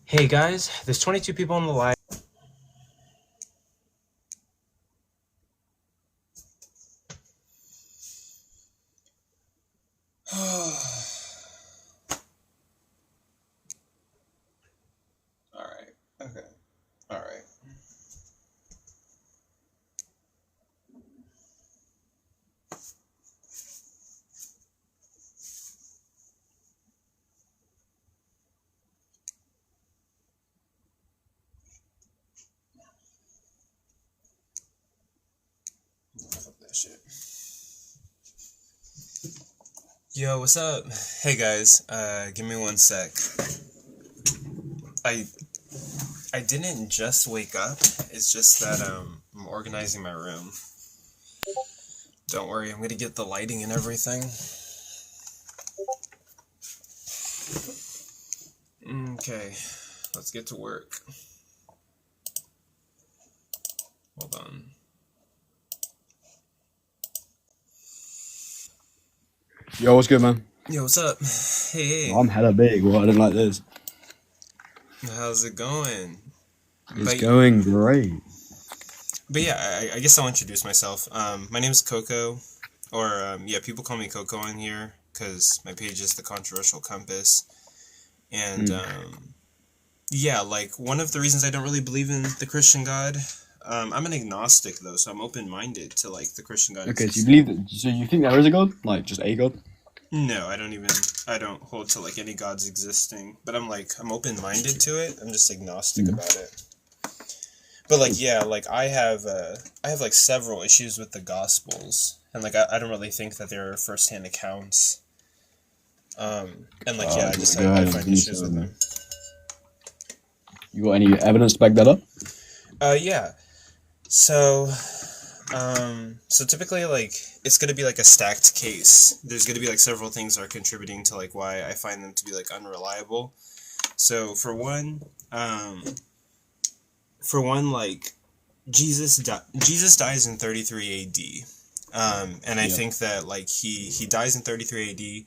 Hey guys, there's 22 people on the live. Alright, okay, alright. Fuck that shit. Yo, what's up? Hey guys, give me one sec. I didn't just wake up, it's just that, I'm organizing my room. Don't worry, I'm gonna get the lighting and everything. Okay, let's get to work. Hold on. Yo, what's good, man? Yo, what's up? Hey. I'm hella big. Well, I didn't like this. How's it going? It's going great. But yeah, I guess I'll introduce myself. My name is Coco, or people call me Coco on here because my page is The Controversial Compass. And like one of the reasons I don't really believe in the Christian God, I'm an agnostic though, so I'm open-minded to like the Christian God. Okay, so you believe that? So you think there is a God, like just a God? No, I don't hold to like any gods existing, but I'm open-minded to it. I'm just agnostic about it. But like, yeah, like I have like several issues with the Gospels, and like I don't really think that they're first-hand accounts. And like I find issues with them. You got any evidence to back that up? Yeah. So typically like it's gonna be like a stacked case. There's gonna be like several things that are contributing to like why I find them to be like unreliable. So for one, like Jesus dies in 33 AD. And I think that like he dies in 33 AD. He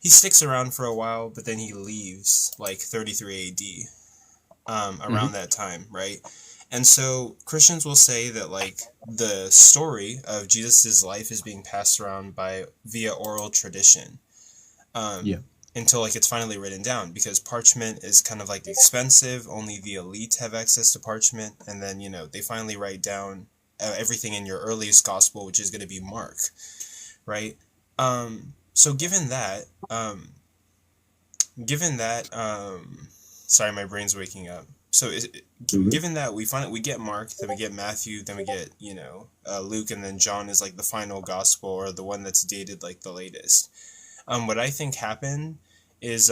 sticks around for a while, but then he leaves like 33 AD around that time, right? And so Christians will say that like the story of Jesus's life is being passed around via oral tradition. Until like it's finally written down, because parchment is kind of like expensive. Only the elite have access to parchment, and then they finally write down everything in your earliest gospel, which is going to be Mark, right? So given that, sorry, my brain's waking up. So given that we get Mark, then we get Matthew, then we get Luke, and then John is like the final gospel, or the one that's dated like the latest. What I think happened is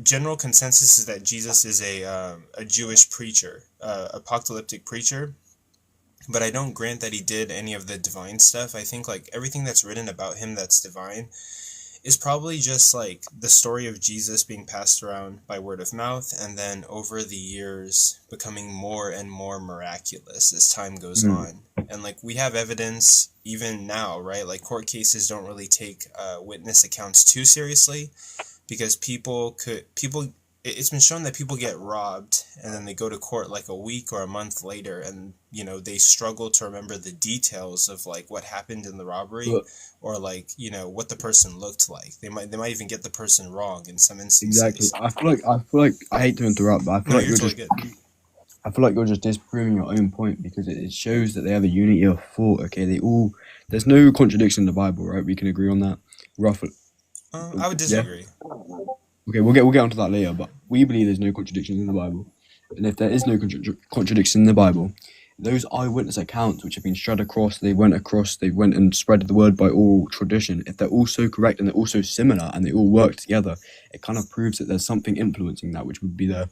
general consensus is that Jesus is a Jewish preacher, apocalyptic preacher, but I don't grant that he did any of the divine stuff. I think like everything that's written about him that's divine is probably just like the story of Jesus being passed around by word of mouth, and then over the years becoming more and more miraculous as time goes on. And like we have evidence even now, right? Like court cases don't really take witness accounts too seriously, because it's been shown that people get robbed and then they go to court like a week or a month later, and they struggle to remember the details of like what happened in the robbery, or like what the person looked like. They might even get the person wrong in some instances. Exactly. I feel like I hate to interrupt, but I feel like you're just disproving your own point, because it shows that they have a unity of thought. Okay, there's no contradiction in the Bible, right? We can agree on that, roughly. I would disagree. Yeah? Okay, we'll get onto that later, but we believe there's no contradictions in the Bible. And if there is no contradiction in the Bible, those eyewitness accounts which have been spread across, they went and spread the word by oral tradition, if they're all so correct and they're all so similar and they all work together, it kind of proves that there's something influencing that, which would be the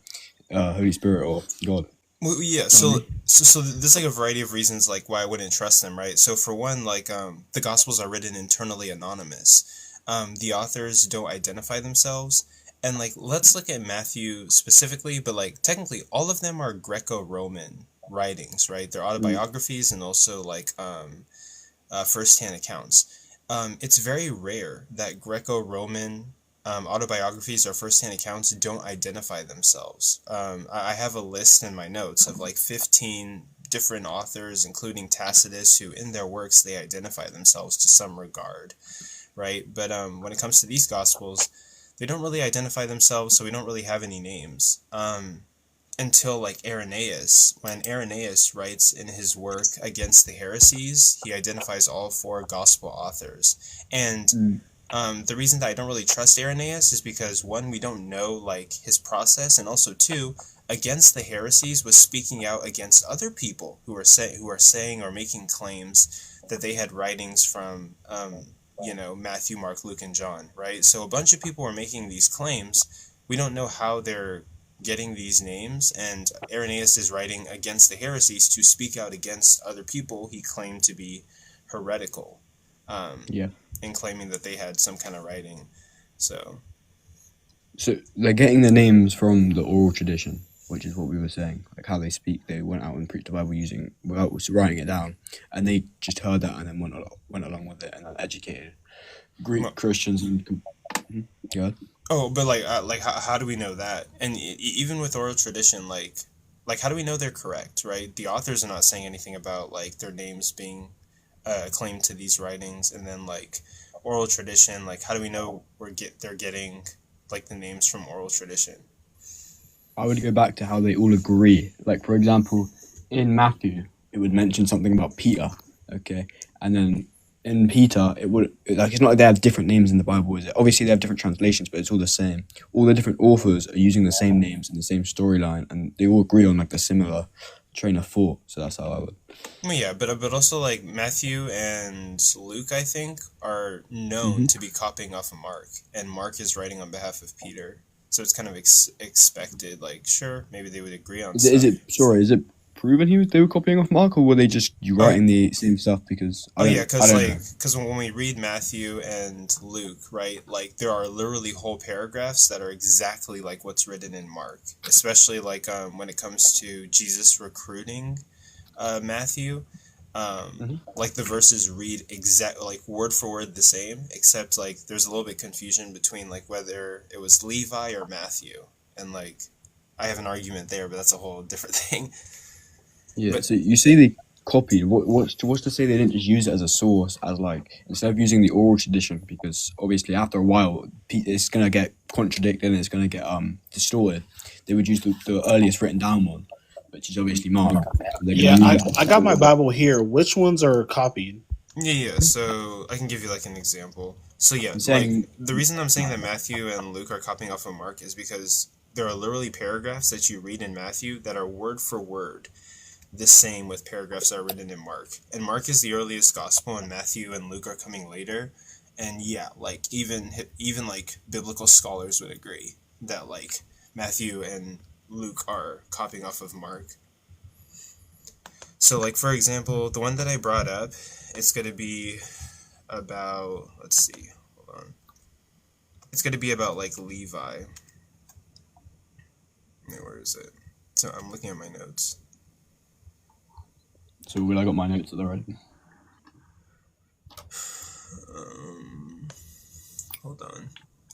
Holy Spirit or God. Well, yeah, so there's like a variety of reasons like why I wouldn't trust them, right? So for one, like the Gospels are written internally anonymous. The authors don't identify themselves. And like let's look at Matthew specifically, but like technically all of them are Greco-Roman writings, right? They're autobiographies and also like first-hand accounts. It's very rare that Greco-Roman autobiographies or first-hand accounts don't identify themselves. I have a list in my notes of like 15 different authors, including Tacitus, who in their works they identify themselves to some regard, right? But when it comes to these Gospels, they don't really identify themselves, so we don't really have any names. Until like Irenaeus. When Irenaeus writes in his work against the heresies, he identifies all 4 gospel authors. And the reason that I don't really trust Irenaeus is because, one, we don't know like his process, and also two, against the heresies was speaking out against other people who are saying or making claims that they had writings from Matthew, Mark, Luke, and John, right? So a bunch of people were making these claims. We don't know how they're getting these names, and Irenaeus is writing against the heresies to speak out against other people he claimed to be heretical. And claiming that they had some kind of writing. So they're getting the names from the oral tradition, which is what we were saying, like how they speak. They went out and preached the Bible without writing it down, and they just heard that and then went along with it and then educated Greek Christians and Oh, but how do we know that? And even with oral tradition, like how do we know they're correct, right? The authors are not saying anything about like their names being claimed to these writings, and then like oral tradition, like how do we know they're getting like the names from oral tradition? I would go back to how they all agree. Like, for example, in Matthew, it would mention something about Peter, okay? And then in Peter, it would, like, it's not like they have different names in the Bible, is it? Obviously, they have different translations, but it's all the same. All the different authors are using the same names and the same storyline, and they all agree on, like, the similar train of thought. So that's how I would. Well, yeah, but also, like, Matthew and Luke, I think, are known to be copying off of Mark, and Mark is writing on behalf of Peter. So it's kind of expected, like, sure, maybe they would agree on stuff. Is it proven they were copying off Mark, or were they just writing the same stuff? Because because when we read Matthew and Luke, right, like there are literally whole paragraphs that are exactly like what's written in Mark, especially like when it comes to Jesus recruiting Matthew. Like the verses read like word for word the same, except like there's a little bit confusion between like whether it was Levi or Matthew, and like I have an argument there, but that's a whole different thing. Yeah, so you say they copied. What's to say they didn't just use it as a source, as like instead of using the oral tradition? Because obviously after a while, it's gonna get contradicted and it's gonna get distorted. They would use the earliest written down one, which is obviously Mark. Yeah, I got my Bible here. Which ones are copied? Yeah. So I can give you like an example. So yeah, like the reason I'm saying that Matthew and Luke are copying off of Mark is because there are literally paragraphs that you read in Matthew that are word for word the same with paragraphs that are written in Mark. And Mark is the earliest gospel, and Matthew and Luke are coming later. And yeah, like even like biblical scholars would agree that like Matthew and Luke are copying off of Mark. So like for example, the one that I brought up, it's going to be about, let's see, hold on. It's going to be about like Levi. Where is it? So I'm looking at my notes. So I got my notes at the ready. Hold on.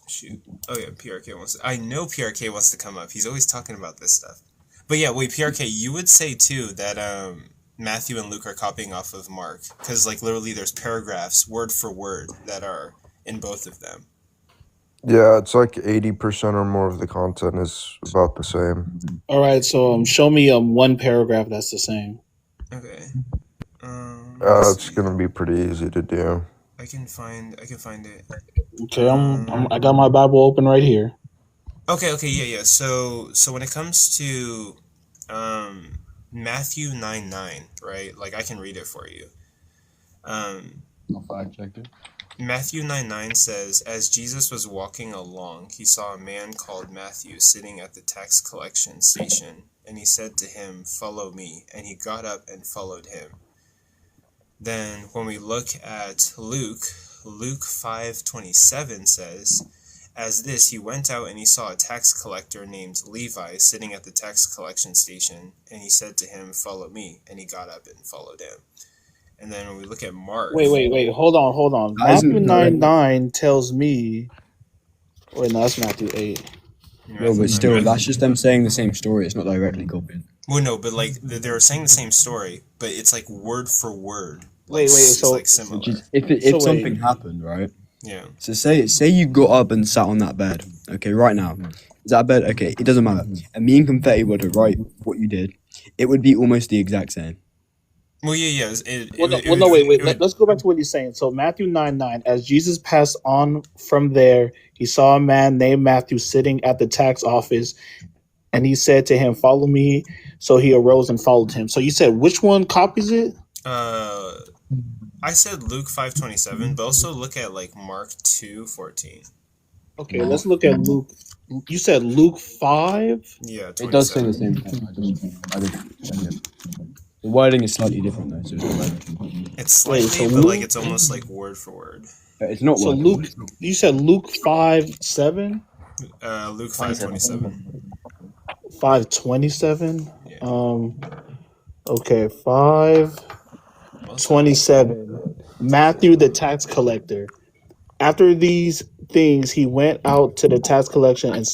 Shoot. Oh yeah, PRK I know PRK wants to come up. He's always talking about this stuff. But yeah, wait, PRK, you would say too that Matthew and Luke are copying off of Mark, because like literally there's paragraphs word for word that are in both of them. Yeah, it's like 80% or more of the content is about the same. All right, so show me one paragraph that's the same. Okay. It's gonna be pretty easy to do. I can find it. Okay, I got my Bible open right here. Okay, yeah. So when it comes to Matthew 9:9, right? Like I can read it for you. I'll fact check it. Matthew 9:9 says, "As Jesus was walking along, he saw a man called Matthew sitting at the tax collection station, and he said to him, 'Follow me.' And he got up and followed him." Then when we look at Luke 5:27 says, "As this, he went out and he saw a tax collector named Levi sitting at the tax collection station, and he said to him, 'Follow me.' And he got up and followed him." And then when we look at Mark... Wait, hold on. Matthew 9:9 tells me Wait, no, that's Matthew 8. Yeah, No, but still, that's just them saying the same story. It's not directly copied. Well, no, but like they were saying the same story, but it's like word for word. Wait, It's so like similar. Which is, if So something wait. happened, right? Yeah. So say you got up and sat on that bed. Okay, right now, is that bed? Okay, it doesn't matter. And me and Confetti were to write what you did. It would be almost the exact same. Well, yeah. Let's go back to what he's saying. So Matthew 9:9, as Jesus passed on from there, he saw a man named Matthew sitting at the tax office, and he said to him, "Follow me." So he arose and followed him. So you said which one copies it? I said Luke 5:27, but also look at like Mark 2:14. Okay, let's look at Luke. You said Luke 5? Yeah, 27. It does say the same thing. I didn't. The wording is slightly different though, so it's not like, It's slightly, so but Luke- like it's almost like word for word. it's not So wording. Luke, you said Luke 5:7, Luke 5:27. 5:27. Yeah. Okay, 5:27. Matthew the tax collector. After these things, he went out to the tax collection, and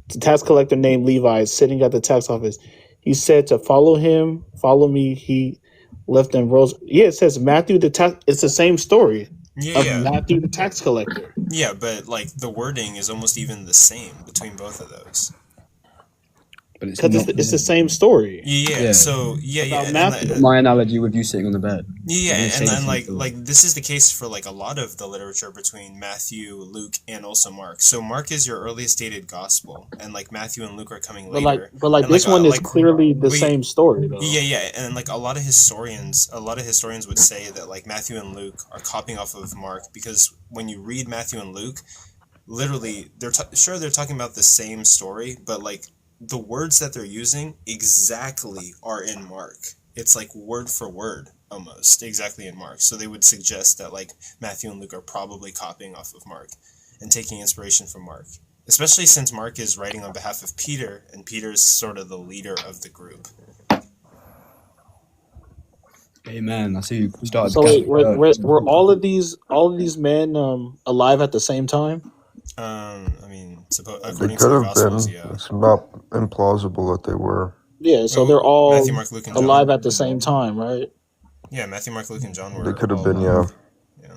the tax collector named Levi sitting at the tax office. He said to follow him, follow me. He left and rose. Yeah, it says Matthew the tax. It's the same story of Yeah. Matthew the tax collector. Yeah, but like the wording is almost even the same between both of those. But it's Because not. it's the same story. Yeah. So yeah. About And Matthew. My analogy with you sitting on the bed. Yeah, They say and the then same like thing. this is the case for like a lot of the literature between Matthew, Luke, and also Mark. So Mark is your earliest dated gospel, and like Matthew and Luke are coming later. But And, this one is like, clearly the same story, though. Yeah, and like a lot of historians would say that like Matthew and Luke are copying off of Mark because when you read Matthew and Luke, literally they're talking about the same story, but like the words that they're using exactly are in Mark. It's like word for word almost exactly in Mark. So they would suggest that like Matthew and Luke are probably copying off of Mark and taking inspiration from Mark. Especially since Mark is writing on behalf of Peter, and Peter's sort of the leader of the group. Amen. I see you started. So wait, were all of these men alive at the same time? I mean, They according to could the have Gospels, been. yeah. It's not implausible that they were. Yeah, so Oh, they're all Matthew, Mark, Luke, and John. alive at the same time, right? Yeah, Matthew, Mark, Luke, and John were. They could have all been, alive. yeah.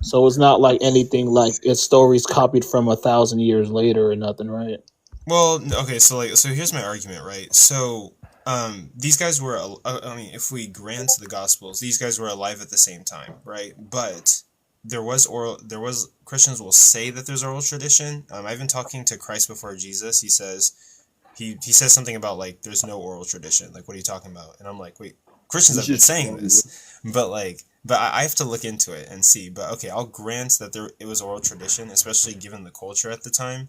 So it's not like anything like it's stories copied from 1,000 years later or nothing, right? Well, okay, so here's my argument, right? So, these guys were. I mean, if we grant the Gospels, these guys were alive at the same time, right? But there was Christians will say that there's oral tradition. I've been talking to Christ before Jesus. He says something about like there's no oral tradition. Like, what are you talking about? And I'm like, wait, Christians have been saying this, but I have to look into it and see. But okay, I'll grant that it was oral tradition, especially given the culture at the time.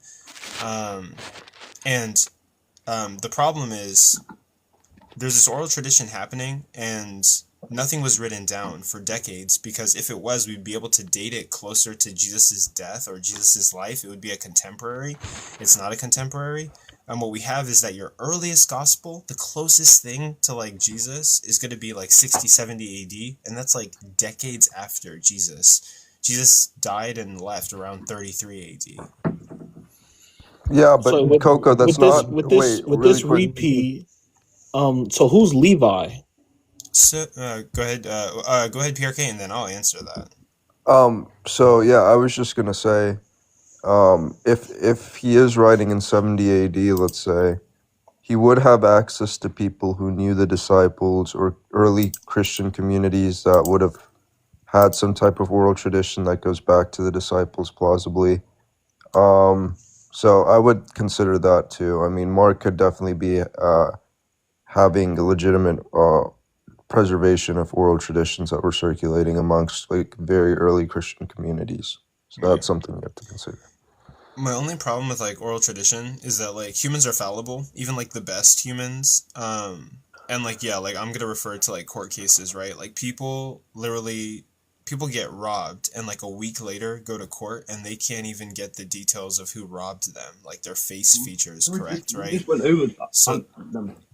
The problem is there's this oral tradition happening, and nothing was written down for decades, because if it was, we'd be able to date it closer to Jesus's death or Jesus's life. It would be a contemporary. It's not a contemporary. And what we have is that your earliest gospel, the closest thing to like Jesus, is going to be like 60, 70 AD, and that's like decades after Jesus. Jesus died and left around 33 AD. Yeah, but So Coco, that's not. with Wait, this really quick. repeat. So who's Levi? So go ahead, PRK, and then I'll answer that. So yeah, I was just gonna say, if he is writing in 70 AD, let's say, he would have access to people who knew the disciples or early Christian communities that would have had some type of oral tradition that goes back to the disciples, plausibly. So I would consider that too. I mean, Mark could definitely be having a legitimate preservation of oral traditions that were circulating amongst like very early Christian communities. So that's something you have to consider. My only problem with like oral tradition is that like humans are fallible, even like the best humans. And like yeah, like I'm gonna refer to like court cases, right? Like people get robbed, and like a week later go to court and they can't even get the details of who robbed them, like their face features correct, right? So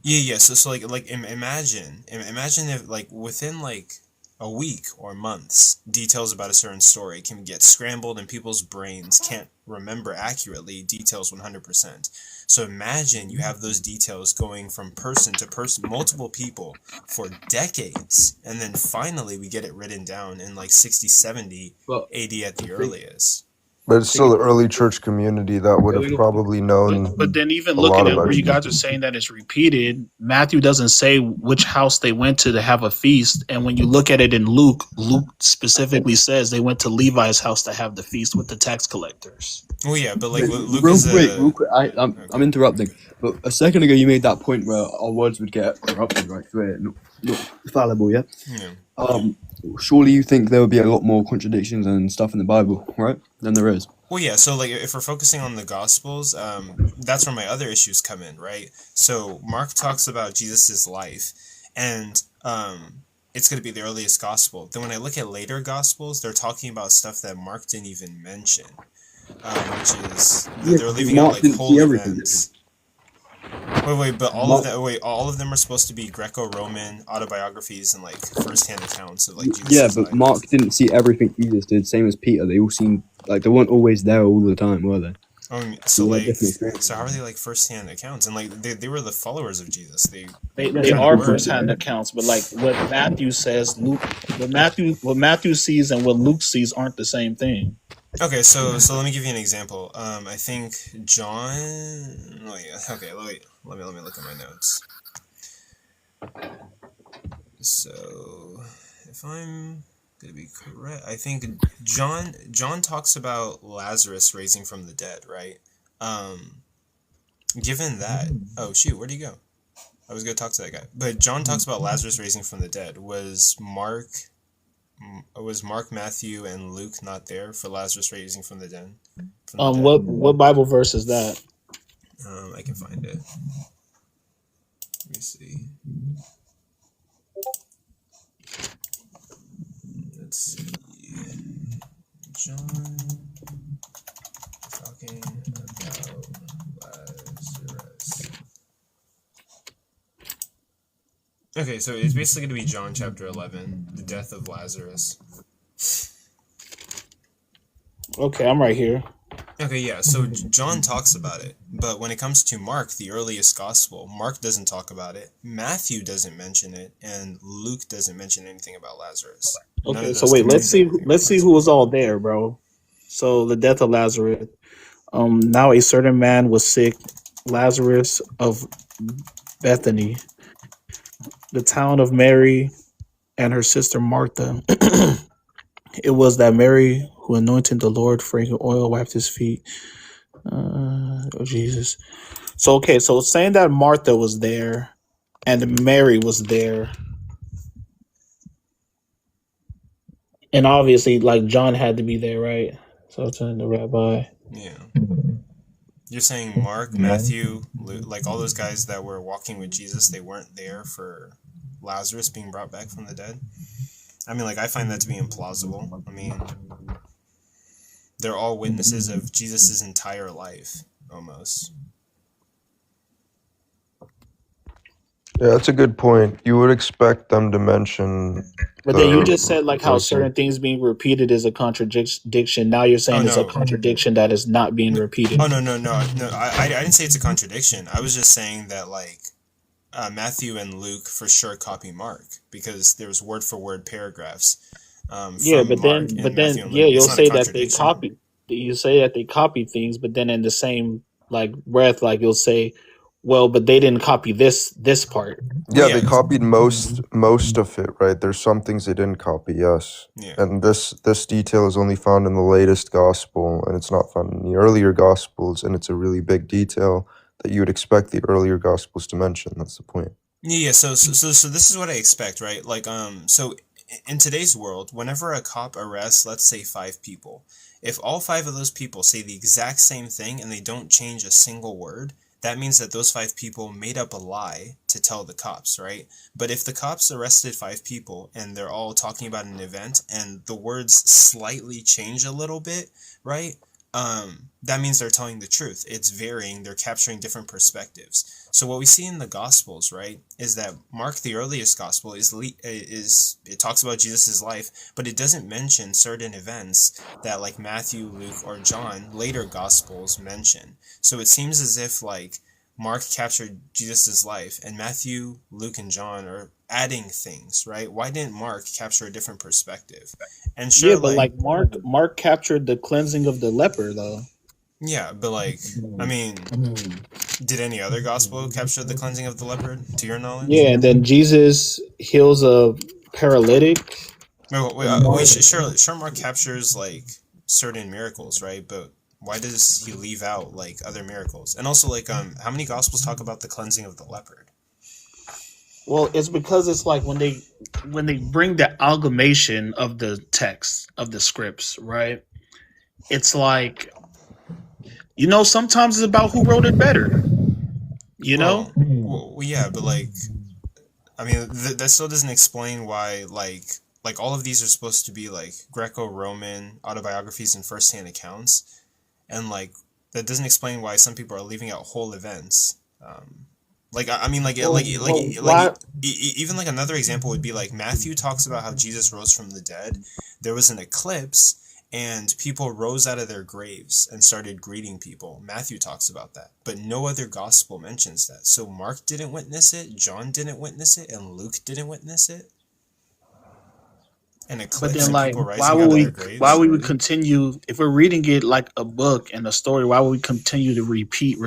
yeah. So like imagine if like within like a week or months. Details about a certain story can get scrambled and people's brains can't remember accurately details 100%. So imagine you have those details going from person to person, multiple people for decades, and then finally we get it written down in like 60, 70 But AD at the earliest. But it's still the early church community that would have probably known But then even a lot looking at about where you Jesus. guys are saying that it's repeated, Matthew doesn't say which house they went to have a feast. And when you look at it in Luke, Luke specifically says they went to Levi's house to have the feast with the tax collectors. Well, yeah, but like Luke real is quick, I'm interrupting. But a second ago, you made that point where our words would get corrupted, right? We're not fallible, yeah? Yeah. Surely you think there would be a lot more contradictions and stuff in the Bible, right? Than there is. Well, yeah, so like if we're focusing on the Gospels, that's where my other issues come in, right? So Mark talks about Jesus's life, and it's going to be the earliest Gospel. Then when I look at later Gospels, they're talking about stuff that Mark didn't even mention, which is they're leaving out like whole events. Wait, but all of them are supposed to be Greco-Roman autobiographies and like first-hand accounts of like Jesus. Yeah, but Mark didn't see everything Jesus did, same as Peter. They all seemed like they weren't always there all the time, were they? So how are they like first-hand accounts? And like they were the followers of Jesus. They are first-hand accounts, but like what Matthew says, what Matthew sees and what Luke sees aren't the same thing. Okay, so let me give you an example. I think John. Okay, let me look at my notes. So, if I'm gonna be correct, I think John talks about Lazarus raising from the dead, right? Given that, oh shoot, where'd he go? I was gonna talk to that guy, but John talks about Lazarus raising from the dead. Was Mark, Matthew, and Luke not there for Lazarus raising from the dead? What Bible verse is that? I can find it. Let me see. Let's see. John talking about Lazarus. Okay, so it's basically going to be John chapter 11, the death of Lazarus. Okay, I'm right here. Okay, yeah, so John talks about it, but when it comes to Mark, the earliest gospel, Mark doesn't talk about it, Matthew doesn't mention it, and Luke doesn't mention anything about Lazarus. Okay, so wait, let's see who was all there, bro. So the death of Lazarus. Now a certain man was sick, Lazarus of Bethany, the town of Mary and her sister Martha. It was that Mary who anointed the Lord, fragrant oil, wiped his feet. Oh, Jesus. So, okay, so saying that Martha was there and Mary was there, and obviously, like, John had to be there, right? So, I'm telling the rabbi. Yeah. You're saying Mark, Matthew, Luke, like all those guys that were walking with Jesus, they weren't there for Lazarus being brought back from the dead? I mean, like, I find that to be implausible. I mean, they're all witnesses of Jesus' entire life, almost. Yeah, that's a good point. You would expect them to mention. But then you just said, like, how certain things being repeated is a contradiction. Now you're saying it's a contradiction that is not being repeated. Oh, no. I didn't say it's a contradiction. I was just saying that, like, Matthew and Luke for sure copy Mark because there's word for word paragraphs. Yeah, but then you'll say that they copy. You say that they copy things, but then in the same like breath, like you'll say, well, but they didn't copy this part. Yeah, they copied most of it, right? There's some things they didn't copy, yes. Yeah. And this detail is only found in the latest gospel, and it's not found in the earlier gospels, and it's a really big detail that you would expect the earlier gospels to mention. That's the point. Yeah. So this is what I expect, right? Like, so in today's world, whenever a cop arrests, let's say 5 people, if all 5 of those people say the exact same thing and they don't change a single word, that means that those 5 people made up a lie to tell the cops, right? But if the cops arrested 5 people and they're all talking about an event and the words slightly change a little bit, right? that means they're telling the truth. It's varying. They're capturing different perspectives. So what we see in the Gospels, right, is that Mark, the earliest Gospel, is it talks about Jesus' life, but it doesn't mention certain events that like Matthew, Luke, or John, later Gospels, mention. So it seems as if like Mark captured Jesus' life, and Matthew, Luke, and John are adding things, right? Why didn't Mark capture a different perspective? And sure, Yeah, but like Mark captured the cleansing of the leper though. yeah, but like, I mean, did any other gospel capture the cleansing of the leopard, to your knowledge? Yeah, and then Jesus heals a paralytic. Sure, Mark captures like certain miracles, right? But why does he leave out like other miracles? And also, like, how many gospels talk about the cleansing of the leopard? Well, it's because it's like when they bring the amalgamation of the text of the scripts, right? It's like, sometimes it's about who wrote it better. Well, yeah, but like, I mean, that still doesn't explain why like all of these are supposed to be like Greco-Roman autobiographies and first-hand accounts, and like that doesn't explain why some people are leaving out whole events. Even like another example would be like Matthew talks about how Jesus rose from the dead. There was an eclipse and people rose out of their graves and started greeting people. Matthew talks about that, but no other gospel mentions that. So Mark didn't witness it, John didn't witness it, and Luke didn't witness it. An eclipse, but then, and like, people rising out of their graves. why would we continue if we're reading it like a book and a story? Why would we continue to repeat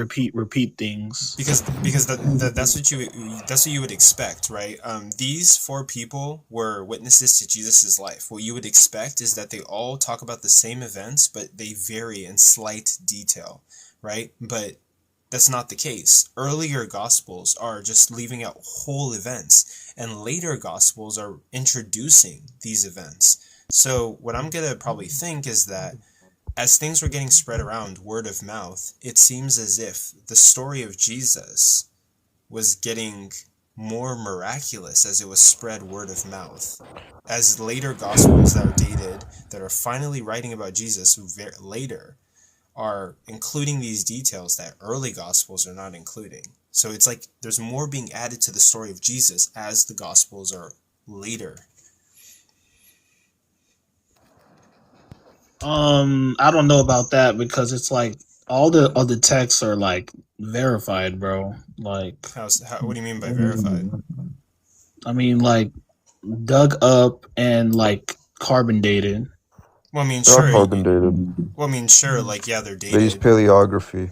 things? Because that's what you would expect, right? These 4 people were witnesses to Jesus's life. What you would expect is that they all talk about the same events, but they vary in slight detail, right? But that's not the case. Earlier Gospels are just leaving out whole events, and later Gospels are introducing these events. So what I'm going to probably think is that as things were getting spread around word of mouth, it seems as if the story of Jesus was getting more miraculous as it was spread word of mouth. As later Gospels that are dated, that are finally writing about Jesus later, are including these details that early Gospels are not including. So it's like there's more being added to the story of Jesus as the Gospels are later. I don't know about that because it's like all the other texts are like verified, bro. Like, what do you mean by verified? I mean, like, dug up and like carbon dated. Well, I mean, They're sure. carbon dated. Well, I mean, sure. Like, yeah, they're dated. They use paleography.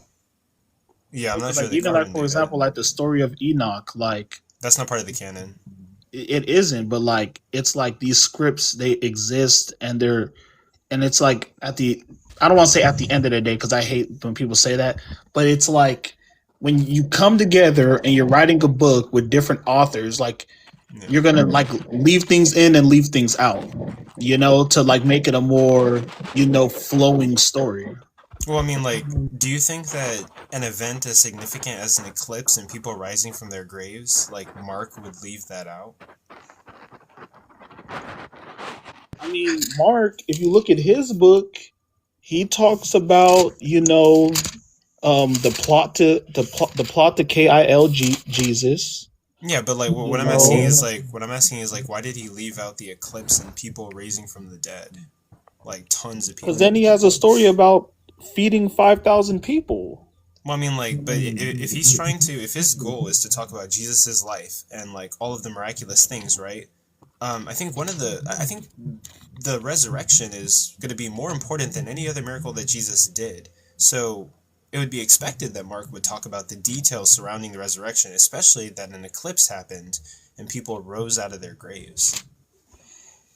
Yeah, I'm not Like, sure. even like, for example, like the story of Enoch, like that's not part of the canon. It isn't, but like it's like these scripts, they exist and it's like I don't want to say at the end of the day because I hate when people say that, but it's like when you come together and you're writing a book with different authors, like you're gonna like leave things in and leave things out, to like make it a more flowing story. Well, I mean, like, do you think that an event as significant as an eclipse and people rising from their graves, like Mark would leave that out? I mean, Mark, if you look at his book, he talks about the plot to KIL Jesus. Yeah, but like what I'm asking is like why did he leave out the eclipse and people raising from the dead, like tons of people? Because then he has a story about feeding 5,000 people. Well, I mean, like, but if his goal is to talk about Jesus's life and like all of the miraculous things, right? I think the resurrection is going to be more important than any other miracle that Jesus did. So it would be expected that Mark would talk about the details surrounding the resurrection, especially that an eclipse happened and people rose out of their graves.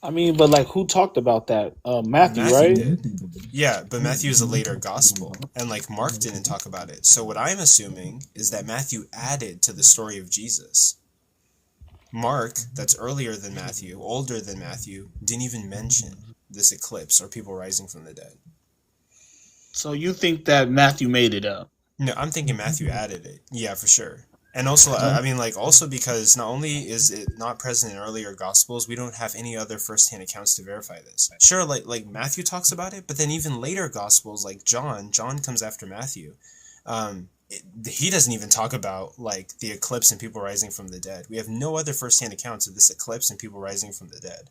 I mean, but like, who talked about that? Matthew, right? Did. Yeah, but Matthew is a later gospel, and like Mark didn't talk about it. So what I'm assuming is that Matthew added to the story of Jesus. Mark, that's earlier than Matthew, older than Matthew, didn't even mention this eclipse or people rising from the dead. So you think that Matthew made it up? No, I'm thinking Matthew added it. Yeah, for sure. And also, I mean, like, also because not only is it not present in earlier Gospels, we don't have any other first-hand accounts to verify this. Sure, like Matthew talks about it, but then even later Gospels, like John comes after Matthew. He doesn't even talk about, like, the eclipse and people rising from the dead. We have no other first-hand accounts of this eclipse and people rising from the dead.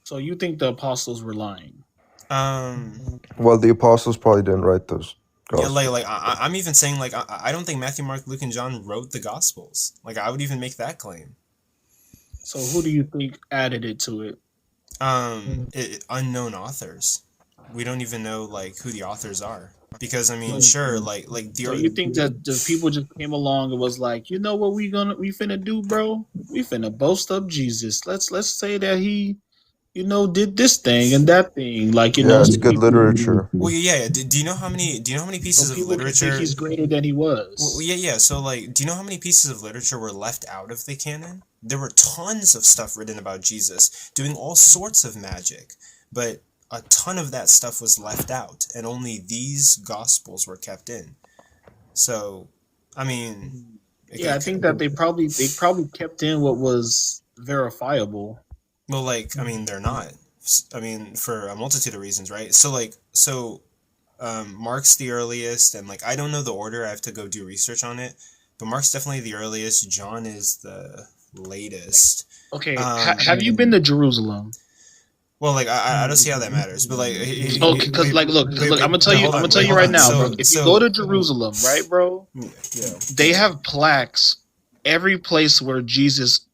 So you think the apostles were lying? Well, the apostles probably didn't write those Yeah, gospels. I'm even saying, like, I don't think Matthew, Mark, Luke, and John wrote the Gospels. Like, I would even make that claim. So who do you think added it to it? Unknown authors. We don't even know, like, who the authors are. Because, I mean, sure, like the... So you think that the people just came along and was like, you know what we finna do, bro? We finna boast up Jesus. Let's say that he, you know, did this thing and that thing. Like, you Yeah, know, it's so good people, literature. Well, yeah. Do you know how many pieces so of people can literature? think he's greater than he Well, was. yeah. So, like, do you know how many pieces of literature were left out of the canon? There were tons of stuff written about Jesus doing all sorts of magic, but a ton of that stuff was left out, and only these Gospels were kept in. So, I mean, Yeah, I think that they probably kept in what was verifiable. well, like, I mean, they're not. I mean, for a multitude of reasons, right? So, like, Mark's the earliest, and, like, I don't know the order. I have to go do research on it. But Mark's definitely the earliest. John is the latest. Okay, have you been to Jerusalem? Well, like, I don't see how that matters, but, like, Oh, because like, look, I'm gonna tell you right now, bro. If you go to Jerusalem, right, bro, yeah. they have plaques every place where Jesus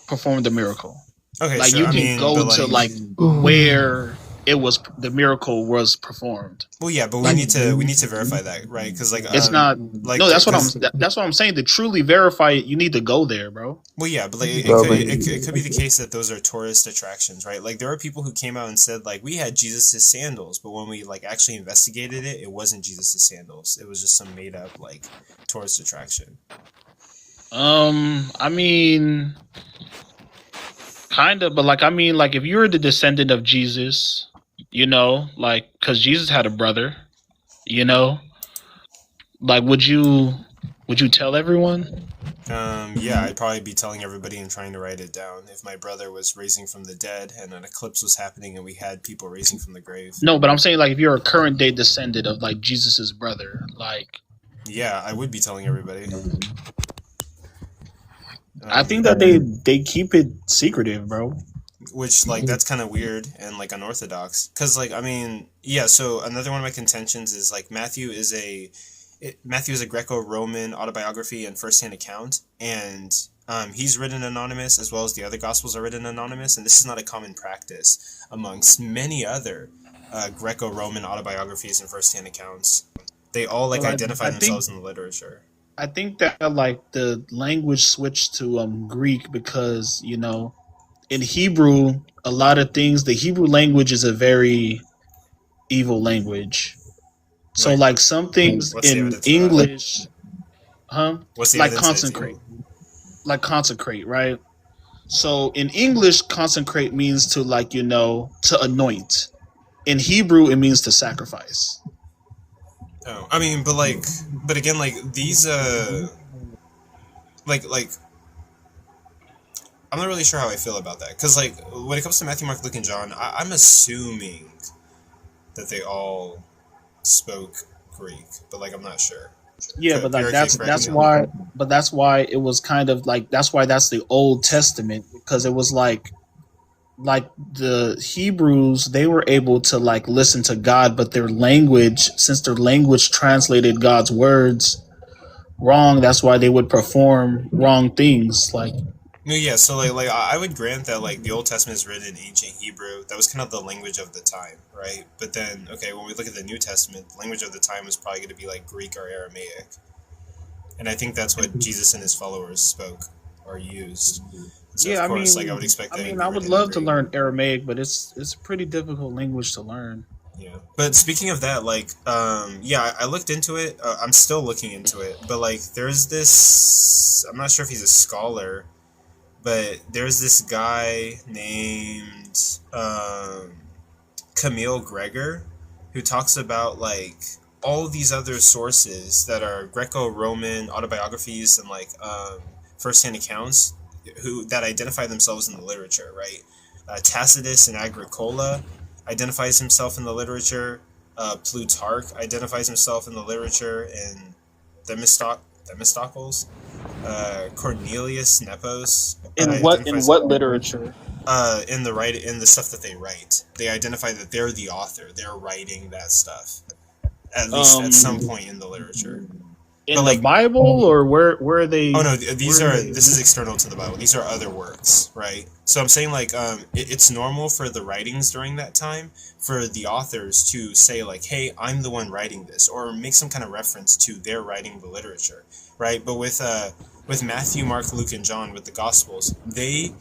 performed the miracle. Okay, Like, sure. you I can mean, go but, to like, where the miracle was performed. well, yeah, but we need to verify that, right? Because, like, It's not. like, No, that's what I'm saying. To truly verify it, you need to go there, bro. Well, yeah, but, like, it could be the case that those are tourist attractions, right? Like, there are people who came out and said, like, we had Jesus' sandals, but when we, like, actually investigated it, it wasn't Jesus' sandals. It was just some made up, like, tourist attraction. I mean, kind of, but like, I mean, like, if you're the descendant of Jesus, you know, like, because Jesus had a brother, you know, like, would you tell everyone? Yeah, I'd probably be telling everybody and trying to write it down if my brother was raising from the dead and an eclipse was happening and we had people raising from the grave. No, but I'm saying, like, if you're a current day descendant of, like, Jesus's brother, like, yeah, I would be telling everybody. I think that they keep it secretive, bro. Which, like, that's kind of weird and, like, unorthodox. Because, like, I mean, yeah, so another one of my contentions is, like, Matthew is a Greco-Roman autobiography and first-hand account, and he's written anonymous as well as the other Gospels are written anonymous, and this is not a common practice amongst many other Greco-Roman autobiographies and first-hand accounts. They all, like, identify themselves in the literature. I think that, like, the language switched to Greek because, you know, in Hebrew, a lot of things, the Hebrew language is a very evil language. So, Right. like, some things in English, What's the like consecrate? Like consecrate, right? So in English, consecrate means to, like, you know, to anoint. In Hebrew, it means to sacrifice. Oh, I mean, but again, like, these, like, I'm not really sure how I feel about that. Because, like, when it comes to Matthew, Mark, Luke, and John, I'm assuming that they all spoke Greek, but, like, I'm not sure. Yeah, but, like, that's why it was kind of like, that's why that's the Old Testament, because it was like the Hebrews, they were able to, like, listen to God, but since their language translated God's words wrong, that's why they would perform wrong things. Like, No, yeah, so, like, I would grant that, like, the Old Testament is written in ancient Hebrew. That was kind of the language of the time, right? But then, okay, when we look at the New Testament, the language of the time was probably going to be, like, Greek or Aramaic. And I think that's what Jesus and his followers spoke or used. So, yeah, of course, I mean, like, I would expect that. I mean, I would love to learn Aramaic, but it's a pretty difficult language to learn. Yeah, but speaking of that, like, yeah, I looked into it. I'm still looking into it, but, like, there's this. I'm not sure if he's a scholar, but there's this guy named Camille Gregor who talks about, like, all these other sources that are Greco-Roman autobiographies and like first-hand accounts that identify themselves in the literature, right? Tacitus in Agricola identifies himself in the literature. Plutarch identifies himself in the literature, and Themistocles, Cornelius Nepos. In what literature? In the stuff that they write, they identify that they're the author. They're writing that stuff, at least at some point in the literature. In the Bible, or where are they? Oh no, this is external to the Bible. These are other works, right? So I'm saying like it's normal for the writings during that time for the authors to say like, hey, I'm the one writing this, or make some kind of reference to their writing the literature, right? But with Matthew, Mark, Luke, and John, with the Gospels, they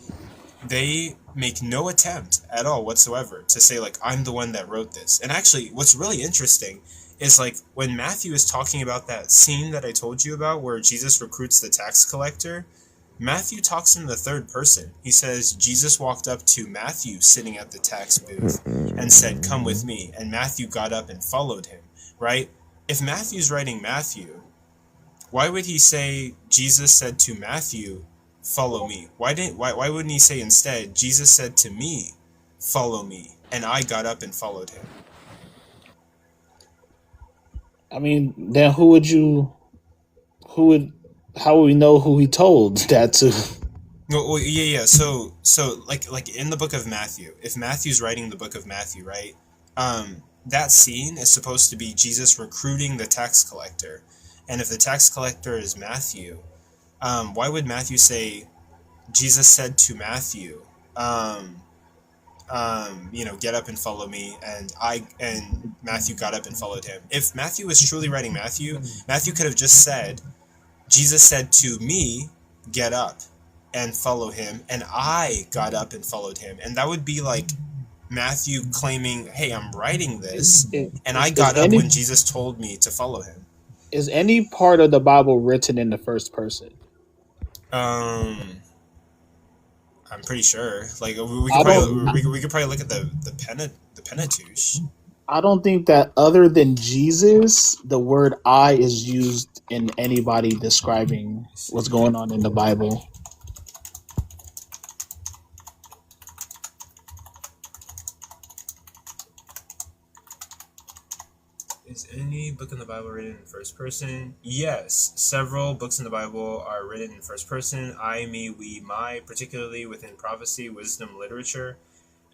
make no attempt at all whatsoever to say like, I'm the one that wrote this. And actually, what's really interesting is like when Matthew is talking about that scene that I told you about where Jesus recruits the tax collector, Matthew talks in the third person. He says Jesus walked up to Matthew sitting at the tax booth and said, come with me. And Matthew got up and followed him, right? If Matthew's writing Matthew, why would he say Jesus said to Matthew, follow me? Why wouldn't he say instead, Jesus said to me, follow me, and I got up and followed him? I mean, then how would we know who he told that to? Well, yeah. So like in the book of Matthew, if Matthew's writing the book of Matthew, right? That scene is supposed to be Jesus recruiting the tax collector, and if the tax collector is Matthew, why would Matthew say, Jesus said to Matthew, get up and follow me, and Matthew got up and followed him. If Matthew was truly writing Matthew could have just said, Jesus said to me, get up and follow him, and I got up and followed him. And that would be like Matthew claiming, hey, I'm writing this, and I got up when Jesus told me to follow him. Is any part of the Bible written in the first person? I'm pretty sure. Like we could probably look at the Pentateuch. I don't think that other than Jesus, the word "I" is used in anybody describing what's going on in the Bible. Is any book in the Bible written in first person? Yes, several books in the Bible are written in first person. I, me, we, my, particularly within prophecy, wisdom, literature,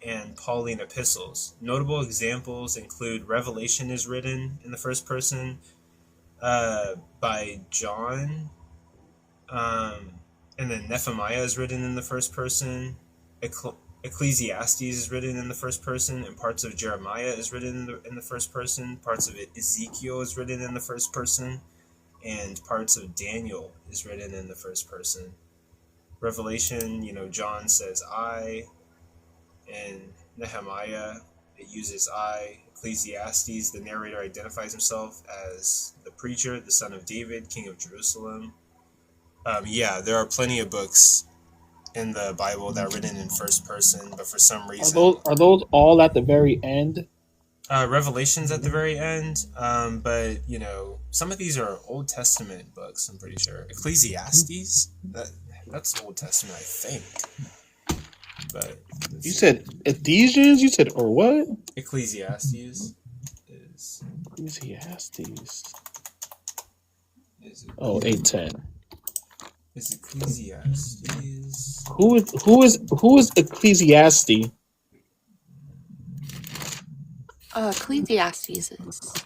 and Pauline epistles. Notable examples include Revelation is written in the first person by John, and then Nehemiah is written in the first person. Ecclesiastes is written in the first person, and parts of Jeremiah is written in the first person. Parts of Ezekiel is written in the first person, and parts of Daniel is written in the first person. Revelation, John says I, and Nehemiah, it uses I. Ecclesiastes, the narrator identifies himself as the preacher, the son of David, king of Jerusalem. There are plenty of books in the Bible that are written in first person, but for some reason... Are those all at the very end? Revelation's at the very end, but, some of these are Old Testament books, I'm pretty sure. Ecclesiastes? That's Old Testament, I think. But you said Ephesians? You said, or what? Ecclesiastes is... Ecclesiastes. 8:10. Is Ecclesiastes... Who is Ecclesiastes? Ecclesiastes is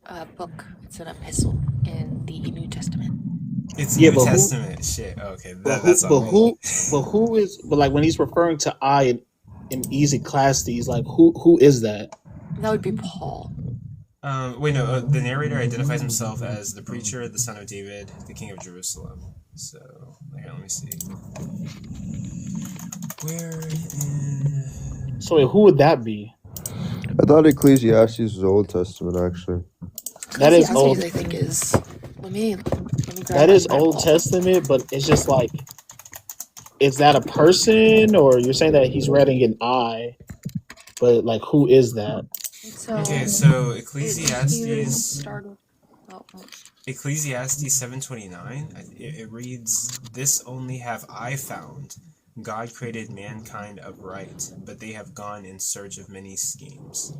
a book. It's an epistle in the New Testament. It's New Testament. Shit. Okay, that's all. But like when he's referring to I in Ecclesiastes, like who is that? That would be Paul. The narrator identifies himself as the preacher, the son of David, the king of Jerusalem. So, let me see. So wait, who would that be? I thought Ecclesiastes was Old Testament, actually. That is old. I think is. Let me that is Old Testament, but it's just like, is that a person, or you're saying that he's writing an I? But like, who is that? So Okay, so it Ecclesiastes started. Oh, oh. Ecclesiastes 7:29, it reads, "This only have I found. God created mankind upright, but they have gone in search of many schemes."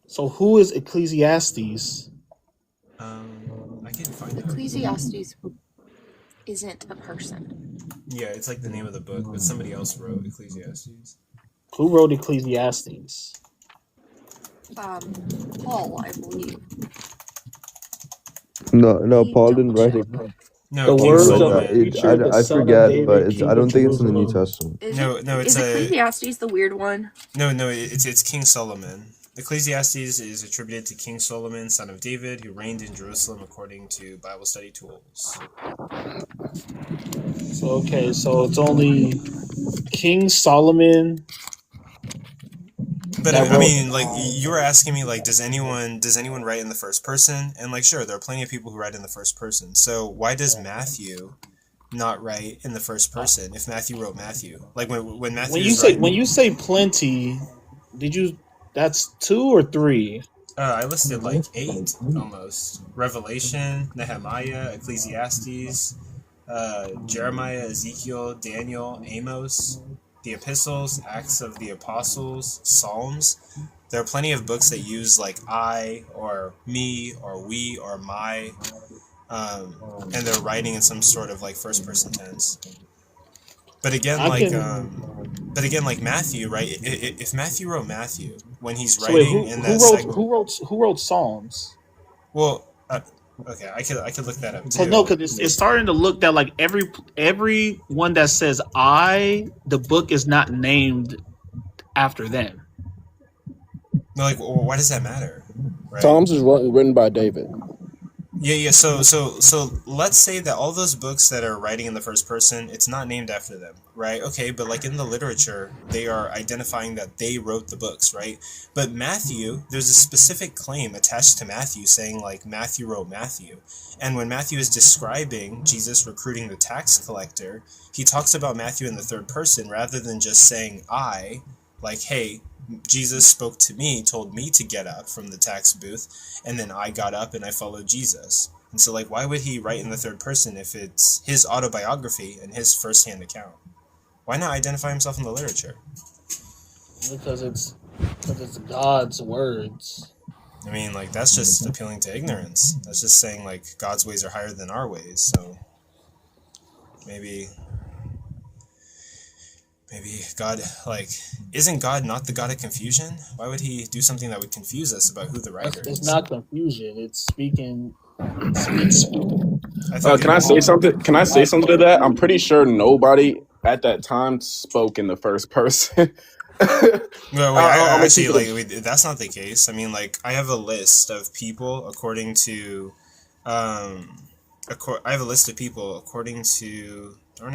So who is Ecclesiastes? I can find it. Ecclesiastes isn't a person. Yeah, it's like the name of the book, but somebody else wrote Ecclesiastes. Who wrote Ecclesiastes? Paul, I believe. No, Me Paul double didn't write check. it. No, The King words of Solomon. the preacher, the I son of forget, David, but king I don't of think it's in the New Jerusalem. Testament. No, it's Is Ecclesiastes the weird one? No, it's King Solomon. Ecclesiastes is attributed to King Solomon, son of David, who reigned in Jerusalem according to Bible study tools. So okay, so it's only King Solomon But that I wrote. mean, like you were asking me, like, does anyone write in the first person? And like, sure, there are plenty of people who write in the first person. So why does Matthew not write in the first person if Matthew wrote Matthew? Like when Matthew When you say plenty, did you? That's 2 or 3. I listed like 8 almost. Revelation, Nehemiah, Ecclesiastes, Jeremiah, Ezekiel, Daniel, Amos, the epistles, Acts of the Apostles, Psalms. There are plenty of books that use like I or me or we or my, and they're writing in some sort of like first person tense. But again, like Matthew, right? If Matthew wrote Matthew when he's So wait, writing in that segment, who wrote Psalms? well, okay, I could look that up So too. no, because it's starting to look that like every one that says I, the book is not named after them. No, like, well, why does that matter? Right? Psalms is written by David. Yeah. So let's say that all those books that are writing in the first person, it's not named after them, right? Okay, but like in the literature, they are identifying that they wrote the books, right? But Matthew, there's a specific claim attached to Matthew saying like Matthew wrote Matthew. And when Matthew is describing Jesus recruiting the tax collector, he talks about Matthew in the third person rather than just saying I, like, hey, Jesus spoke to me, told me to get up from the tax booth, and then I got up and I followed Jesus. And so, like, why would he write in the third person if it's his autobiography and his first-hand account? Why not identify himself in the literature? Because it's God's words. I mean, like, that's just appealing to ignorance. That's just saying, like, God's ways are higher than our ways, so maybe God, like, isn't God not the God of confusion? Why would he do something that would confuse us about who the writer is? It's not confusion. It's speaking. Can I say something? Can I say something to that? I'm pretty sure nobody at that time spoke in the first person. No, wait, that's not the case. I mean, like, I have a list of people according to, darn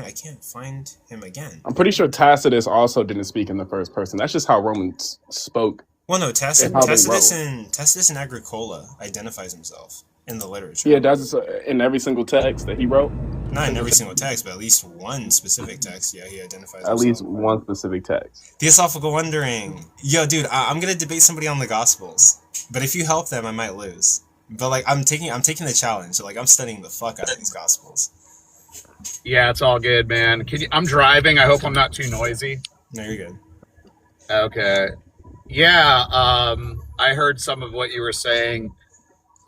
it, I can't find him again. I'm pretty sure Tacitus also didn't speak in the first person. That's just how Romans spoke. Well, no, Tacitus in Agricola identifies himself in the literature. Yeah, that's in every single text that he wrote. Not in every single text, but at least one specific text. Yeah, he identifies At himself. least one specific text. Theosophical wondering. Yo, dude, I'm gonna debate somebody on the Gospels, but if you help them, I might lose. But like, I'm taking the challenge. So, like, I'm studying the fuck out of these Gospels. Yeah, it's all good, man. I'm driving. I hope I'm not too noisy. No, you're good. Okay. Yeah, I heard some of what you were saying.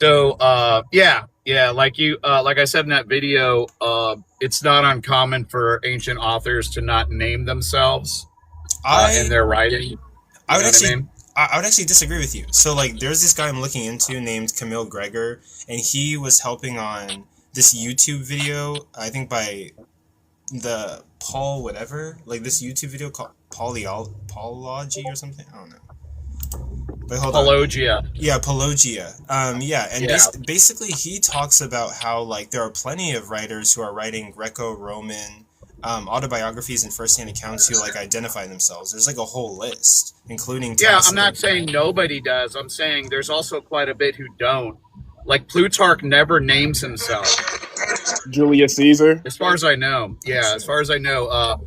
So, yeah, like I said in that video, it's not uncommon for ancient authors to not name themselves in their writing. I would actually disagree with you. So, like, there's this guy I'm looking into named Camille Gregor, and he was helping on this YouTube video, I think by the Paul whatever, like this YouTube video called Paulology or something. I don't know. Wait, hold Apologia. on. Yeah, Apologia. Basically he talks about how like there are plenty of writers who are writing Greco-Roman autobiographies and first-hand accounts who like identify themselves. There's like a whole list, including I'm not saying nobody does. I'm saying there's also quite a bit who don't. Like Plutarch never names himself. Julius Caesar. As far as I know. Yeah, as far as I know,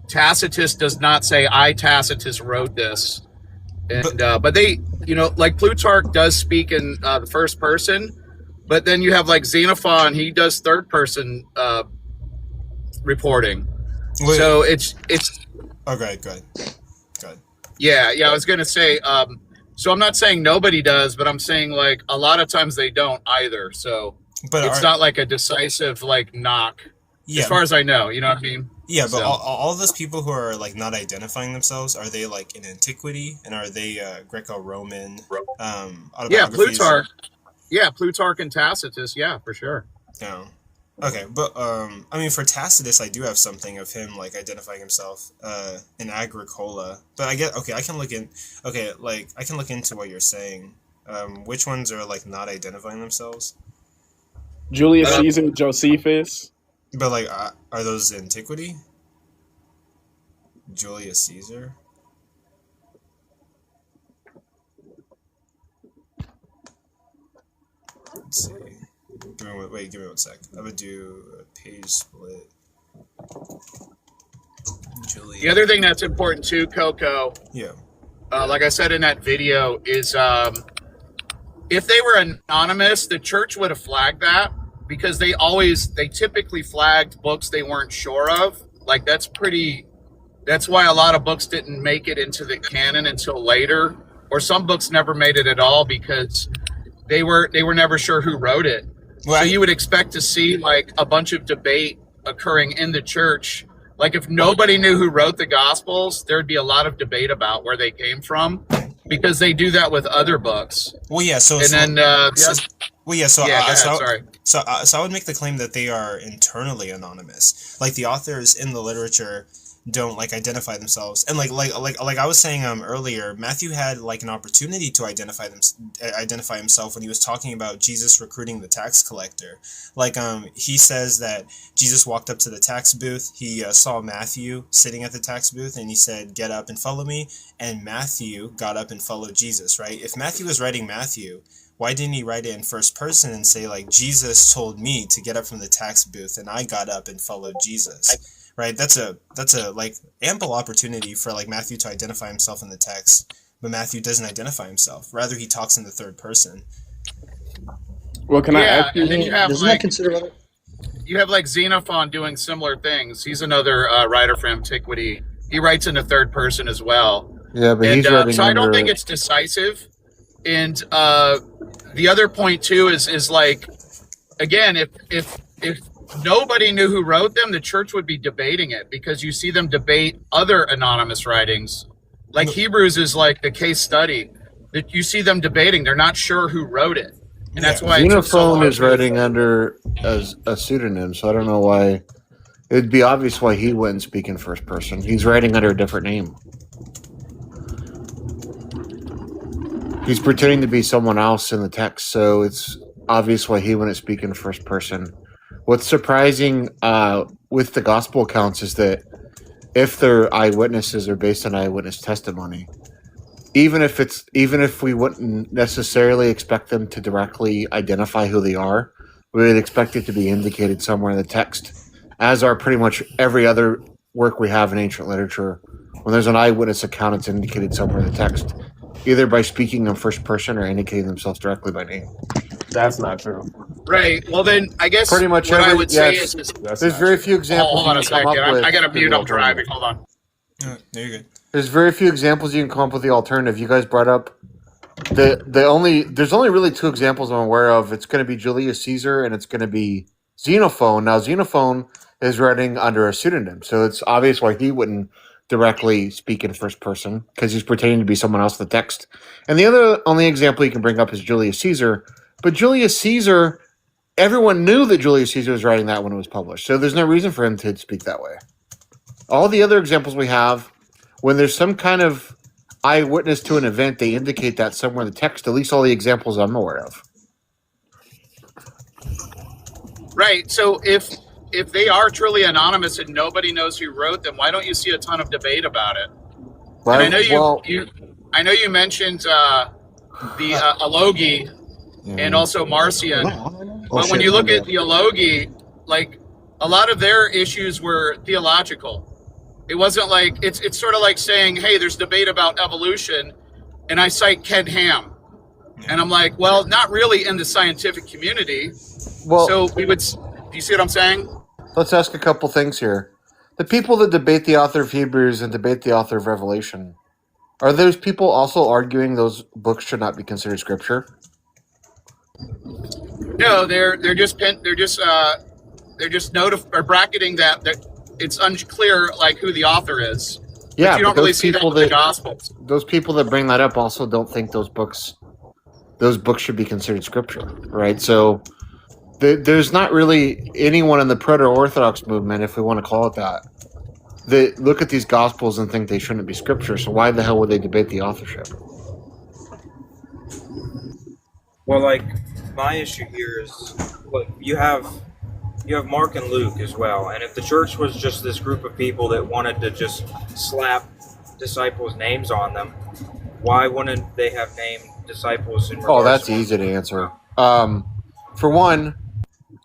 Tacitus does not say I Tacitus wrote this. And but they, like Plutarch does speak in the first person, but then you have like Xenophon, he does third person reporting. Wait. So it's Oh, go ahead. yeah, I was gonna say, so I'm not saying nobody does, but I'm saying like a lot of times they don't either. So But it's not like a decisive like knock, as far as I know. You know what I mean? Yeah, but all those people who are like not identifying themselves, are they like in antiquity, and are they Greco-Roman autobiographies? Plutarch and Tacitus, yeah, for sure. Yeah. Okay, but I mean, for Tacitus, I do have something of him like identifying himself in Agricola. But I get I can look into what you're saying. Which ones are like not identifying themselves? Julius Caesar, Josephus. But like, are those antiquity? Julius Caesar. Let's see. Give me one sec. I would do a page split. Julius. The other thing that's important too, Coco. Yeah. Like I said in that video, is if they were anonymous, the church would have flagged that, because they typically flagged books they weren't sure of. Like that's why a lot of books didn't make it into the canon until later, or some books never made it at all because they were never sure who wrote it. So you would expect to see like a bunch of debate occurring in the church. Like if nobody knew who wrote the Gospels, there'd be a lot of debate about where they came from, because they do that with other books. Well, yeah. So I would make the claim that they are internally anonymous. Like the authors in the literature don't like identify themselves, and like I was saying earlier, Matthew had like an opportunity to identify himself when he was talking about Jesus recruiting the tax collector. Like he says that Jesus walked up to the tax booth, he saw Matthew sitting at the tax booth, and he said, "Get up and follow me," and Matthew got up and followed Jesus, right? If Matthew was writing Matthew, why didn't he write it in first person and say like, Jesus told me to get up from the tax booth and I got up and followed Jesus? Right, that's a like ample opportunity for like Matthew to identify himself in the text, but Matthew doesn't identify himself. Rather, he talks in the third person. Well, can I ask you? And then you have Doesn't that consider other? You have like Xenophon doing similar things. He's another writer from antiquity. He writes in the third person as well. Yeah, but he's writing so I don't think it's decisive. And the other point too is like, again, if nobody knew who wrote them, the church would be debating it, because you see them debate other anonymous writings. Like Hebrews is like the case study that you see them debating. They're not sure who wrote it. And that's why Xenophon is writing under as a pseudonym, so I don't know why. It would be obvious why he wouldn't speak in first person. He's writing under a different name. He's pretending to be someone else in the text, so it's obvious why he wouldn't speak in first person. What's surprising with the gospel accounts is that if their eyewitnesses are based on eyewitness testimony, even if we wouldn't necessarily expect them to directly identify who they are, we would expect it to be indicated somewhere in the text, as are pretty much every other work we have in ancient literature. When there's an eyewitness account, it's indicated somewhere in the text, either by speaking in first person or indicating themselves directly by name. That's not true. Right. Well, then I guess Pretty much what I every- would yeah, say it's- is There's very few examples. hold on a you can come second. up with I got to for the mute. I'm alternative. driving. Hold on. No, you're good. There's very few examples you can come up with the alternative. You guys brought up there's only really two examples I'm aware of. It's going to be Julius Caesar and it's going to be Xenophon. Now Xenophon is writing under a pseudonym, so it's obvious why he wouldn't directly speak in first person, because he's pretending to be someone else in the text. And the only example you can bring up is Julius Caesar. But Julius Caesar, everyone knew that Julius Caesar was writing that when it was published, so there's no reason for him to speak that way. All the other examples we have, when there's some kind of eyewitness to an event, they indicate that somewhere in the text, at least all the examples I'm aware of. Right. So if they are truly anonymous and nobody knows who wrote them, why don't you see a ton of debate about it? Right? And I know you mentioned the Alogi and also Marcion, but when you look at the Alogi, like a lot of their issues were theological. It wasn't like it's sort of like saying, hey, there's debate about evolution, and I cite Ken Ham, and I'm like, well, not really in the scientific community. Well, So we would. Do you see what I'm saying? let's ask a couple things here. The people that debate the author of Hebrews and debate the author of Revelation, are those people also arguing those books should not be considered scripture? No, they're just bracketing that it's unclear like who the author is. Yeah, but you don't really see that in the Gospels. Those people that bring that up also don't think those books should be considered scripture, right? So there's not really anyone in the proto-Orthodox movement, if we want to call it that look at these Gospels and think they shouldn't be scripture. So why the hell would they debate the authorship? Well, like, my issue here is, look, you have Mark and Luke as well, and if the church was just this group of people that wanted to just slap disciples' names on them, why wouldn't they have named disciples in regards Oh, that's easy to answer. For one,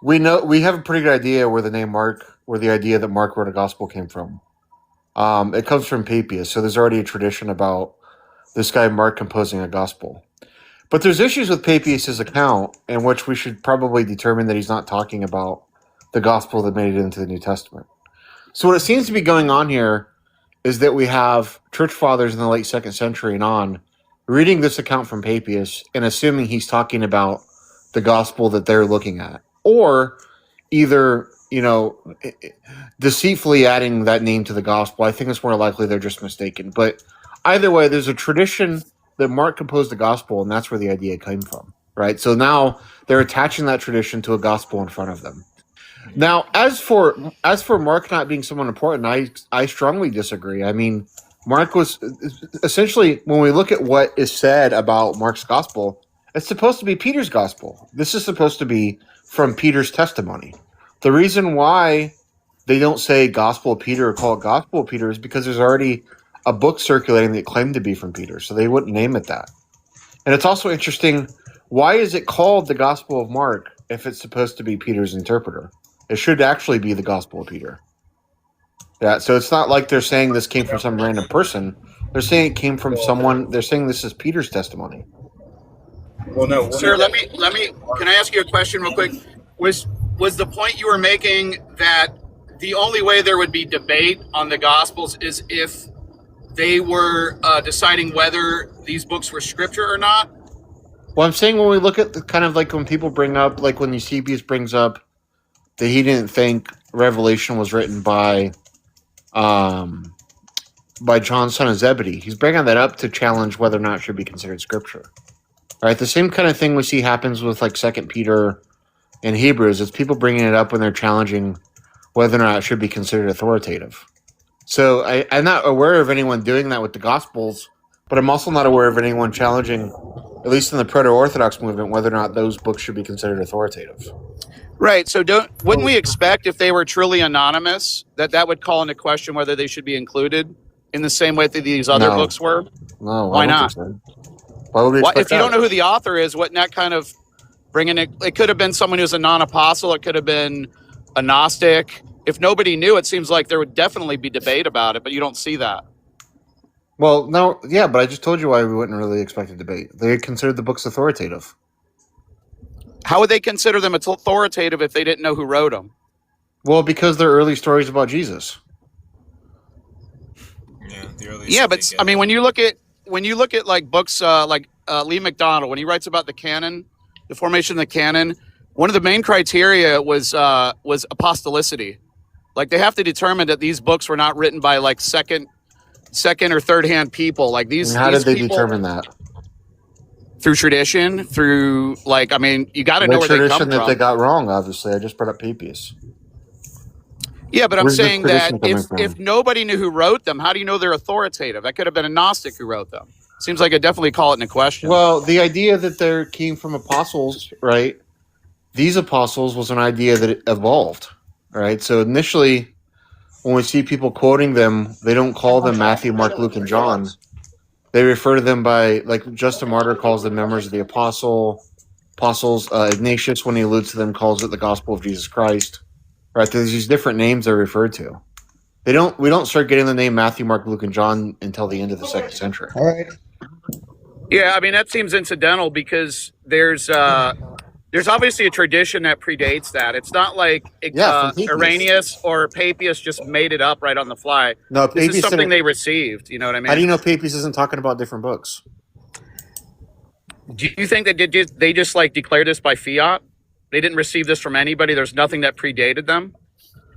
we have a pretty good idea where the idea that Mark wrote a gospel came from. It comes from Papias, so there's already a tradition about this guy Mark composing a gospel. But there's issues with Papias' account in which we should probably determine that he's not talking about the gospel that made it into the New Testament. So what it seems to be going on here is that we have church fathers in the late 2nd century and on reading this account from Papias and assuming he's talking about the gospel that they're looking at. Or either, deceitfully adding that name to the gospel. I think it's more likely they're just mistaken. But either way, there's a tradition that Mark composed the gospel, and that's where the idea came from, right? So now they're attaching that tradition to a gospel in front of them. Now, as for Mark not being someone important, I strongly disagree. I mean, Mark was essentially, when we look at what is said about Mark's gospel, it's supposed to be Peter's gospel. This is supposed to be from Peter's testimony. The reason why they don't say Gospel of Peter or call it Gospel of Peter is because there's already a book circulating that claimed to be from Peter, so they wouldn't name it that. And it's also interesting, why is it called the Gospel of Mark if it's supposed to be Peter's interpreter? It should actually be the Gospel of Peter. Yeah, so it's not like they're saying this came from some random person. They're saying it came from someone. They're saying this is Peter's testimony. Well, no, Sir, let me. Can I ask you a question real quick? Was the point you were making that the only way there would be debate on the Gospels is if they were deciding whether these books were scripture or not? Well, I'm saying when we look at the kind of like when people bring up, like when Eusebius brings up that he didn't think Revelation was written by John, son of Zebedee. He's bringing that up to challenge whether or not it should be considered scripture. All right, the same kind of thing we see happens with like 2 Peter and Hebrews. It's people bringing it up when they're challenging whether or not it should be considered authoritative. So I'm not aware of anyone doing that with the Gospels, but I'm also not aware of anyone challenging, at least in the proto-Orthodox movement, whether or not those books should be considered authoritative. Right. So wouldn't we expect if they were truly anonymous that would call into question whether they should be included in the same way that these other books were? No. Why not? So. Why would we expect if you don't know who the author is, wouldn't that kind of bring in it could have been someone who's a non-apostle. It could have been a Gnostic. If nobody knew, it seems like there would definitely be debate about it, but you don't see that. Well, no, yeah, but I just told you why we wouldn't really expect a debate. They considered the books authoritative. How would they consider them authoritative if they didn't know who wrote them? Well, because they're early stories about Jesus. Yeah, the earliest. Yeah, but I mean, when you look at like books like Lee McDonald, when he writes about the canon, the formation of the canon, one of the main criteria was apostolicity. Like they have to determine that these books were not written by like second or third hand people. Like these. And how these did they people, determine that? Through tradition, through like I mean, you got to know where they come tradition that from. they got wrong. Obviously, I just brought up Papias. Yeah, but I'm Where's the saying that tradition coming from? if nobody knew who wrote them, how do you know they're authoritative? That could have been a Gnostic who wrote them. Seems like I definitely call it into question. Well, the idea that there came from apostles, right? These apostles was an idea that evolved, right? So initially, when we see people quoting them, they don't call them Matthew, Mark, Luke, and John. They refer to them by, like Justin Martyr calls them members of the apostles. Ignatius, when he alludes to them, calls it the gospel of Jesus Christ. Right? There's these different names they're referred to. We don't start getting the name Matthew, Mark, Luke, and John until the end of the 2nd century. All right. Yeah, I mean that seems incidental because there's obviously a tradition that predates that. It's not like Yeah, from Papias. Irenaeus or Papias just made it up right on the fly. No, This is Papias something didn't. they received. You know what I How do you mean? know Papias isn't talking about different books? Do you think that they just like declared this by fiat? They didn't receive this from anybody. There's nothing that predated them.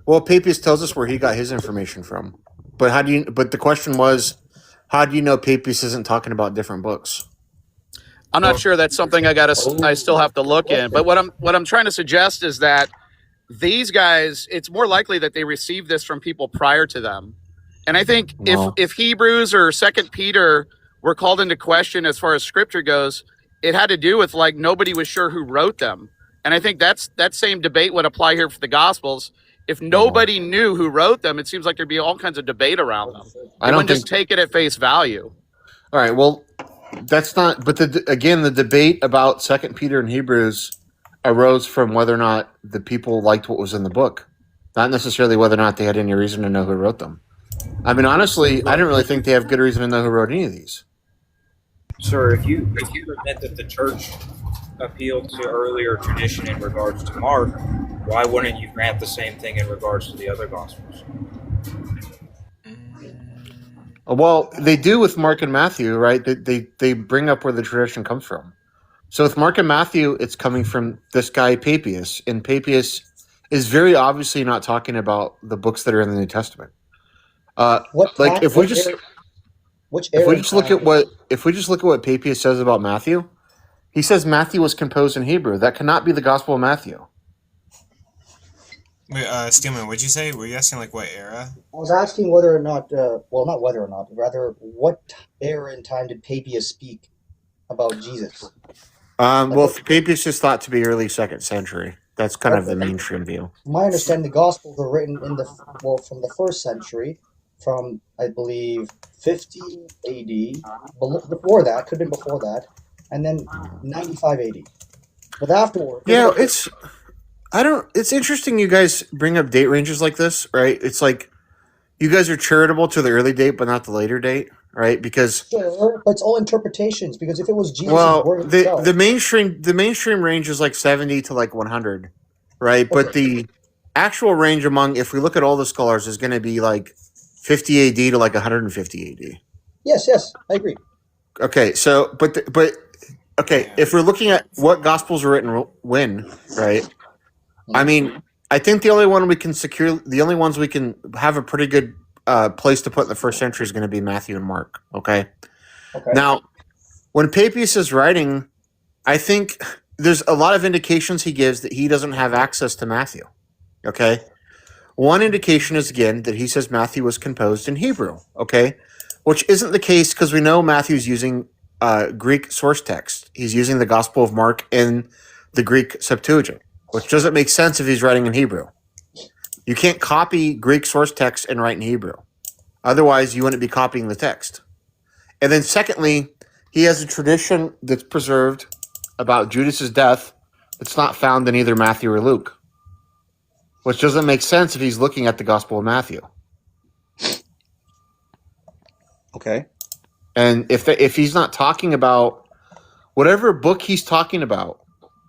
Well, Papias tells us where he got his information from. But how do you? But the question was, how do you know Papias isn't talking about different books? I'm not sure. That's something I still have to look in. But what I'm trying to suggest is that these guys, it's more likely that they received this from people prior to them. And I think No. if Hebrews or Second Peter were called into question as far as scripture goes, it had to do with like nobody was sure who wrote them. And I think that same debate would apply here for the Gospels. If nobody knew who wrote them, it seems like there'd be all kinds of debate around them. I They don't wouldn't just think. take it at face value. All right. Well, that's not. But again, the debate about Second Peter and Hebrews arose from whether or not the people liked what was in the book, not necessarily whether or not they had any reason to know who wrote them. I mean, honestly, I don't really think they have good reason to know who wrote any of these. Sir, if you admit that the church appealed to earlier tradition in regards to Mark, why wouldn't you grant the same thing in regards to the other gospels? Well, they do with Mark and Matthew, right? They bring up where the tradition comes from. So with Mark and Matthew, it's coming from this guy Papias, and Papias is very obviously not talking about the books that are in the New Testament. Like if we just look at what Papias says about Matthew, he says Matthew was composed in Hebrew. That cannot be the Gospel of Matthew. Wait, Steelman, what'd you say? Were you asking like what era? I was asking whether or not, well, not whether or not, rather, what era in time did Papias speak about Jesus? Well, Papias is thought to be early 2nd century. That's kind of the Okay. mainstream view. From my understanding, the Gospels were written from the 1st century, from, I believe, 50 AD, before that, could have been before that, and then 95 AD. But afterward, Yeah, it's interesting you guys bring up date ranges like this, right? It's like you guys are charitable to the early date, but not the later date, right? Because sure, but it's all interpretations. Because if it was Jesus' well, word the itself, the mainstream range is like 70 to like 100, right? But okay, the actual range among, if we look at all the scholars, is going to be like 50 AD to like 150 AD. yes, I agree. Okay, so but okay, if we're looking at what gospels are written when, right? I mean, I think the only ones we can have a pretty good place to put in the 1st century is going to be Matthew and Mark. Okay. Okay. Now, when Papias is writing, I think there's a lot of indications he gives that he doesn't have access to Matthew. Okay. One indication is again that he says Matthew was composed in Hebrew. Okay, which isn't the case because we know Matthew's using Greek source text. He's using the Gospel of Mark in the Greek Septuagint, which doesn't make sense if he's writing in Hebrew. You can't copy Greek source text and write in Hebrew. Otherwise, you wouldn't be copying the text. And then secondly, he has a tradition that's preserved about Judas's death that's not found in either Matthew or Luke, which doesn't make sense if he's looking at the Gospel of Matthew. Okay. And if he's not talking about whatever book he's talking about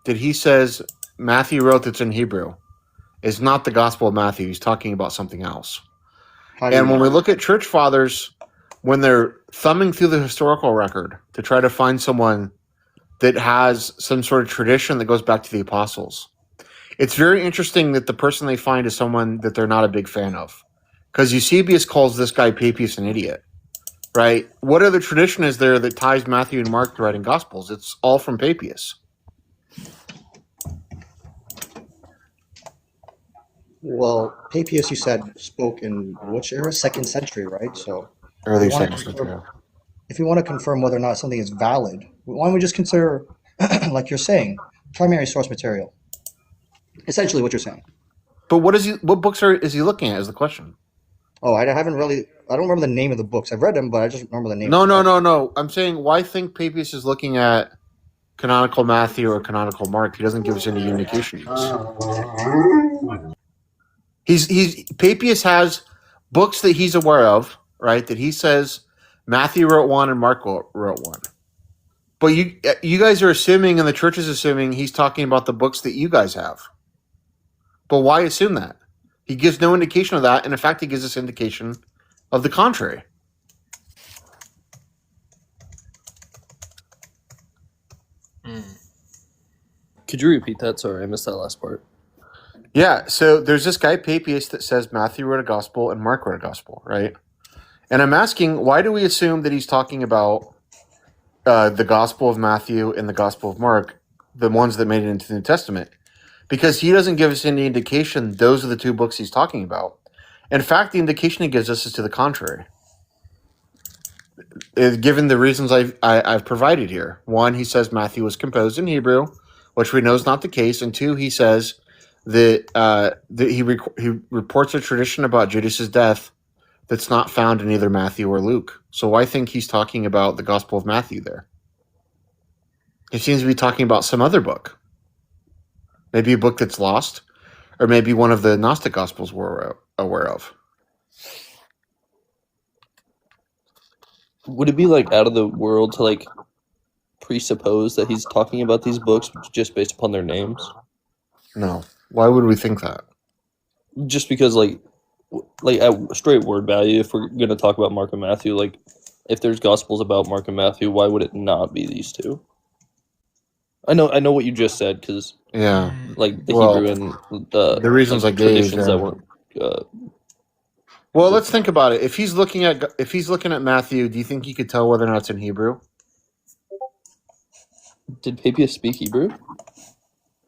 that he says Matthew wrote that's in Hebrew is not the Gospel of Matthew. He's talking about something else. And when we look at church fathers, when they're thumbing through the historical record to try to find someone that has some sort of tradition that goes back to the apostles, it's very interesting that the person they find is someone that they're not a big fan of. Because Eusebius calls this guy Papias an idiot, right? What other tradition is there that ties Matthew and Mark to writing Gospels? It's all from Papias. Well, Papias, you said, spoke in which era? 2nd century, right? So Early we wanna 2nd century. confirm- if we want to confirm whether or not something is valid, why don't we just consider, like you're saying, primary source material? Essentially, what you're saying. But what books is he looking at is the question. Oh, I don't remember the name of the books. I've read them, but I just remember the name. No. I'm saying why think Papias is looking at canonical Matthew or canonical Mark? He doesn't give us any indications. Papias has books that he's aware of, right? That he says Matthew wrote one and Mark wrote one. But you guys are assuming, and the church is assuming, he's talking about the books that you guys have. But why assume that? He gives no indication of that, and in fact, he gives us indication of the contrary. Could you repeat that? Sorry, I missed that last part. Yeah, so there's this guy, Papias, that says Matthew wrote a gospel and Mark wrote a gospel, right? And I'm asking, why do we assume that he's talking about the Gospel of Matthew and the Gospel of Mark, the ones that made it into the New Testament? Because he doesn't give us any indication those are the two books he's talking about. In fact, the indication he gives us is to the contrary. Given the reasons I've provided here. One, he says Matthew was composed in Hebrew, which we know is not the case. And two, he says that he reports a tradition about Judas's death that's not found in either Matthew or Luke. So I think he's talking about the Gospel of Matthew there. He seems to be talking about some other book. Maybe a book that's lost, or maybe one of the Gnostic Gospels we're aware of. Would it be like out of the world to like presuppose that he's talking about these books just based upon their names? No. Why would we think that? Just because like at straight word value, if we're going to talk about Mark and Matthew, like if there's gospels about Mark and Matthew, why would it not be these two? I know what you just said, because like the Hebrew and the reasons like, I gave traditions that weren't. Well, let's think about it. If he's looking at Matthew, do you think he could tell whether or not it's in Hebrew? Did Papias speak Hebrew?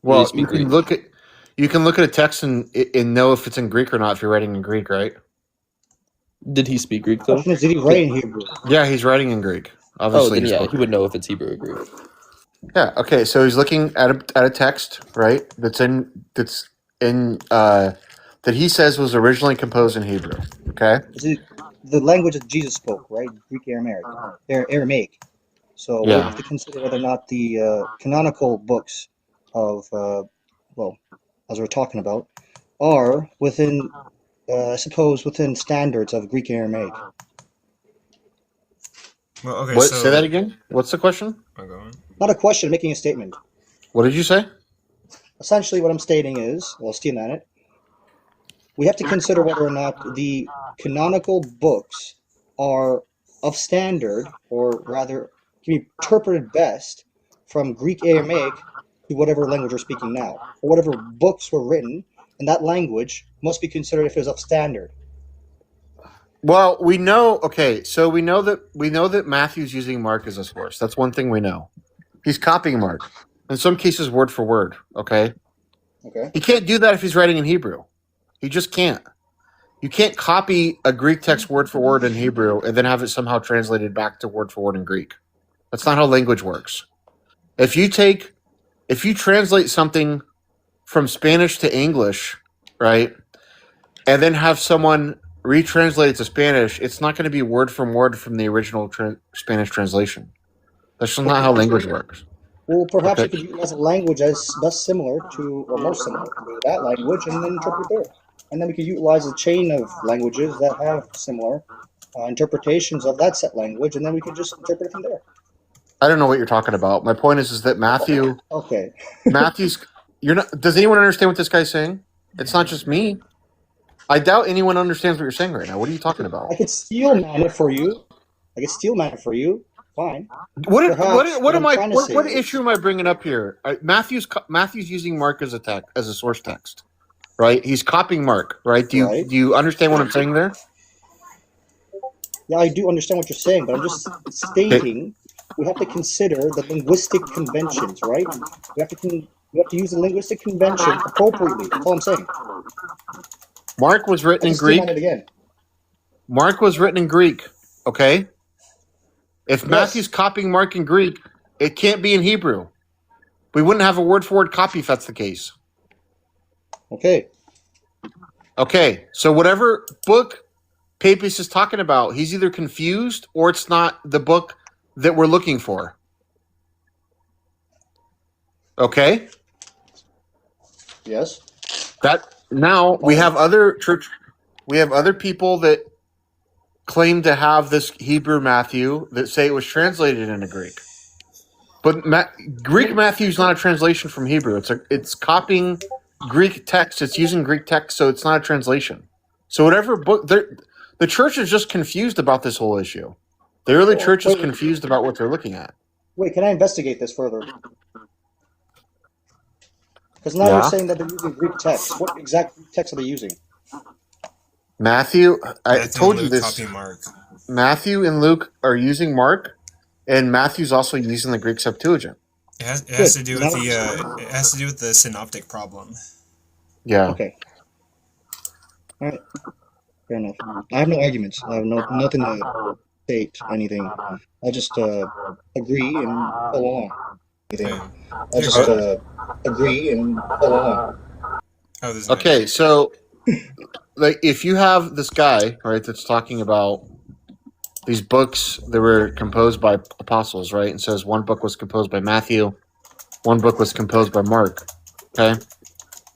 Well, you can look at a text and know if it's in Greek or not if you're writing in Greek, right? Did he speak Greek though? Did he write in Hebrew? Yeah, he's writing in Greek. Obviously, then yeah, he would know if it's Hebrew or Greek. Yeah. Okay. So he's looking at a text, right? That's in that he says was originally composed in Hebrew. Okay. The language that Jesus spoke, right? Greek Aramaic. So we have to consider whether or not the canonical books of, as we're talking about, are within, I suppose, within standards of Greek Aramaic. Well, okay. Say that again. What's the question? Not a question, making a statement. What did you say? Essentially, what I'm stating is, steam at it. We have to consider whether or not the canonical books are of standard, or rather, can be interpreted best from Greek Aramaic to whatever language we're speaking now, or whatever books were written in that language must be considered if it's of standard. Well, we know. Okay, so we know that Matthew's using Mark as a source. That's one thing we know. He's copying Mark, in some cases word for word. Okay. Okay. He can't do that if he's writing in Hebrew. He just can't. You can't copy a Greek text word for word in Hebrew and then have it somehow translated back to word for word in Greek. That's not how language works. If you translate something from Spanish to English, right, and then have someone retranslate it to Spanish, it's not going to be word from word from the original Spanish translation. That's just not how language works. Well, perhaps you could utilize a language thus similar to, or more similar to that language, and then interpret there. And then we could utilize a chain of languages that have similar interpretations of that set language, and then we could just interpret it from there. I don't know what you're talking about. My point is that Matthew. Okay. Matthew's. You're not. Does anyone understand what this guy's saying? It's not just me. I doubt anyone understands what you're saying right now. What are you talking about? I could steel man it for you. Fine. What issue am I bringing up here? Matthew's using Mark as a source text, right? He's copying Mark, right? Do you understand what I'm saying there? Yeah, I do understand what you're saying, but I'm just stating we have to consider the linguistic conventions, right? We have to use the linguistic convention appropriately. That's all I'm saying. Mark was written in Greek. Mark was written in Greek, okay? If Matthew's copying Mark in Greek, it can't be in Hebrew. We wouldn't have a word-for-word copy if that's the case. Okay. Okay, so whatever book Papias is talking about, he's either confused or it's not the book that we're looking for. Okay? Yes. Now we have other people that claim to have this Hebrew Matthew that say it was translated into Greek. But Greek Matthew is not a translation from Hebrew. It's copying Greek text. It's using Greek text, so it's not a translation. So whatever book the church is just confused about this whole issue. The early church is confused about what they're looking at. Wait, can I investigate this further? Because now you're saying that they're using Greek text. What exact text are they using? Matthew, I told you Luke this. copy Mark. Matthew and Luke are using Mark, and Matthew's also using the Greek Septuagint. It has to do with it has to do with the synoptic problem. Yeah. Okay. All right. Fair enough. I have no arguments. I have nothing to state anything. I just agree and follow along. Anything. I just agree and follow along. Okay, so like if you have this guy, right, that's talking about these books that were composed by apostles, right, and says one book was composed by Matthew, one book was composed by Mark. Okay,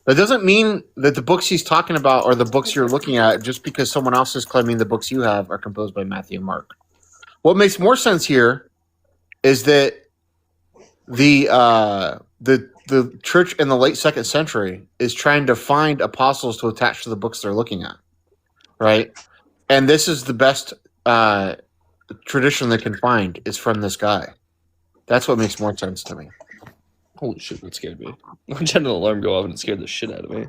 that doesn't mean that the books he's talking about are the books you're looking at just because someone else is claiming the books you have are composed by Matthew and Mark. What makes more sense here is that the church in the late 2nd century is trying to find apostles to attach to the books they're looking at, right? And this is the best tradition they can find is from this guy. That's what makes more sense to me. Holy shit, that scared me. I just had an alarm go off and it scared the shit out of me.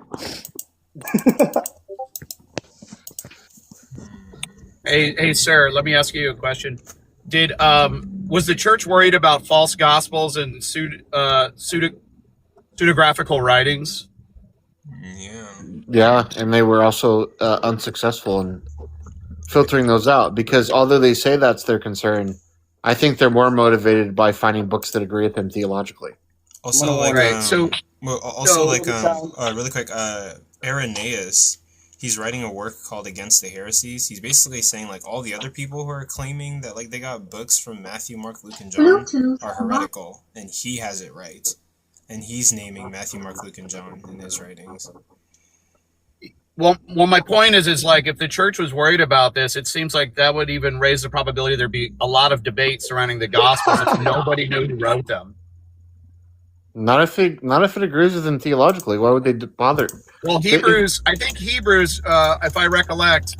Hey, sir, let me ask you a question. Did was the church worried about false gospels and pseudographical writings? Yeah, and they were also unsuccessful in filtering those out because although they say that's their concern, I think they're more motivated by finding books that agree with them theologically. Also, like, really quick, Irenaeus, he's writing a work called Against the Heresies. He's basically saying, like, all the other people who are claiming that, like, they got books from Matthew, Mark, Luke, and John are heretical, and he has it right. And he's naming Matthew, Mark, Luke, and John in his writings. Well, my point is like if the church was worried about this, it seems like that would even raise the probability there'd be a lot of debate surrounding the Gospels if nobody knew who wrote them. Not if it agrees with them theologically. Why would they bother? Well, Hebrews, I think Hebrews, if I recollect,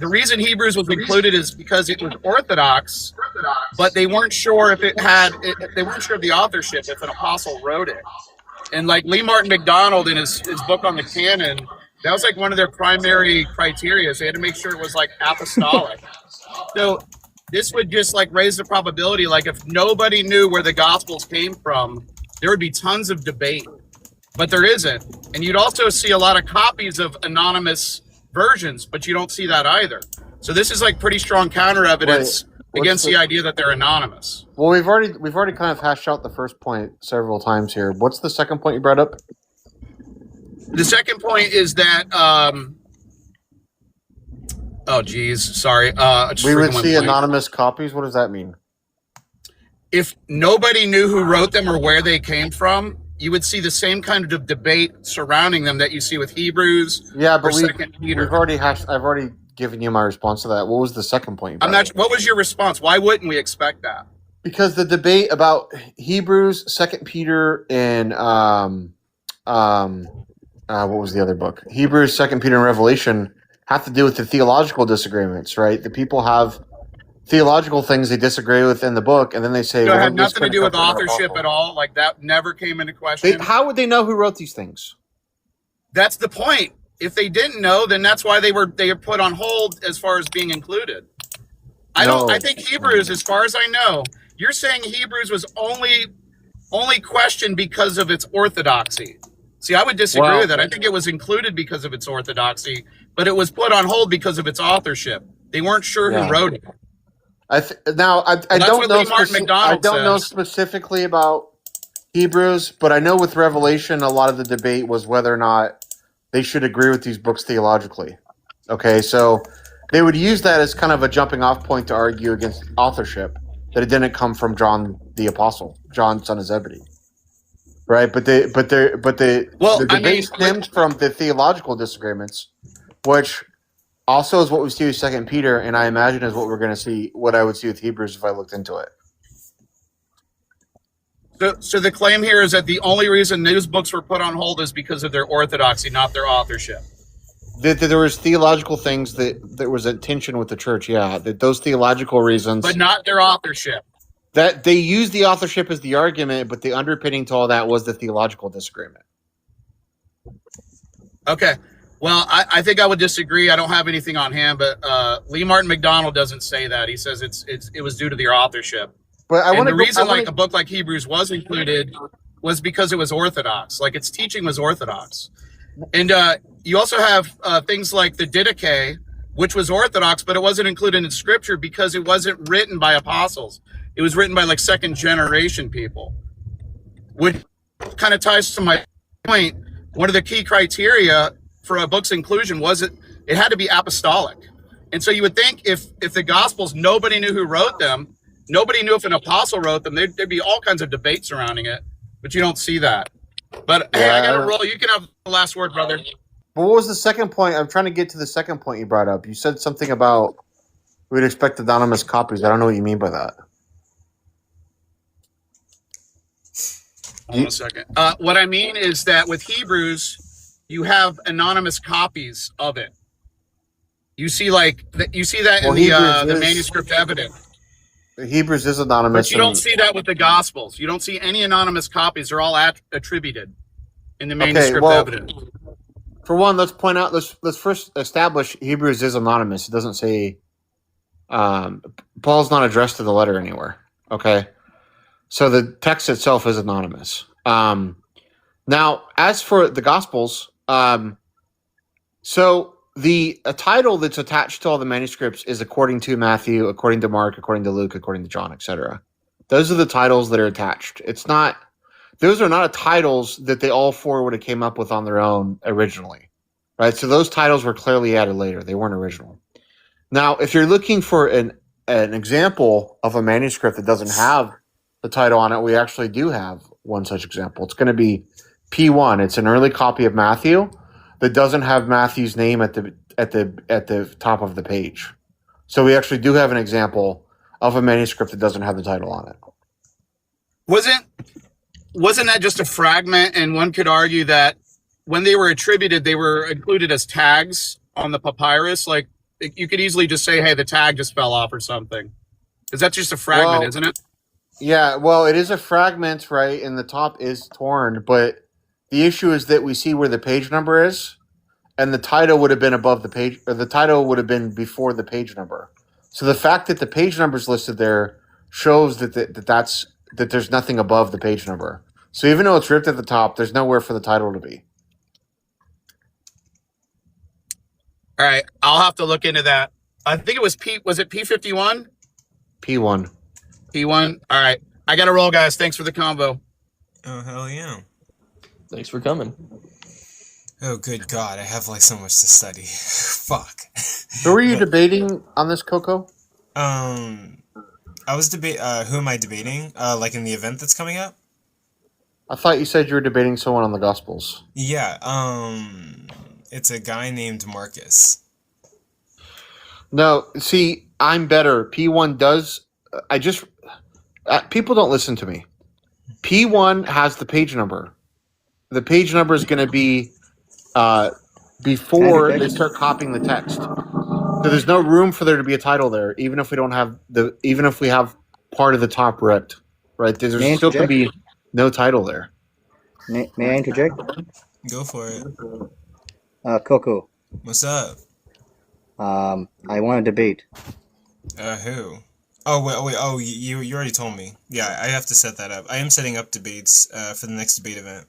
the reason Hebrews was included is because it was Orthodox, but they weren't sure if they weren't sure of the authorship, if an apostle wrote it. And like Lee Martin McDonald in his book on the canon, that was like one of their primary criteria. So they had to make sure it was like apostolic. So this would just like raise the probability, like if nobody knew where the Gospels came from, there would be tons of debate, but there isn't. And you'd also see a lot of copies of anonymous versions, but you don't see that either. So this is like pretty strong counter evidence against the idea that they're anonymous. Well, we've already kind of hashed out the first point several times here. What's the second point you brought up? The second point is that oh geez, sorry. We would see anonymous copies. What does that mean? If nobody knew who wrote them or where they came from, you would see the same kind of debate surrounding them that you see with Hebrews. Yeah, but Peter. I've already given you my response to that. What was the second point? What was your response? Why wouldn't we expect that? Because the debate about Hebrews, 2 Peter, and what was the other book? Hebrews, 2 Peter, and Revelation have to do with the theological disagreements, right? The people have theological things they disagree with in the book, and then they say, it had nothing to do with authorship at all. Like that never came into question. How would they know who wrote these things? That's the point. If they didn't know, then that's why they were put on hold as far as being included. I think Hebrews, as far as I know, you're saying Hebrews was only questioned because of its orthodoxy. See, I would disagree with that. I think it was included because of its orthodoxy, but it was put on hold because of its authorship. They weren't sure who wrote it. I don't know specifically about Hebrews, but I know with Revelation, a lot of the debate was whether or not they should agree with these books theologically. Okay, so they would use that as kind of a jumping off point to argue against authorship, that it didn't come from John the Apostle, John son of Zebedee. Right, but the debate stemmed from the theological disagreements, which also is what we see with 2 Peter, and I imagine is what we're going to see, what I would see with Hebrews if I looked into it. So the claim here is that the only reason news books were put on hold is because of their orthodoxy, not their authorship. That there was theological things that there was a tension with the church. Yeah, that those theological reasons, But not their authorship. that they used the authorship as the argument, but the underpinning to all that was the theological disagreement. Okay. Well, I think I would disagree. I don't have anything on hand, but Lee Martin McDonald doesn't say that. He says it was due to their authorship. But I And want the to reason like a book like Hebrews was included was because it was orthodox. Like its teaching was orthodox. And you also have things like the Didache, which was orthodox, but it wasn't included in scripture because it wasn't written by apostles. It was written by like second generation people, which kind of ties to my point. One of the key criteria for a book's inclusion was it had to be apostolic. And so you would think if the Gospels, nobody knew who wrote them, nobody knew if an apostle wrote them, there'd be all kinds of debate surrounding it, but you don't see that. But hey, I got to roll. You can have the last word, brother. But what was the second point? I'm trying to get to the second point you brought up. You said something about we'd expect anonymous copies. I don't know what you mean by that. Hold on a second. What I mean is that with Hebrews, you have anonymous copies of it. You see, you see that in the manuscript evidence. Hebrews is anonymous. But you don't see that with the Gospels. You don't see any anonymous copies. They're all attributed in the manuscript evidence. For one, let's point out. Let's first establish Hebrews is anonymous. It doesn't say Paul's not addressed to the letter anywhere. Okay. So the text itself is anonymous. Now, as for the Gospels, so the title that's attached to all the manuscripts is according to Matthew, according to Mark, according to Luke, according to John, etc. Those are the titles that are attached. Those are not titles that they all four would have came up with on their own originally, right? So those titles were clearly added later. They weren't original. Now, if you're looking for an example of a manuscript that doesn't have the title on it, we actually do have one such example. It's going to be P1. It's an early copy of Matthew that doesn't have Matthew's name at the top of the page. So we actually do have an example of a manuscript that doesn't have the title on it. Wasn't that just a fragment? And one could argue that when they were attributed, they were included as tags on the papyrus. Like you could easily just say, hey, the tag just fell off or something. Because that's just a fragment, isn't it? Yeah, well, it is a fragment, right? And the top is torn, but the issue is that we see where the page number is, and the title would have been above the page, or the title would have been before the page number. So the fact that the page number is listed there shows that there's nothing above the page number. So even though it's ripped at the top, there's nowhere for the title to be. All right, I'll have to look into that. I think it was Was it P51? P1. P1. All right, I got to roll, guys. Thanks for the combo. Oh, hell yeah. Thanks for coming. Oh, good God. I have like so much to study. Fuck. Who are you debating on this, Coco? I was who am I debating? Like in the event that's coming up? I thought you said you were debating someone on the Gospels. Yeah, it's a guy named Marcus. No, see, I'm better. P1 does. People don't listen to me. P1 has the page number. The page number is going to be before they start copying the text. So there's no room for there to be a title there, even if we don't have even if we have part of the top ripped, right? There's still going to be no title there. May I interject? Go for it. Coco. What's up? I want to debate. Who? Oh, wait. Oh, you already told me. Yeah, I have to set that up. I am setting up debates for the next debate event.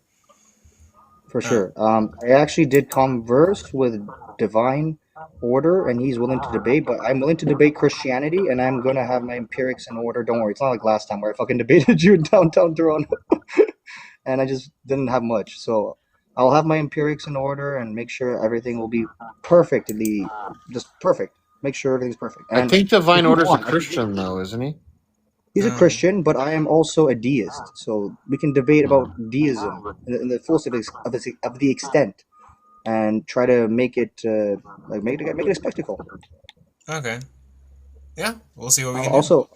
For sure. I actually did converse with Divine Order, and he's willing to debate, but I'm willing to debate Christianity, and I'm going to have my empirics in order. Don't worry. It's not like last time where I fucking debated you in downtown Toronto, and I just didn't have much. So I'll have my empirics in order and make sure everything will be perfectly, just perfect. Make sure everything's perfect. And I think Divine Order's a Christian, though, isn't he? He's a Christian, but I am also a deist, so we can debate about deism in the fullest of the extent, and try to make it make it a spectacle. Okay. Yeah, we'll see what we can also,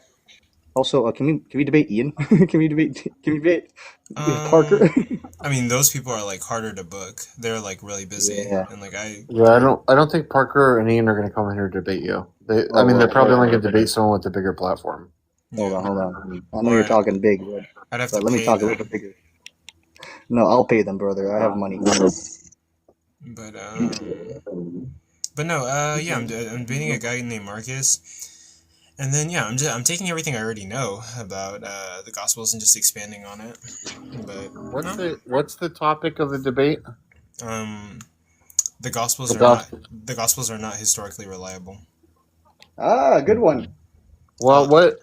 do. Also, can we debate Ian? Can we debate Parker? I mean, those people are like harder to book. They're like really busy, Yeah. and like Yeah, I don't think Parker and Ian are going to come in here to debate you. I mean, they're probably only going to debate someone with a bigger platform. Hold on. I know you're talking big, I'd have but to let me pay talk a them. little bit bigger. No, I'll pay them, brother. I have money. But no, yeah, I'm debating a guy named Marcus, and then yeah, I'm taking everything I already know about the Gospels and just expanding on it. But what's the topic of the debate? The Gospels are not historically reliable. Ah, good one. Well, what?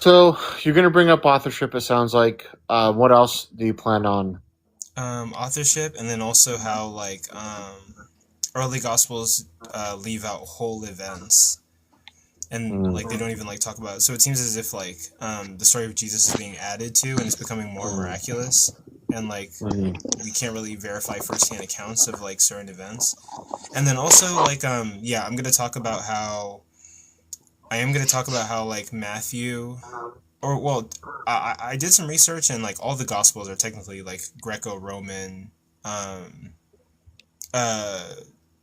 So you're going to bring up authorship. It sounds like. What else do you plan on? Authorship, and then also how like early Gospels leave out whole events, and like they don't even like talk about it. So it seems as if like the story of Jesus is being added to, and it's becoming more miraculous, and like we can't really verify firsthand accounts of like certain events. And then also like yeah, I'm gonna talk about how like Matthew, or well, I did some research, and like all the Gospels are technically like Greco-Roman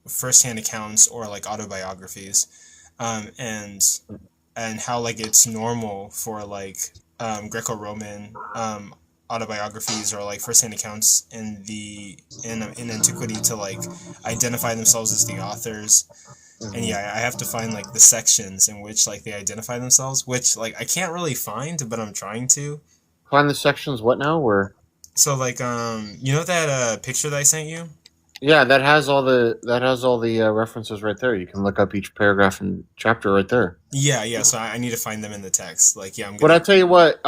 first-hand accounts or like autobiographies, and how like it's normal for like Greco-Roman autobiographies or like first-hand accounts in antiquity to like identify themselves as the authors. And yeah, I have to find like the sections in which like they identify themselves, which like I can't really find, but I'm trying to find the sections. What now? Where? So like you know that picture that I sent you? Yeah, that has all the references right there. You can look up each paragraph and chapter right there. Yeah. So I need to find them in the text. Like yeah, But I tell you what,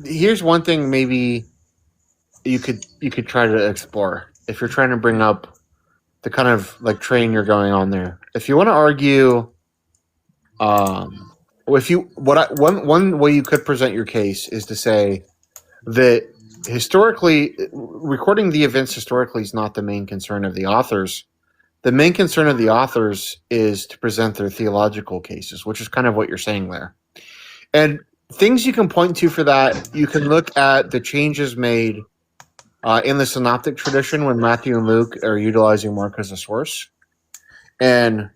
here's one thing maybe you could try to explore if you're trying to bring up the kind of like train you're going on there. If you want to argue, one way you could present your case is to say that historically, recording the events historically is not the main concern of the authors. The main concern of the authors is to present their theological cases, which is kind of what you're saying there. And things you can point to for that, you can look at the changes made in the synoptic tradition when Matthew and Luke are utilizing Mark as a source. And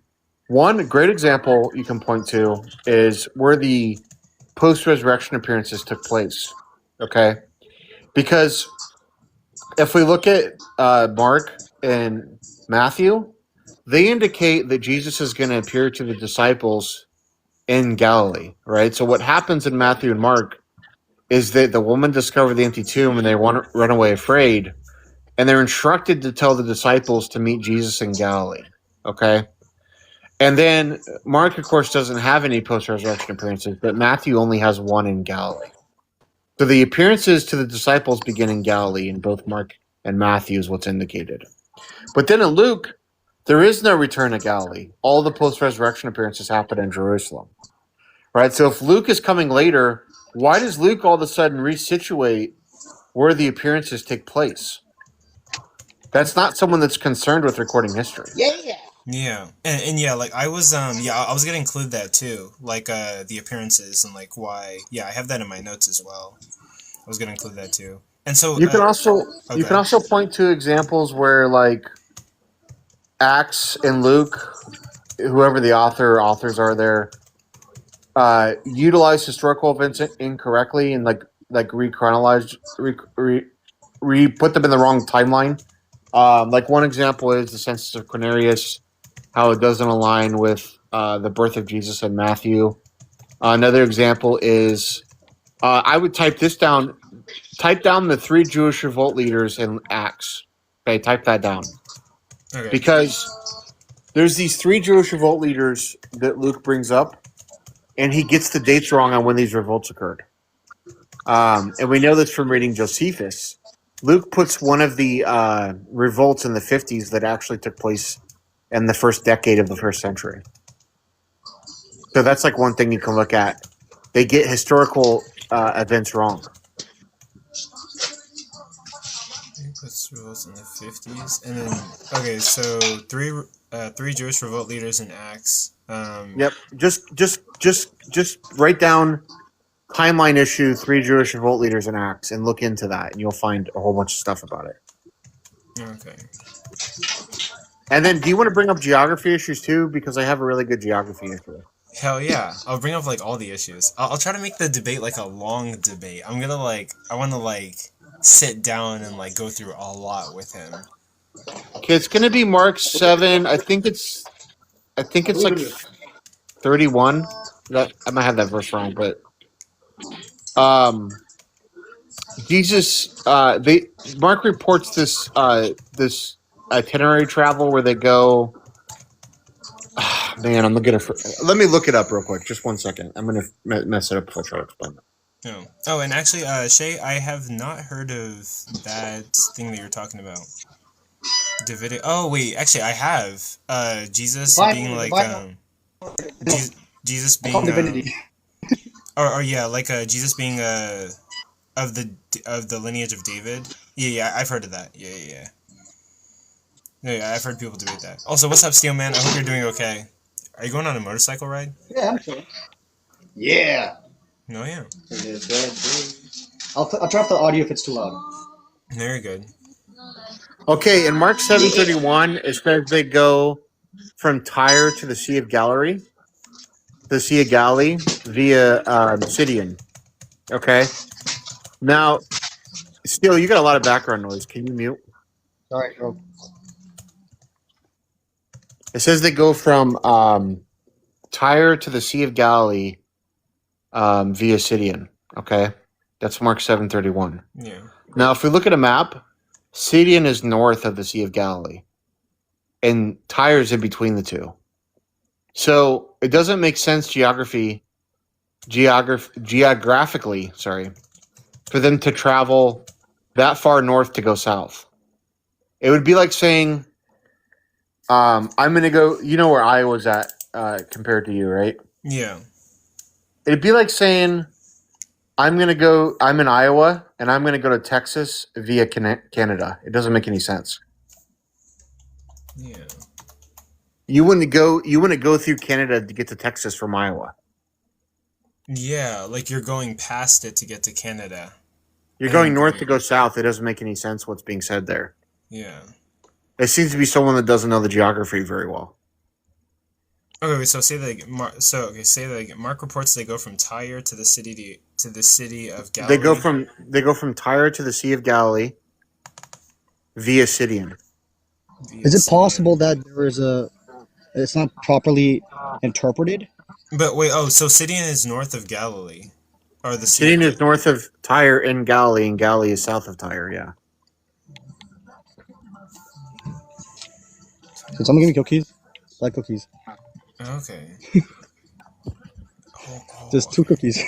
one great example you can point to is where the post-resurrection appearances took place. Okay? Because if we look at Mark and Matthew, they indicate that Jesus is going to appear to the disciples in Galilee, right? So what happens in Matthew and Mark is that the woman discovered the empty tomb and they want to run away afraid, and they're instructed to tell the disciples to meet Jesus in Galilee, okay? And then Mark, of course, doesn't have any post-resurrection appearances, but Matthew only has one in Galilee. So the appearances to the disciples begin in Galilee in both Mark and Matthew is what's indicated. But then in Luke, there is no return to Galilee. All the post-resurrection appearances happen in Jerusalem, right? So if Luke is coming later, why does Luke all of a sudden resituate where the appearances take place? That's not someone that's concerned with recording history. Yeah, and yeah, like I was I was gonna include that too, like the appearances and like why. Yeah, I have that in my notes as well. I was gonna include that too. And so you can also point to examples where like Acts and Luke, whoever the authors are there, utilize historical events incorrectly and like re-chronologize, put them in the wrong timeline. Like one example is the census of Quirinius, how it doesn't align with the birth of Jesus in Matthew. Another example is I would type this down. Type down the 3 Jewish revolt leaders in Acts. Okay, type that down. Okay. Because there's these 3 Jewish revolt leaders that Luke brings up, and he gets the dates wrong on when these revolts occurred. And we know this from reading Josephus. Luke puts one of the revolts in the 50s that actually took place in the first decade of the first century. So that's like one thing you can look at. They get historical events wrong. Puts revolts in the 50s, and then okay, so three Jewish revolt leaders in Acts. Yep. Just write down timeline issue 3 Jewish revolt leaders in Acts and look into that, and you'll find a whole bunch of stuff about it. Okay. And then, do you want to bring up geography issues too? Because I have a really good geography issue. Hell yeah! I'll bring up like all the issues. I'll try to make the debate like a long debate. I want to like sit down and like go through a lot with him. Okay, it's gonna be Mark 7. I think it's like 31. That I might have that verse wrong, but Jesus, Mark reports this this itinerary travel where they go. Man, I'm looking for. Let me look it up real quick. Just 1 second. I'm gonna mess it up before I try to explain it. Oh. Oh, and actually, Shay, I have not heard of that thing that you're talking about. Davidic. Oh wait, actually, I have. Jesus being like Jesus being divinity. or yeah, like Jesus being of the lineage of David. Yeah, I've heard of that. Yeah, I've heard people debate that. Also, what's up, Steelman? I hope you're doing okay. Are you going on a motorcycle ride? Yeah, I'm sure. Yeah. No, yeah. I'll turn off the audio if it's too loud. Very good. Okay, in Mark 7:31, it says they go from Tyre to the Sea of Galilee, via Sidon. Okay. Now, Steel, you got a lot of background noise. Can you mute? Sorry, bro. It says they go from Tyre to the Sea of Galilee via Sidon. Okay, that's Mark 7:31. Yeah. Now, if we look at a map, Sidon is north of the Sea of Galilee, and Tyre is in between the two. So it doesn't make sense geographically, sorry, for them to travel that far north to go south. It would be like saying, I'm going to go, you know where Iowa's at compared to you, right? Yeah. It'd be like saying, I'm in Iowa, and I'm going to go to Texas via Canada. It doesn't make any sense. Yeah. You wouldn't go through Canada to get to Texas from Iowa. Yeah, like you're going past it to get to Canada. You're going north to go south. It doesn't make any sense what's being said there. Yeah. It seems to be someone that doesn't know the geography very well. Okay, so say that Mark reports they go from Tyre to the city of Galilee. They go from Tyre to the Sea of Galilee via Sidon. Is it possible that it's not properly interpreted? But wait, so Sidon is north of Galilee, or the Sidon is north of Tyre in Galilee, and Galilee is south of Tyre. Yeah. Can someone give me cookies? I like cookies. Okay. Just 2 cookies.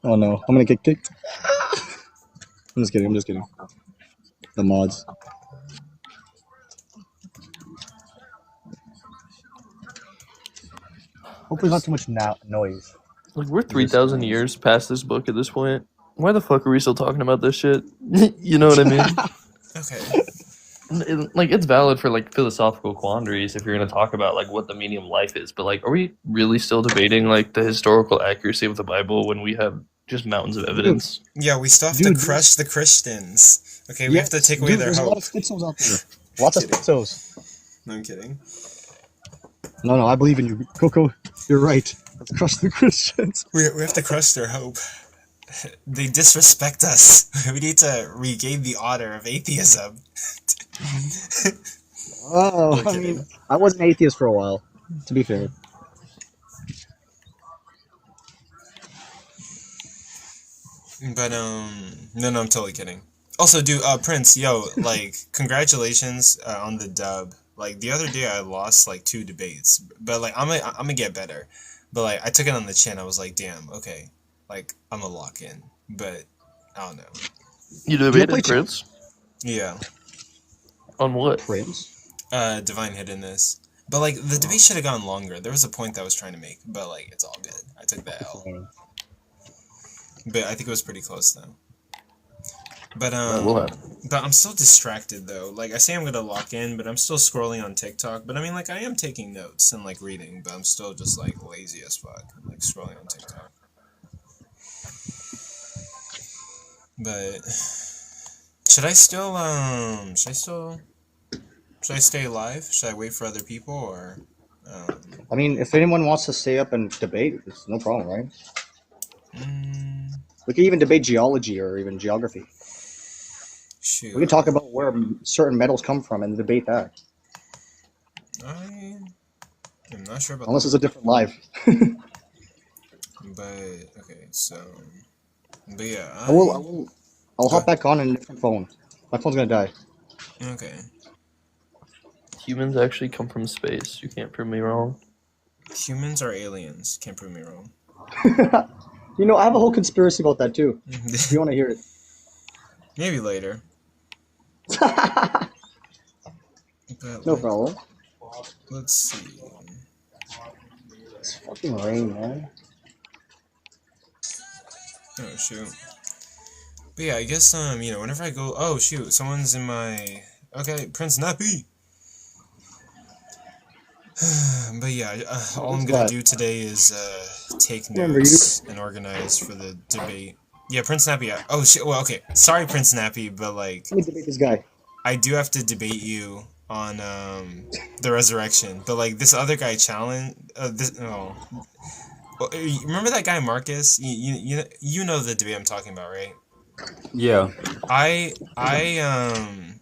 Oh no, I'm gonna get kicked. I'm just kidding. The mods. Hopefully not too much noise. Like, we're 3,000 years past this book at this point. Why the fuck are we still talking about this shit? You know what I mean? Okay. Like, it's valid for, like, philosophical quandaries if you're going to talk about, like, what the meaning of life is. But, like, are we really still debating, like, the historical accuracy of the Bible when we have just mountains of evidence? Yeah, we still have to crush the Christians. Okay, we have to take away their there's hope. a lot of schizos out there. Lots of schizos. No, I'm kidding. No, I believe in you. Coco, you're right. Let's crush the Christians. We have to crush their hope. They disrespect us. We need to regain the honor of atheism. Oh, I mean, I was an atheist for a while, to be fair. But no, I'm totally kidding. Also, dude, Prince, like, congratulations on the dub. Like, the other day I lost like 2 debates, but like I'm gonna get better. But like I took it on the chin. I was like, damn, okay, like I'm gonna lock in. But I don't know. You debated Prince? Yeah. On what? Prince? Divine hiddenness. But like the debate should have gone longer. There was a point that I was trying to make, but like it's all good. I took that L. But I think it was pretty close though. But We'll have. but I'm still distracted though. Like I say I'm gonna lock in, but I'm still scrolling on TikTok. But I mean, like I am taking notes and like reading, but I'm still just like lazy as fuck. I'm like scrolling on TikTok. But should I still should I stay live? Should I wait for other people or? I mean, if anyone wants to stay up and debate, it's no problem, right? We can even debate geology or even geography. Shoot. We can talk about where certain metals come from and debate that. I'm not sure about Unless that. it's a different live. But okay, so but yeah, I'll hop back on a different phone. My phone's gonna die. Okay. Humans actually come from space. You can't prove me wrong. Humans are aliens. Can't prove me wrong. You know, I have a whole conspiracy about that too. If you want to hear it. Maybe later. No problem. Let's see. It's fucking rain, man. Oh shoot. But yeah, I guess you know, whenever I go, oh shoot, someone's in my. Okay, Prince Nappy. But yeah, all I'm gonna do today is take notes and organize for the debate. Yeah, Prince Nappy. Oh shit. Well, okay. Sorry, Prince Nappy, but like. Let me debate this guy. I do have to debate you on the resurrection, but like this other guy challenge. Well, remember that guy Marcus? You know the debate I'm talking about, right? Yeah. I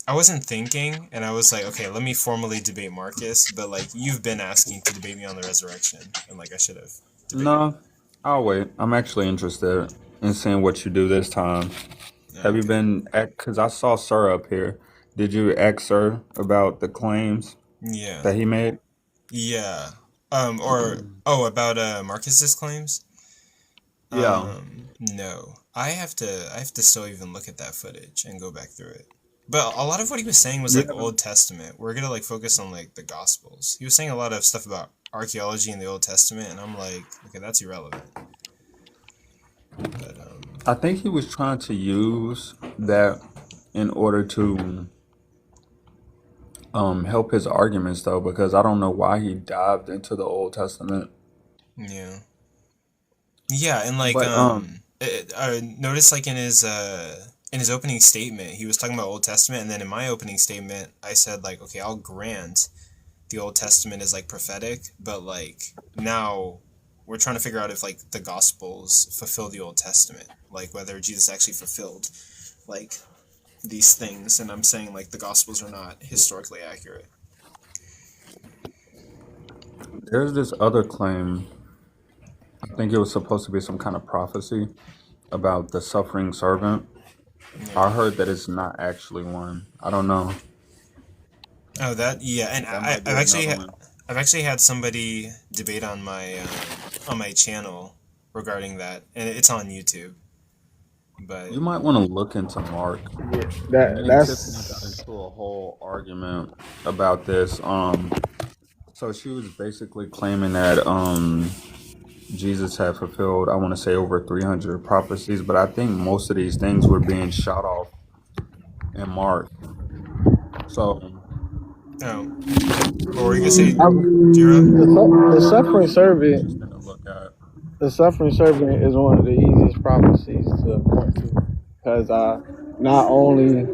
wasn't thinking, and I was like, okay, let me formally debate Marcus, but like you've been asking to debate me on the resurrection, and like I should have. No, I'll wait. I'm actually interested in seeing what you do this time. Have you been because I saw Sir up here. Did you ask Sir about the claims that he made? Yeah. About Marcus's claims? Yeah. No. I have to still even look at that footage and go back through it. But a lot of what he was saying was like Old Testament. We're gonna like focus on like the Gospels. He was saying a lot of stuff about archaeology in the Old Testament, and I'm like, okay, that's irrelevant. But I think he was trying to use that in order to help his arguments though, because I don't know why he dived into the Old Testament. Yeah, and like But I noticed like in his opening statement, he was talking about Old Testament, and then in my opening statement, I said like, okay, I'll grant the Old Testament is like prophetic, but like now we're trying to figure out if like the Gospels fulfill the Old Testament, like whether Jesus actually fulfilled like these things, and I'm saying like the Gospels are not historically accurate. there's this other claim. I think it was supposed to be some kind of prophecy about the suffering servant. I heard that it's not actually one. I don't know. Oh, that yeah, and That I've might be actually another one. I've actually had somebody debate on my channel regarding that, and it's on YouTube. But You might want to look into Mark. That Me and Tiffany got that's into a whole argument about this. So she was basically claiming that Jesus had fulfilled, I want to say, over 300 prophecies, but I think most of these things were being shot off in Mark. So oh, what were you gonna say, the, Jira? the suffering servant. interesting to look at. The suffering servant is one of the easiest prophecies to point to, because not only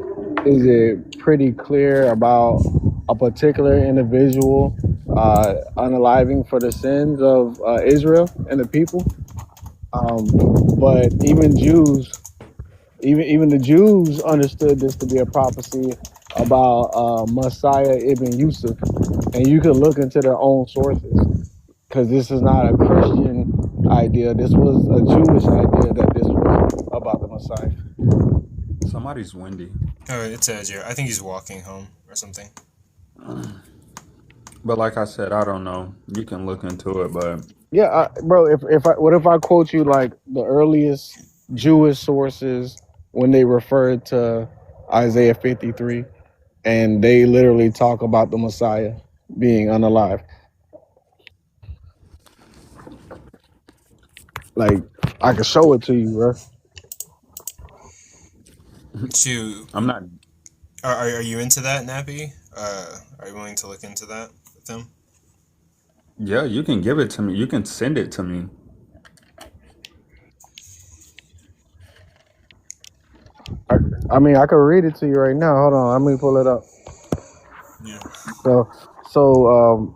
is it pretty clear about a particular individual unaliving for the sins of Israel and the people, but even Jews, even the Jews understood this to be a prophecy about Messiah ibn Yusuf, and you could look into their own sources, because this is not a Christian idea. This was a Jewish idea that this was about the Messiah. Somebody's windy. Oh, it's Jira. I think he's walking home or something. But like I said, I don't know. You can look into it, but Yeah, bro. What if I quote you like the earliest Jewish sources when they referred to Isaiah 53, and they literally talk about the Messiah being unalive. Like, I can show it to you, bro. To I'm not. are you into that, Nappy? Are you willing to look into that with them? Yeah, you can give it to me. You can send it to me. I mean, I could read it to you right now. Hold on, let me pull it up. Yeah. So, so,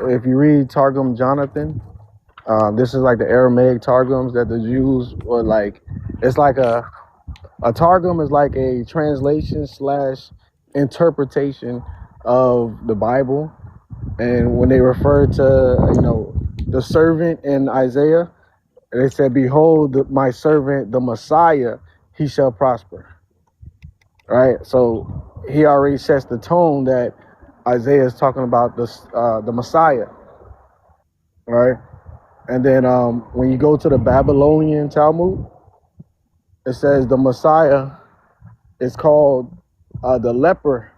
if you read Targum Jonathan, this is like the Aramaic Targums that the Jews were like. It's like a Targum is like a translation slash interpretation of the Bible, and when they refer to the servant in Isaiah, they said, "Behold, my servant, the Messiah, he shall prosper." Right, so he already sets the tone that Isaiah is talking about the Messiah, right? And then when you go to the Babylonian Talmud, it says the Messiah is called the leper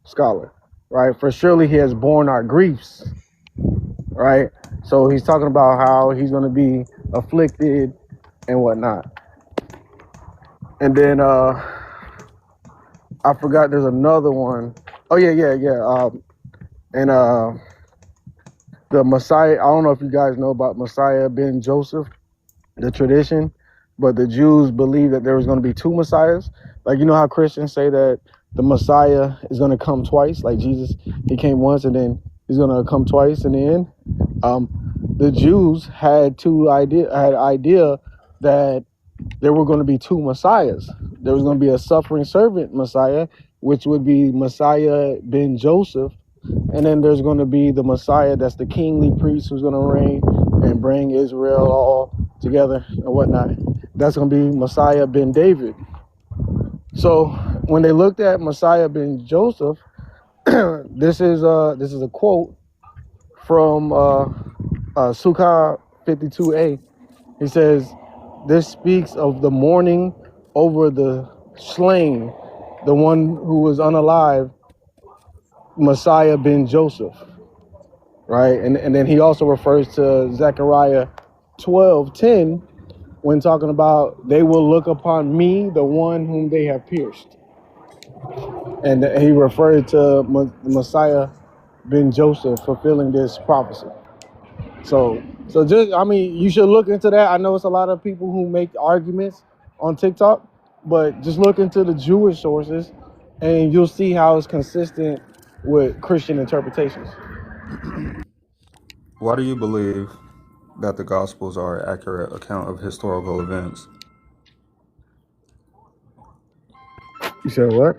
scholar, right? For surely he has borne our griefs, right? So he's talking about how he's going to be afflicted and whatnot. And then I forgot there's another one. Oh yeah. And the Messiah, I don't know if you guys know about Messiah ben Joseph, the tradition, but the Jews believe that there was going to be two Messiahs. Like, you know how Christians say that the Messiah is going to come twice, like Jesus, he came once and then he's going to come twice in the end. The Jews had idea that there were going to be two Messiahs. There was going to be a suffering servant Messiah, which would be Messiah ben Joseph. And then there's going to be the Messiah that's the kingly priest who's going to reign and bring Israel all together and whatnot. That's going to be Messiah ben David. So when they looked at Messiah ben Joseph, this is a quote from Sukkah 52a. He says, "This speaks of the mourning over the slain, the one who was unalive, Messiah ben Joseph," right? And then he also refers to Zechariah 12:10 when talking about they will look upon me, the one whom they have pierced. And he referred to Messiah ben Joseph fulfilling this prophecy. So just, I mean, you should look into that. I know it's a lot of people who make arguments on TikTok, but just look into the Jewish sources and you'll see how it's consistent with Christian interpretations. Why do you believe that the Gospels are an accurate account of historical events? You said what?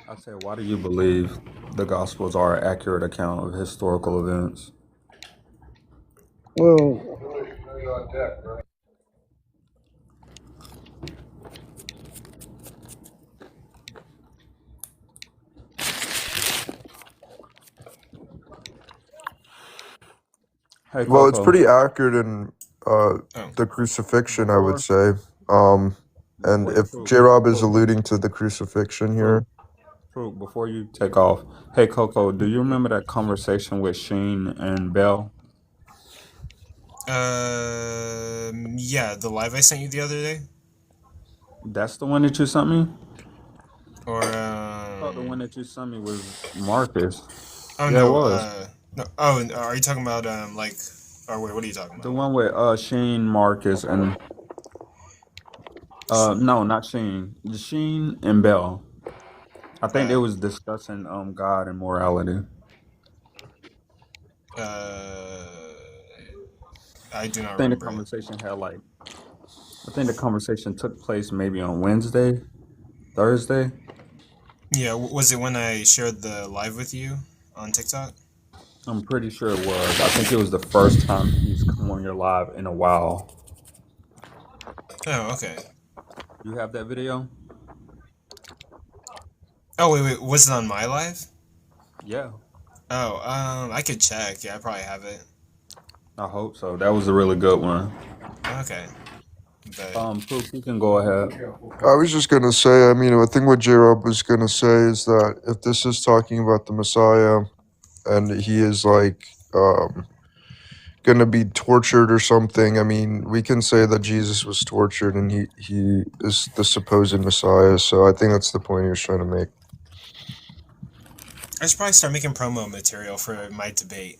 I said, why do you believe the Gospels are an accurate account of historical events? Well, Hey, Well, it's Coco. pretty accurate in Oh. the crucifixion, I would say. And Wait, if Fruit, J-Rob is Fruit, alluding to the crucifixion here, Fruit, before you take off. Hey, Coco, do you remember that conversation with Sheen and Bell? Yeah, the live I sent you the other day, That's the one that you sent me? or I thought the one that you sent me was Marcus. oh Yeah, it no, was. no. Oh, and are you talking about like? Or wait, what are you talking The about? one with Sheen, Marcus, and no, not Sheen. Sheen and Bell. I think they was discussing God and morality. I do I not think the remember. conversation had like. I think the conversation took place maybe on Wednesday, Thursday. Yeah, was it when I shared the live with you on TikTok? I'm pretty sure it was. I think it was the first time he's come on your live in a while. Oh, okay. You have that video? Oh wait, was it on my live? Yeah, Oh, I could check. Yeah, I probably have it. I hope so. That was a really good one. Okay. But Proof, you can go ahead. I was just gonna say, I mean, I think what J-Rob was gonna say is that if this is talking about the Messiah and he is like gonna be tortured or something. I mean, we can say that Jesus was tortured and he is the supposed Messiah. So I think that's the point he was trying to make. I should probably start making promo material for my debate.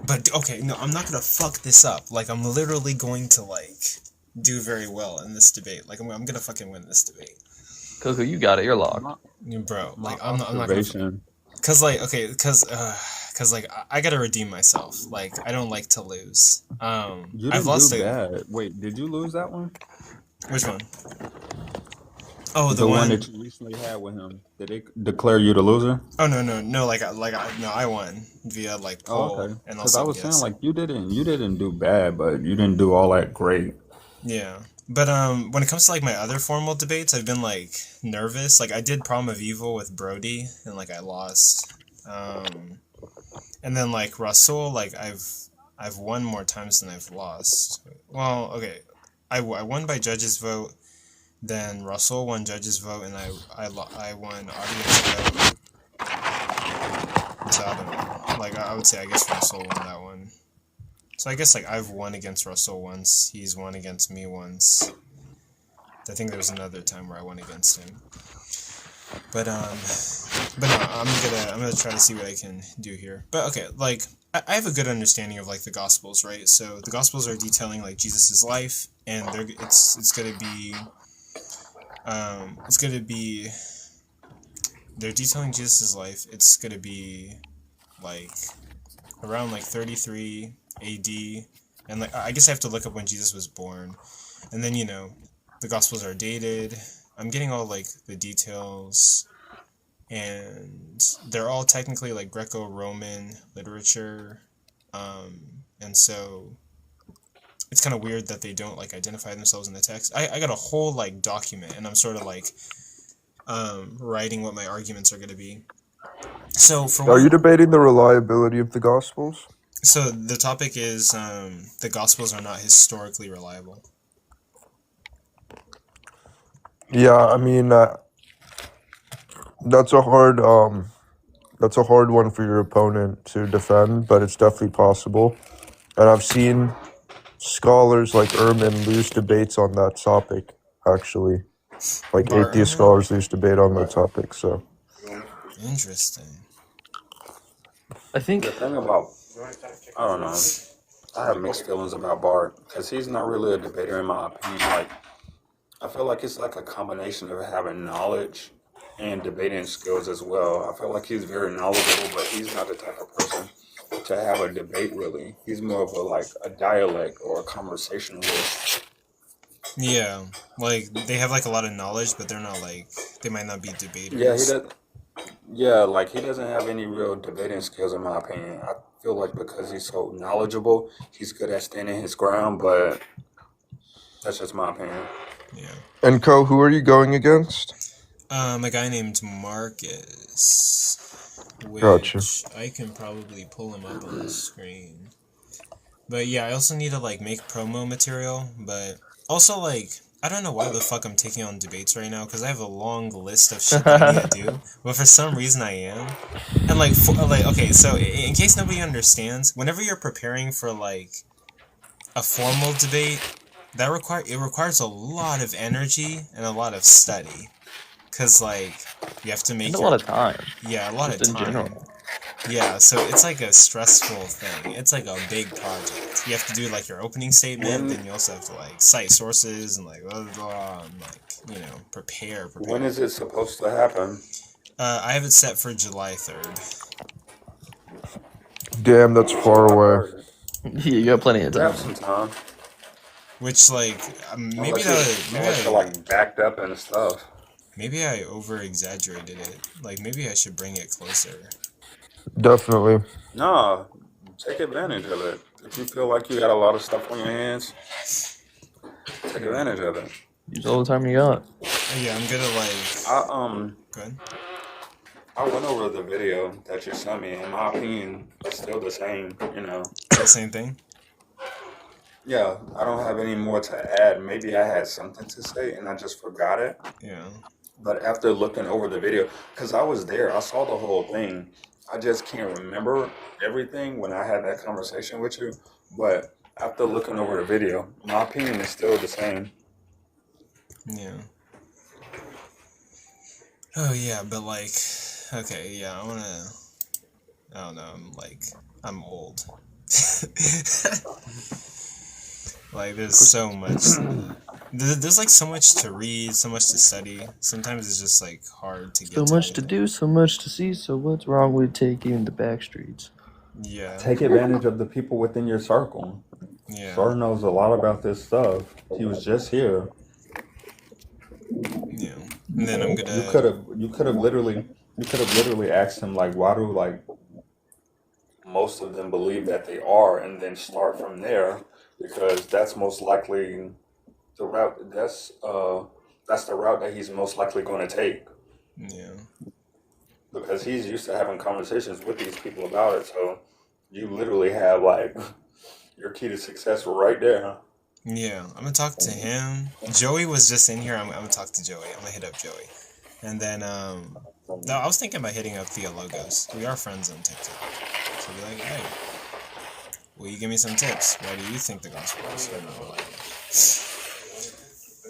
But okay, no, I'm not gonna fuck this up. Like, I'm literally going to like do very well in this debate. Like, I'm gonna fucking win this debate. Coco, you got it. You're locked. Bro, My like I'm not gonna. observation. Cause like okay, cause like I gotta redeem myself. Like I don't like to lose. You I've didn't lost do a bad. Wait, did you lose that one? which one? Oh, The one that you recently had with him. Did they declare you the loser? Oh no, I won via like Oh, poll okay. and Because I also was saying guess. like you didn't do bad, but you didn't do all that great. Yeah. But when it comes to like my other formal debates, I've been like nervous. Like I did Prom of Evil with Brody and like I lost. And then like Russell, like I've won more times than I've lost. Well, okay. I won by judges vote. Then Russell won judges vote, and I won audience vote. So I don't know. Like I would say, I guess Russell won that one. So I guess like I've won against Russell once. He's won against me once. I think there was another time where I won against him. But no, I'm gonna try to see what I can do here. But okay, like I have a good understanding of like the Gospels, right? So the Gospels are detailing like Jesus's life, and it's gonna be they're detailing Jesus' life. It's gonna be like around like 33 AD, and like I guess I have to look up when Jesus was born, and then the Gospels are dated. I'm getting all like the details, and they're all technically like Greco-Roman literature, and so it's kind of weird that they don't like identify themselves in the text. I got a whole like document, and I'm sort of like writing what my arguments are going to be. So Are you debating the reliability of the Gospels? So the topic is the Gospels are not historically reliable. Yeah, I mean that's a hard one for your opponent to defend, but it's definitely possible. And I've seen scholars like Ehrman lose debates on that topic, actually. Like atheist scholars lose debate on that topic, so. Interesting. I think the thing about, I don't know, I have mixed feelings about Bart because he's not really a debater in my opinion. Like, I feel like it's like a combination of having knowledge and debating skills as well. I feel like he's very knowledgeable, but he's not the type of person to have a debate really. He's more of a dialect or a conversationalist. Yeah, like they have like a lot of knowledge, but they're not like they might not be debaters. Yeah, he does. Yeah, like he doesn't have any real debating skills in my opinion. I feel like because he's so knowledgeable, he's good at standing his ground, but that's just my opinion. Yeah. And who are you going against? A guy named Marcus, which Gotcha. I can probably pull him up on the screen. But yeah, I also need to like make promo material, but also like I don't know why the fuck I'm taking on debates right now because I have a long list of shit that I need to do, but for some reason I am. And like okay, so in case nobody understands, whenever you're preparing for like a formal debate, it requires a lot of energy and a lot of study, cause like you have to make a lot of time. Yeah, a lot just of in time. general. Yeah, so it's like a stressful thing. It's like a big project. You have to do like your opening statement, then you also have to like cite sources and like blah blah blah, and like prepare. When is it supposed to happen? I have it set for July 3rd. Damn, that's far away. You got plenty of Grab time. some time. Which like maybe I like backed up and stuff. Maybe I over exaggerated it. Like maybe I should bring it closer. Definitely. No, take advantage of it. If you feel like you got a lot of stuff on your hands, take advantage of it. Use all the time you got. Yeah, I'm gonna like. Go ahead. I went over the video that you sent me. In my opinion, it's still the same. The same thing. Yeah, I don't have any more to add. Maybe I had something to say and I just forgot it. Yeah. But after looking over the video, because I was there, I saw the whole thing. I just can't remember everything when I had that conversation with you. But after looking over the video, my opinion is still the same. Yeah. Oh yeah, but like, okay, yeah, I don't know, I'm old. Like, there's so much, there's like so much to read, so much to study. Sometimes it's just like hard to So get to much to everything. do, so much to see. So what's wrong with taking the back streets? Yeah. Take advantage of the people within your circle. Yeah. Sir knows a lot about this stuff. He was just here. Yeah. And then I'm gonna. You could have literally asked him like, why do like most of them believe that they are, and then start from there, because that's most likely the route. That's the route that he's most likely going to take. Yeah. Because he's used to having conversations with these people about it. So you literally have like your key to success right there. Yeah, I'm gonna talk to him. Joey was just in here. I'm gonna talk to Joey. I'm gonna hit up Joey, and then no, I was thinking about hitting up Theologos. We are friends on TikTok, so be like, hey, will you give me some tips? Why do you think the gospel is?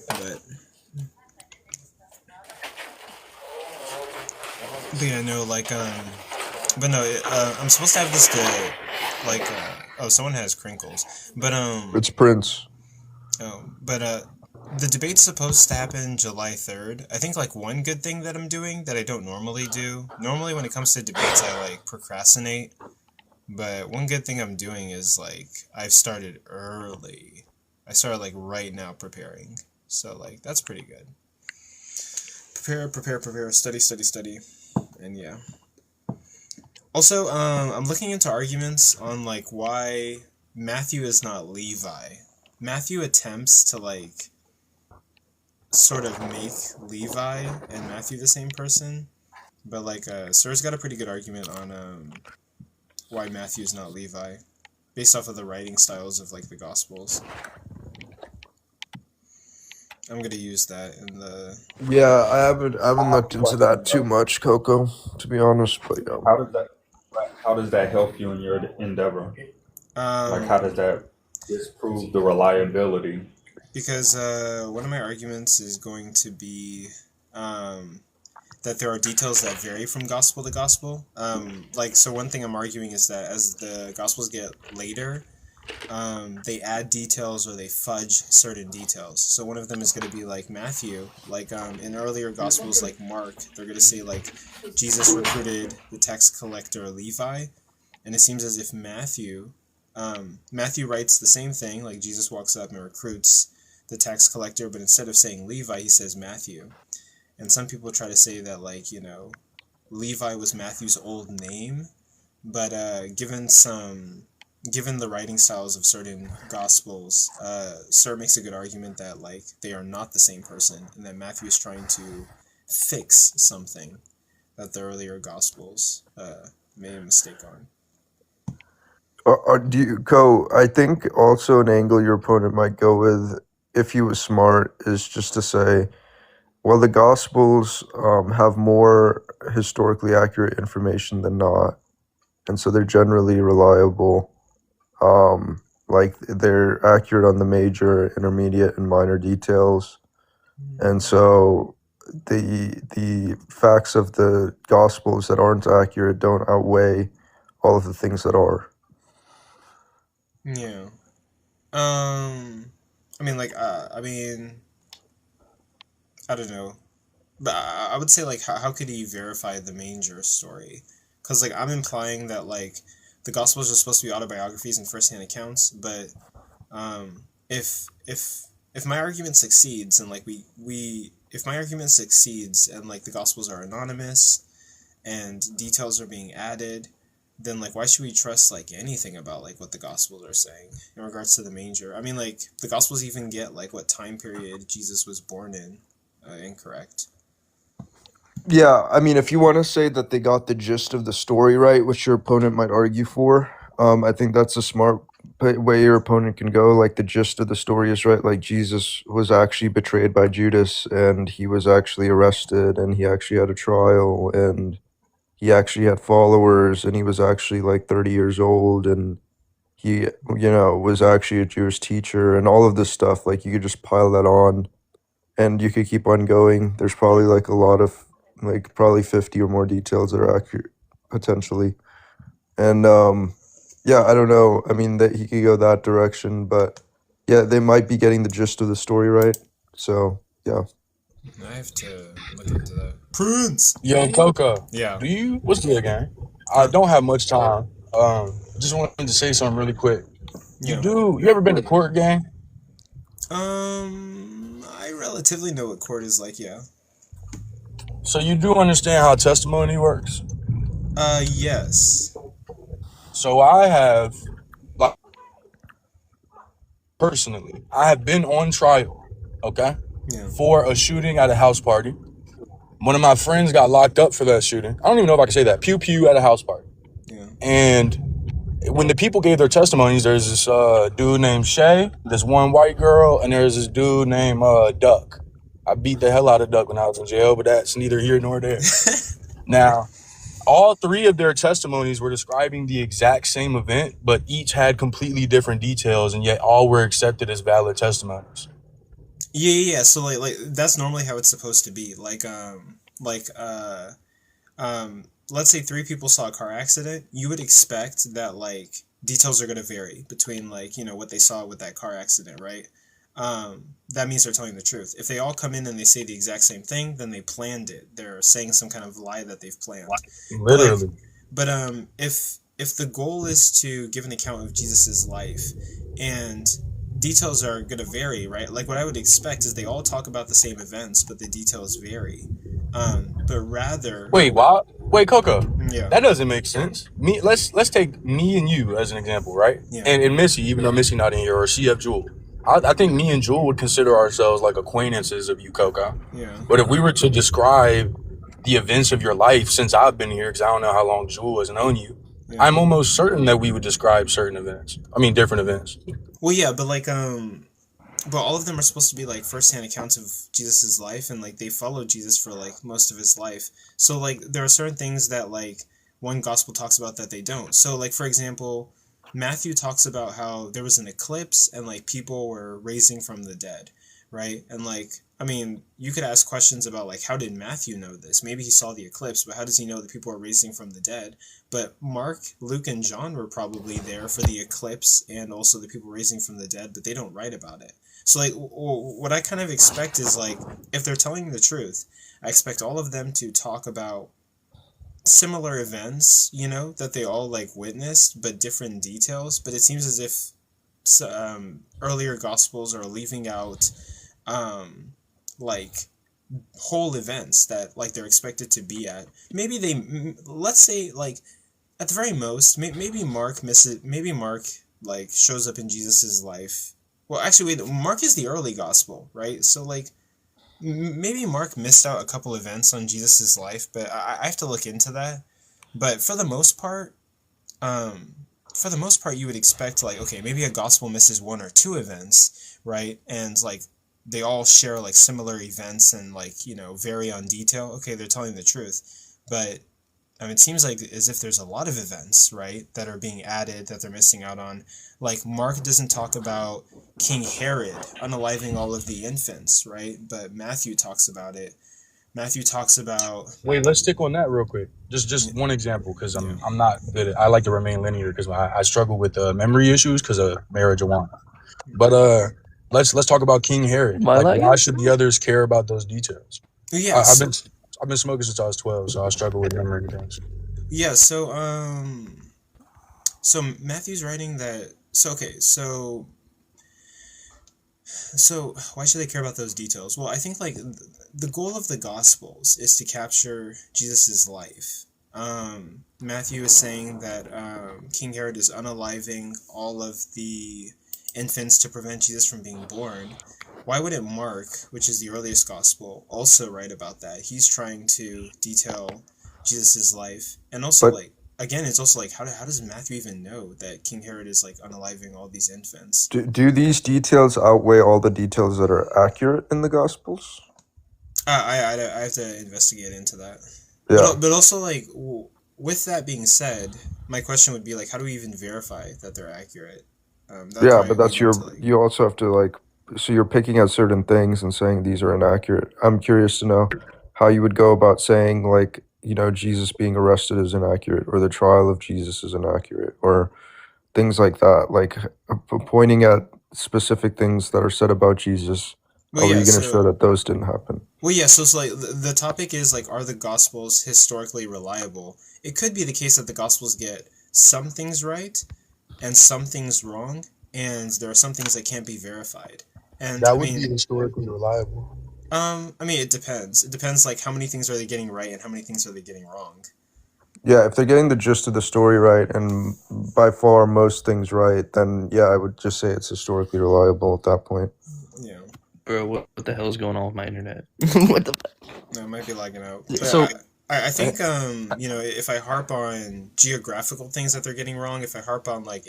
But yeah, no, like but no, I'm supposed to have this to like oh, someone has crinkles, but It's Prince. Oh, but the debate's supposed to happen July 3rd. I think like one good thing that I'm doing that I don't normally do. Normally when it comes to debates I like procrastinate. But one good thing I'm doing is like I've started early. I started like right now preparing. So like that's pretty good. Prepare, study. And yeah. Also, I'm looking into arguments on like why Matthew is not Levi. Matthew attempts to like sort of make Levi and Matthew the same person, but like Sir's got a pretty good argument on why Matthew's not Levi, based off of the writing styles of like the Gospels. I'm gonna use that in the. Yeah, I haven't looked into that too much, Coco, to be honest. But yeah. How does that help you in your endeavor? Like, how does that disprove the reliability? Because one of my arguments is going to be that there are details that vary from gospel to gospel. Like, so one thing I'm arguing is that as the gospels get later, they add details or they fudge certain details. So one of them is going to be like Matthew. Like in earlier gospels like Mark, they're going to say like Jesus recruited the tax collector Levi, and it seems as if Matthew writes the same thing, like Jesus walks up and recruits the tax collector, but instead of saying Levi, he says Matthew. And some people try to say that, like, you know, Levi was Matthew's old name, but given the writing styles of certain gospels, Sir makes a good argument that, like, they are not the same person, and that Matthew is trying to fix something that the earlier gospels made a mistake on. I think also an angle your opponent might go with, if he was smart, is just to say, well, the Gospels have more historically accurate information than not, and so they're generally reliable. Like, they're accurate on the major, intermediate, and minor details, and so the facts of the Gospels that aren't accurate don't outweigh all of the things that are. Yeah. I don't know. But I would say, like, how could he verify the manger story? Because, like, I'm implying that, like, the Gospels are supposed to be autobiographies and first-hand accounts, but if my argument succeeds and, like, if my argument succeeds and, like, the Gospels are anonymous and details are being added, then, like, why should we trust, like, anything about, like, what the Gospels are saying in regards to the manger? I mean, like, the Gospels even get, like, what time period Jesus was born in incorrect. Yeah, I mean, if you want to say that they got the gist of the story right, which your opponent might argue for, I think that's a smart way your opponent can go. Like, the gist of the story is right. Like, Jesus was actually betrayed by Judas, and he was actually arrested, and he actually had a trial, and he actually had followers, and he was actually like 30 years old, and he, was actually a Jewish teacher and all of this stuff. Like, you could just pile that on and you could keep on going. There's probably like a lot of, like, probably 50 or more details that are accurate potentially. And yeah, I don't know. I mean, that he could go that direction, but yeah, they might be getting the gist of the story right. So yeah. I have to look into that. Prince. Yo, Coco. Yeah. What's good, gang? I don't have much time. Just wanted to say something really quick. Yeah. You ever been to court, gang? I relatively know what court is like. Yeah. So you do understand how testimony works? Yes. So I have, like, personally, I have been on trial, okay, Yeah. for a shooting at a house party. One of my friends got locked up for that shooting. I don't even know if I can say that. Pew pew at a house party. Yeah. And when the people gave their testimonies, there's this dude named Shay, this one white girl, and there's this dude named Duck. I beat the hell out of Duck when I was in jail, but that's neither here nor there. Now, all three of their testimonies were describing the exact same event, but each had completely different details, and yet all were accepted as valid testimonies. Yeah. So like that's normally how it's supposed to be. Let's say three people saw a car accident. You would expect that like details are gonna vary between like what they saw with that car accident, right? That means they're telling the truth. If they all come in and they say the exact same thing, then they planned it. They're saying some kind of lie that they've planned. Literally. But if the goal is to give an account of Jesus's life, and details are gonna vary, right? Like what I would expect is they all talk about the same events, but the details vary. But rather. Wait, what? Wait, Coco. Yeah. That doesn't make sense. Let's take me and you as an example, right? Yeah. And Missy, even though Missy not in here, or CF Jewel. I think me and Jewel would consider ourselves like acquaintances of you, Coco. Yeah. But if we were to describe the events of your life since I've been here, because I don't know how long Jewel has known you, Yeah. I'm almost certain that we would describe certain events. I mean, different events. Well, yeah, but like but all of them are supposed to be like first-hand accounts of Jesus's life, and like they followed Jesus for like most of his life. So like there are certain things that like one gospel talks about that they don't. So like for example, Matthew talks about how there was an eclipse and like people were raising from the dead, right? And like I mean, you could ask questions about like how did Matthew know this? Maybe he saw the eclipse, but how does he know that people are raising from the dead? But Mark, Luke, and John were probably there for the eclipse and also the people raising from the dead, but they don't write about it. So like what I kind of expect is like if they're telling the truth, I expect all of them to talk about similar events, that they all like witnessed, but different details. But it seems as if earlier gospels are leaving out like whole events that like they're expected to be at. Maybe let's say like at the very most, maybe Mark misses. Maybe Mark like shows up in Jesus's life. Well, actually, wait. Mark is the early gospel, right? So like. Maybe Mark missed out a couple events on Jesus's life, but I have to look into that. But for the most part, you would expect like, okay, maybe a gospel misses one or two events, right? And like they all share like similar events and like vary on detail. Okay, they're telling the truth, but it seems like as if there's a lot of events, right, that are being added that they're missing out on. Like Mark doesn't talk about King Herod unaliving all of the infants, right? But Matthew talks about it. Matthew talks about. Wait, let's stick on that real quick. Just one example, because I'm not good at. I like to remain linear because I struggle with memory issues because of marijuana. But let's talk about King Herod. Like, why should the others care about those details? Yeah, I've been smoking since I was 12, so I struggle with memory things. Yeah, so Matthew's writing that. So why should they care about those details? Well, I think like the goal of the Gospels is to capture Jesus's life. Matthew is saying that King Herod is unaliving all of the infants to prevent Jesus from being born. Why wouldn't Mark, which is the earliest gospel, also write about that? He's trying to detail Jesus's life, and also again, it's also like how does Matthew even know that King Herod is like unaliving all these infants? Do these details outweigh all the details that are accurate in the Gospels? I have to investigate into that. Yeah. But also like with that being said, my question would be like, how do we even verify that they're accurate? That's Yeah, why but we that's went your. to like. You also have to like. So you're picking out certain things and saying these are inaccurate. I'm curious to know how you would go about saying like, Jesus being arrested is inaccurate, or the trial of Jesus is inaccurate, or things like that. Like pointing at specific things that are said about Jesus. Well, How are yeah. you going to show So, that those didn't happen? well, yeah. So it's like the topic is like, are the Gospels historically reliable? It could be the case that the Gospels get some things right and some things wrong, and there are some things that can't be verified. And That I would be mean, historically reliable. I mean, it depends. It depends, like how many things are they getting right and how many things are they getting wrong. Yeah, if they're getting the gist of the story right and by far most things right, then yeah, I would just say it's historically reliable at that point. Yeah. Bro, what the hell is going on with my internet? What the? No, it might be lagging out. But So, I think if I harp on geographical things that they're getting wrong, if I harp on like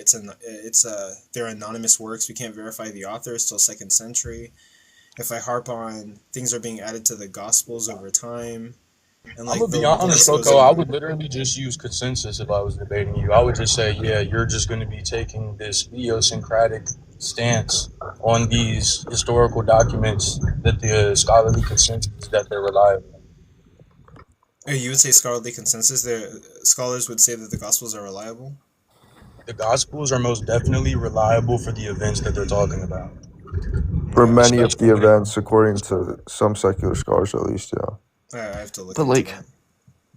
they're anonymous works, we can't verify the authors till 2nd century. If I harp on things are being added to the Gospels over time, and I'm like gonna be the honest, list goes Coco. I on. would literally just use consensus if I was debating you. I would just say, yeah, you're just going to be taking this idiosyncratic stance on these historical documents that the scholarly consensus is that they're reliable. Oh, you would say scholarly consensus. Scholars would say that the Gospels are reliable. The Gospels are most definitely reliable for the events that they're talking about. For Yeah, many of the Especially when it events, according to some secular scholars at least, yeah. I have to look but into like, that.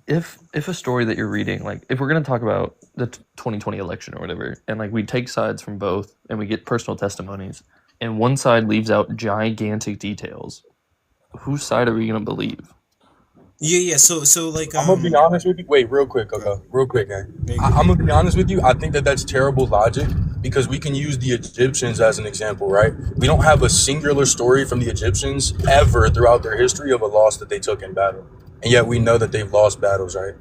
if a story that you're reading, like if we're gonna talk about the 2020 election or whatever, and like we take sides from both and we get personal testimonies, and one side leaves out gigantic details, whose side are we gonna believe? Yeah. So like I'm gonna be honest with you. Wait, real quick, Coco. Real quick, gang. I'm gonna be honest with you. I think that that's terrible logic because we can use the Egyptians as an example, right? We don't have a singular story from the Egyptians ever throughout their history of a loss that they took in battle, and yet we know that they've lost battles, right?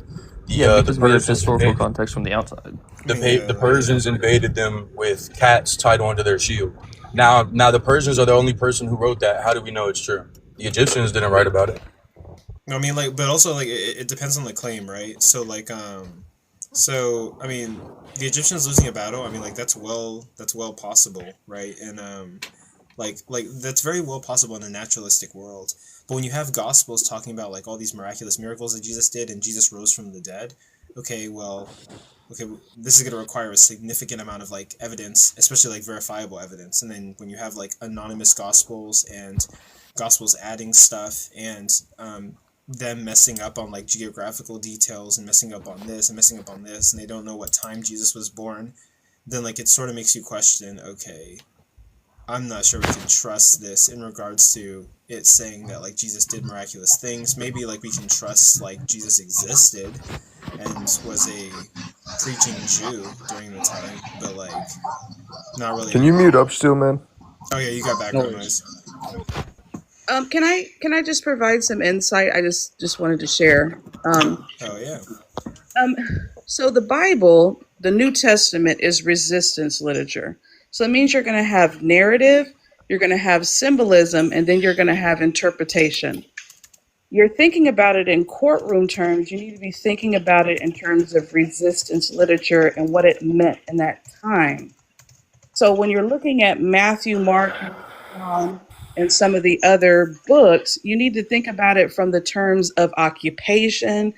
Yeah, The because we have Persians historical invaded. context from the outside. The Persians invaded them with cats tied onto their shield. Now the Persians are the only person who wrote that. How do we know it's true? The Egyptians didn't write about it. I mean, like, but also like it depends on the claim, right? So like so I mean, the Egyptians losing a battle. I mean, like that's well possible, right? And like that's very well possible in a naturalistic world. But when you have Gospels talking about like all these miraculous miracles that Jesus did and Jesus rose from the dead, okay, this is going to require a significant amount of like evidence, especially like verifiable evidence. And then when you have like anonymous Gospels and Gospels adding stuff and them messing up on like geographical details and messing up on this and messing up on this, and they don't know what time Jesus was born, then like it sort of makes you question, okay, I'm not sure we can trust this in regards to it saying that like Jesus did miraculous things. Maybe like we can trust like Jesus existed and was a preaching Jew during the time, but like not really. Can you mute up still, man? Oh yeah, you got background noise. Can I just provide some insight? I just wanted to share. Oh yeah. So the Bible, the New Testament, is resistance literature. So it means you're going to have narrative, you're going to have symbolism, and then you're going to have interpretation. You're thinking about it in courtroom terms. You need to be thinking about it in terms of resistance literature and what it meant in that time. So when you're looking at Matthew, Mark, John, and some of the other books, you need to think about it from the terms of occupation.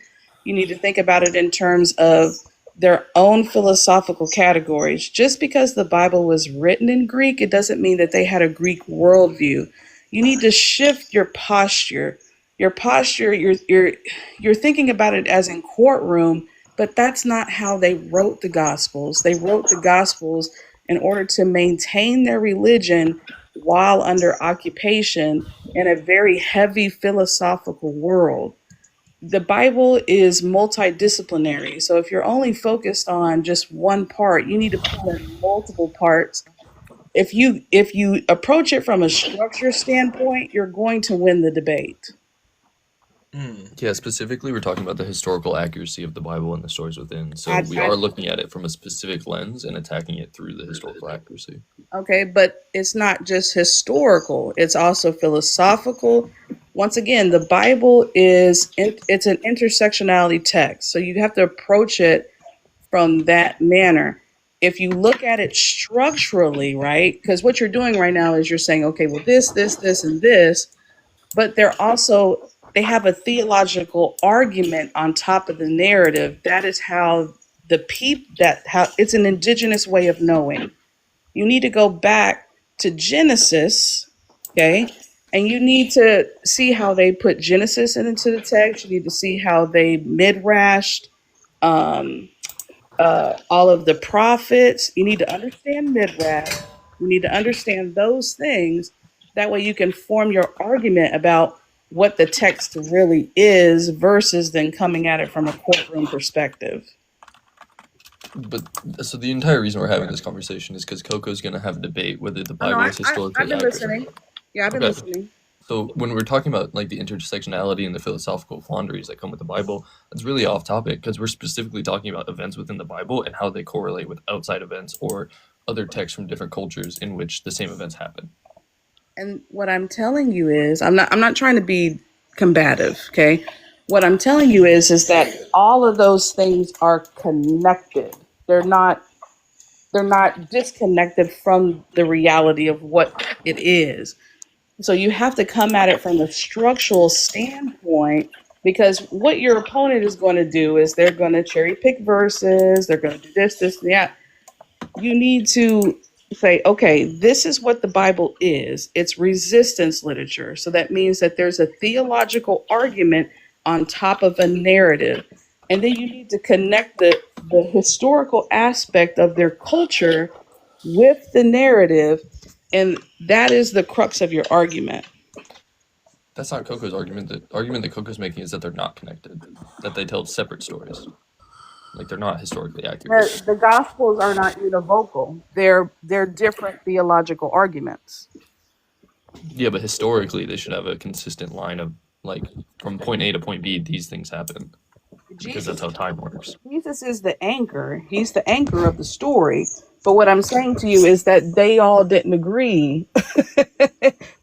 You need to think about it in terms of their own philosophical categories. Just because the Bible was written in Greek, it doesn't mean that they had a Greek worldview. You need to shift your posture. Your posture, you're thinking about it as in courtroom, but that's not how they wrote the Gospels. They wrote the Gospels in order to maintain their religion while under occupation in a very heavy philosophical world. The Bible is multidisciplinary. So if you're only focused on just one part, you need to pull in multiple parts. If you approach it from a structure standpoint, you're going to win the debate. Yeah, specifically, we're talking about the historical accuracy of the Bible and the stories within. So we I- are looking at it from a specific lens and attacking it through the historical accuracy. Okay, but it's not just historical, it's also philosophical, once again, the Bible it's an intersectionality text. So you have to approach it from that manner. If you look at it structurally, right? Because what you're doing right now is you're saying, okay, well, this, and this, but they have a theological argument on top of the narrative. That is how it's an indigenous way of knowing. You need to go back to Genesis, okay? And you need to see how they put Genesis into the text. You need to see how they midrashed all of the prophets. You need to understand midrash. You need to understand those things. That way you can form your argument about what the text really is versus then coming at it from a courtroom perspective. But so the entire reason we're having this conversation is because Coco's going to have a debate whether the Oh, no, Bible is historically I've been accurate. listening. Yeah, I've been Okay. listening. So when we're talking about like the intersectionality and the philosophical quandaries that come with the Bible, that's really off topic because we're specifically talking about events within the Bible and how they correlate with outside events or other texts from different cultures in which the same events happen. And what I'm telling you is, I'm not trying to be combative, okay? What I'm telling you is that all of those things are connected. They're not disconnected from the reality of what it is. So you have to come at it from a structural standpoint, because what your opponent is going to do is they're going to cherry pick verses, they're going to do this, and that. You need to say, okay, this is what the Bible is. It's resistance literature. So that means that there's a theological argument on top of a narrative. And then you need to connect the historical aspect of their culture with the narrative. And that is the crux of your argument. That's not Coco's argument. The argument that Coco's making is that they're not connected, that they tell separate stories. Like they're not historically accurate. The Gospels are not univocal. They're different theological arguments. Yeah, but historically they should have a consistent line of like from point A to point B, these things happen. Because that's how time works. Jesus is the anchor. He's the anchor of the story. But what I'm saying to you is that they all didn't agree.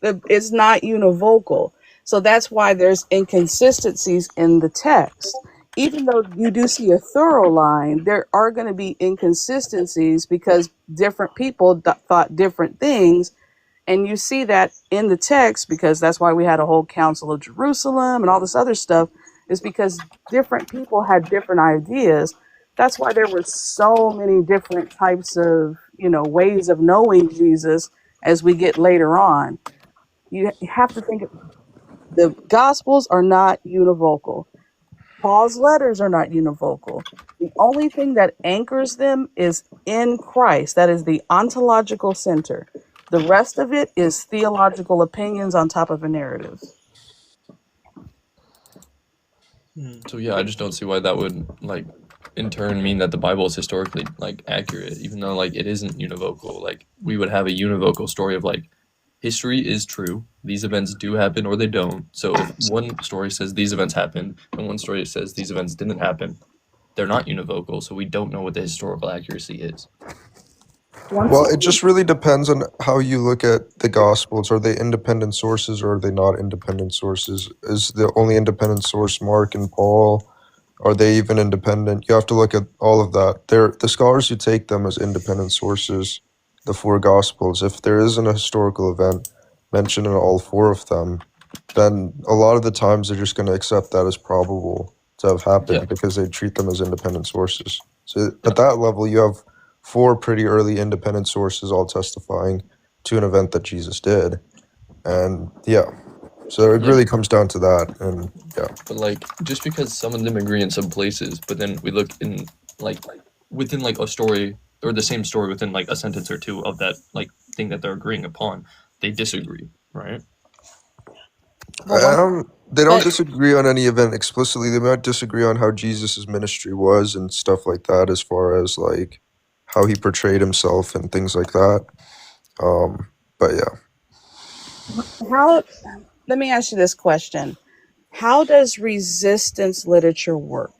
It's not univocal. So that's why there's inconsistencies in the text. Even though you do see a thorough line, there are going to be inconsistencies because different people thought different things. And you see that in the text, because that's why we had a whole Council of Jerusalem and all this other stuff, is because different people had different ideas. That's why there were so many different types of, ways of knowing Jesus as we get later on. You have to think the Gospels are not univocal. Paul's letters are not univocal. The only thing that anchors them is in Christ. That is the ontological center. The rest of it is theological opinions on top of a narrative. So yeah, I just don't see why that would like in turn mean that the Bible is historically like accurate, even though like it isn't univocal. Like we would have a univocal story of like history is true. These events do happen or they don't. So if one story says these events happened and one story says these events didn't happen, they're not univocal. So we don't know what the historical accuracy is. Well, it just really depends on how you look at the Gospels. Are they independent sources or are they not independent sources? Is the only independent source Mark and Paul? Are they even independent? You have to look at all of that. The scholars who take them as independent sources, the four Gospels, if there isn't a historical event mentioned in all four of them, then a lot of the times they're just going to accept that as probable to have happened because they treat them as independent sources. So at that level, you have four pretty early independent sources all testifying to an event that Jesus did. And so it really comes down to that. And But like just because some of them agree in some places, but then we look in like within like a story or the same story within like a sentence or two of that like thing that they're agreeing upon, they disagree, right? They don't disagree on any event explicitly. They might disagree on how Jesus' ministry was and stuff like that, as far as like how he portrayed himself and things like that. But Let me ask you this question. How does resistance literature work?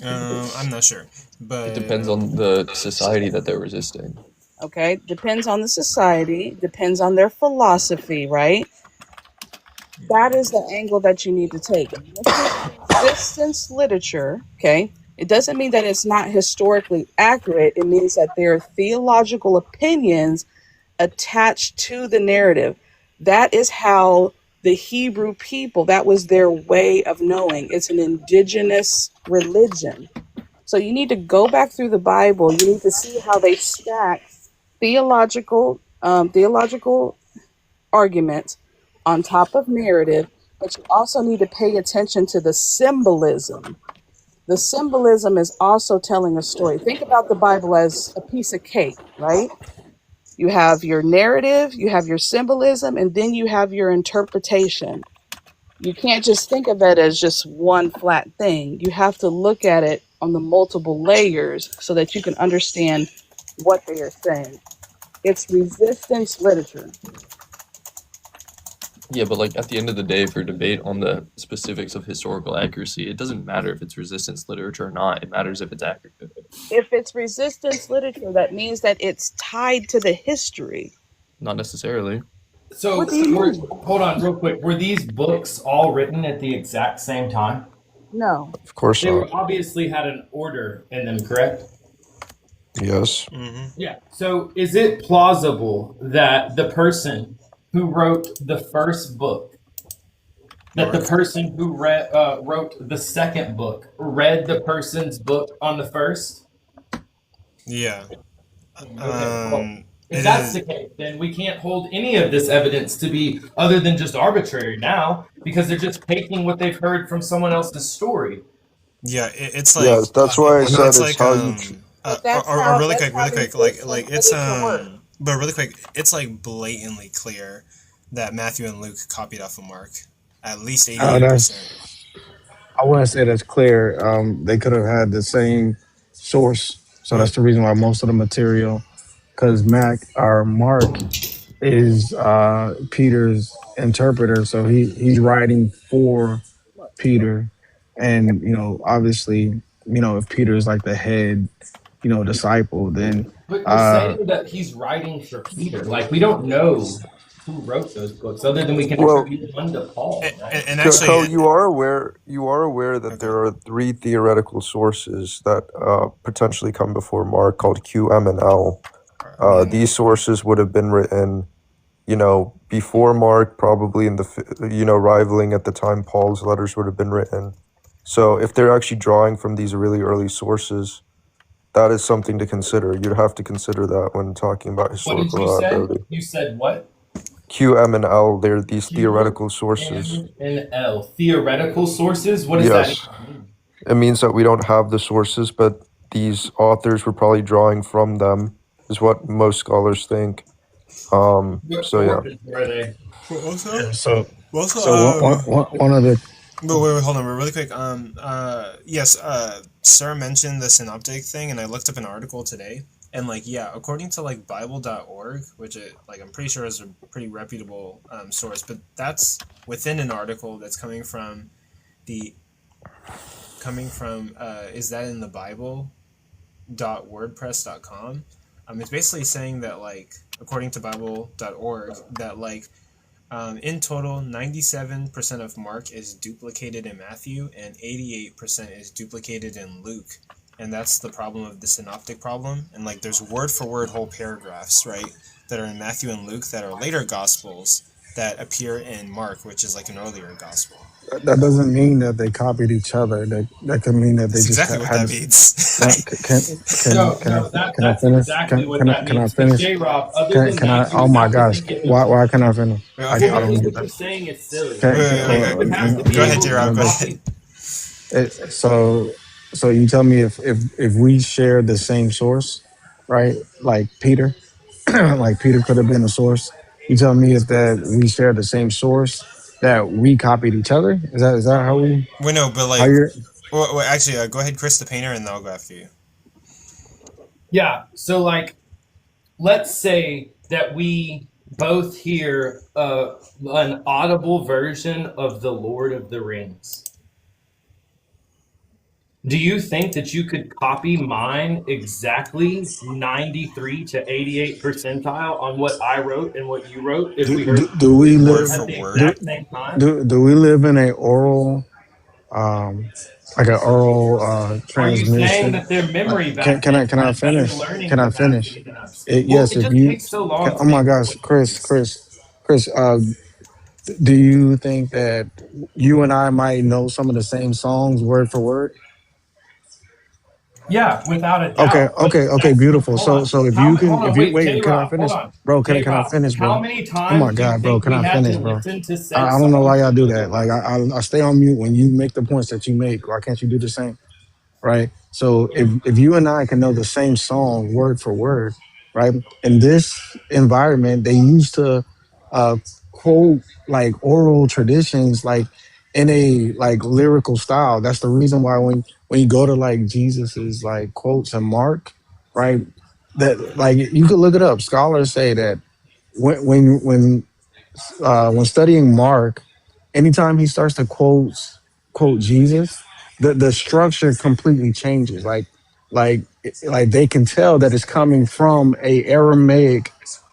I'm not sure, but It depends on the society that they're resisting. Okay, depends on the society, depends on their philosophy, right? That is the angle that you need to take. If it's resistance literature, okay, it doesn't mean that it's not historically accurate. It means that there are theological opinions attached to the narrative. That is how the Hebrew people, that was their way of knowing. It's an indigenous religion. So you need to go back through the Bible. You need to see how they stack theological arguments on top of narrative, but you also need to pay attention to the symbolism. The symbolism is also telling a story. Think about the Bible as a piece of cake, right? You have your narrative, you have your symbolism, and then you have your interpretation. You can't just think of it as just one flat thing. You have to look at it on the multiple layers so that you can understand what they are saying. It's resistance literature. Yeah, but like at the end of the day, for debate on the specifics of historical accuracy, it doesn't matter if it's resistance literature or not. It matters if it's accurate. If it's resistance literature, that means that it's tied to the history. Not necessarily. So, What do you mean? hold on, real quick. Were these books all written at the exact same time? No. Of course They were not. obviously had an order in them, correct? Yes. Yeah. So, is it plausible that the person who wrote the first book, that the person who wrote the second book, read the person's book on the first? Yeah. Okay. Well, if that's the case, then we can't hold any of this evidence to be other than just arbitrary now, because they're just taking what they've heard from someone else's story. Yeah, it's like Yes, that's why I said it's it's like how you. or really quick, like it's but really quick, it's like blatantly clear that Matthew and Luke copied off of Mark, at least 88%. I wouldn't say that's clear. They could have had the same source, so that's the reason why most of the material, because Mark is Peter's interpreter, so he's writing for Peter, and obviously, if Peter's like the head, disciple, then But you're saying that he's writing for Peter. Like, we don't know who wrote those books, other than we can attribute one to Paul. Right? And Coco, you are aware that there are 3 theoretical sources that potentially come before Mark called Q, M, and L. These sources would have been written, before Mark, probably in the, rivaling at the time Paul's letters would have been written. So if they're actually drawing from these really early sources, that is something to consider. You'd have to consider that when talking about historical reliability. You said what? Q, M, and L, they're these theoretical sources. M and L. Theoretical sources? What does that mean? It means that we don't have the sources, but these authors were probably drawing from them, is what most scholars think. So yeah. Where are they? So one of the. But wait, hold on, really quick. Yes, Sarah mentioned the synoptic thing, and I looked up an article today, and according to Bible.org, which I'm pretty sure is a pretty reputable source, but that's within an article that's coming from is that in the Bible.wordpress.com. It's basically saying that according to Bible.org that in total, 97% of Mark is duplicated in Matthew, and 88% is duplicated in Luke. And that's the problem of the synoptic problem. And there's word for word whole paragraphs, right, that are in Matthew and Luke that are later gospels that appear in Mark, which is an earlier gospel. That doesn't mean that they copied each other. That can mean that they That's just exactly what that means. Can I finish? Can I finish? Can I? Oh my gosh! Why can't I finish? I don't get What you're that. saying is silly. Go ahead, J-Rob. Go ahead. So you tell me if we share the same source, right? Like Peter, like Peter could have been a source. You tell me if that we share the same source, that we copied each other. Is that how we? Well, no, but well, actually, go ahead, Chris the Painter, and then I'll go after you. Yeah. So let's say that we both hear an audible version of The Lord of the Rings. Do you think that you could copy mine exactly 93 to 88 percentile on what I wrote and what you wrote if we heard Do we Word live for at the word. do, exact same time? do we live in a oral like an oral Are you saying transmission? that their memory back Can I then can I had better finish? learning Can I finish? capacity than us? Well, Yes, it if just you takes so long oh to my make gosh, Chris, do you think that you and I might know some of the same songs word for word? Yeah, without a Okay, doubt. But that's beautiful. hold on. So Hold on, if you wait, wait, J can I Rob, hold finish, on. bro? J Can I Rob, finish, how bro? many Oh my times do you God, bro, think can we I had finish, to bro? listen to said I don't know why songs? y'all do that. Like I stay on mute when you make the points that you make. Why can't you do the same? Right? So if you and I can know the same song word for word, right? In this environment, they used to uh, quote like oral traditions, like in a like lyrical style. That's the reason why when you go to like Jesus's like quotes in Mark, right? That like you could look it up. Scholars say that when studying Mark, anytime he starts to quote Jesus, the structure completely changes. Like they can tell that it's coming from a Aramaic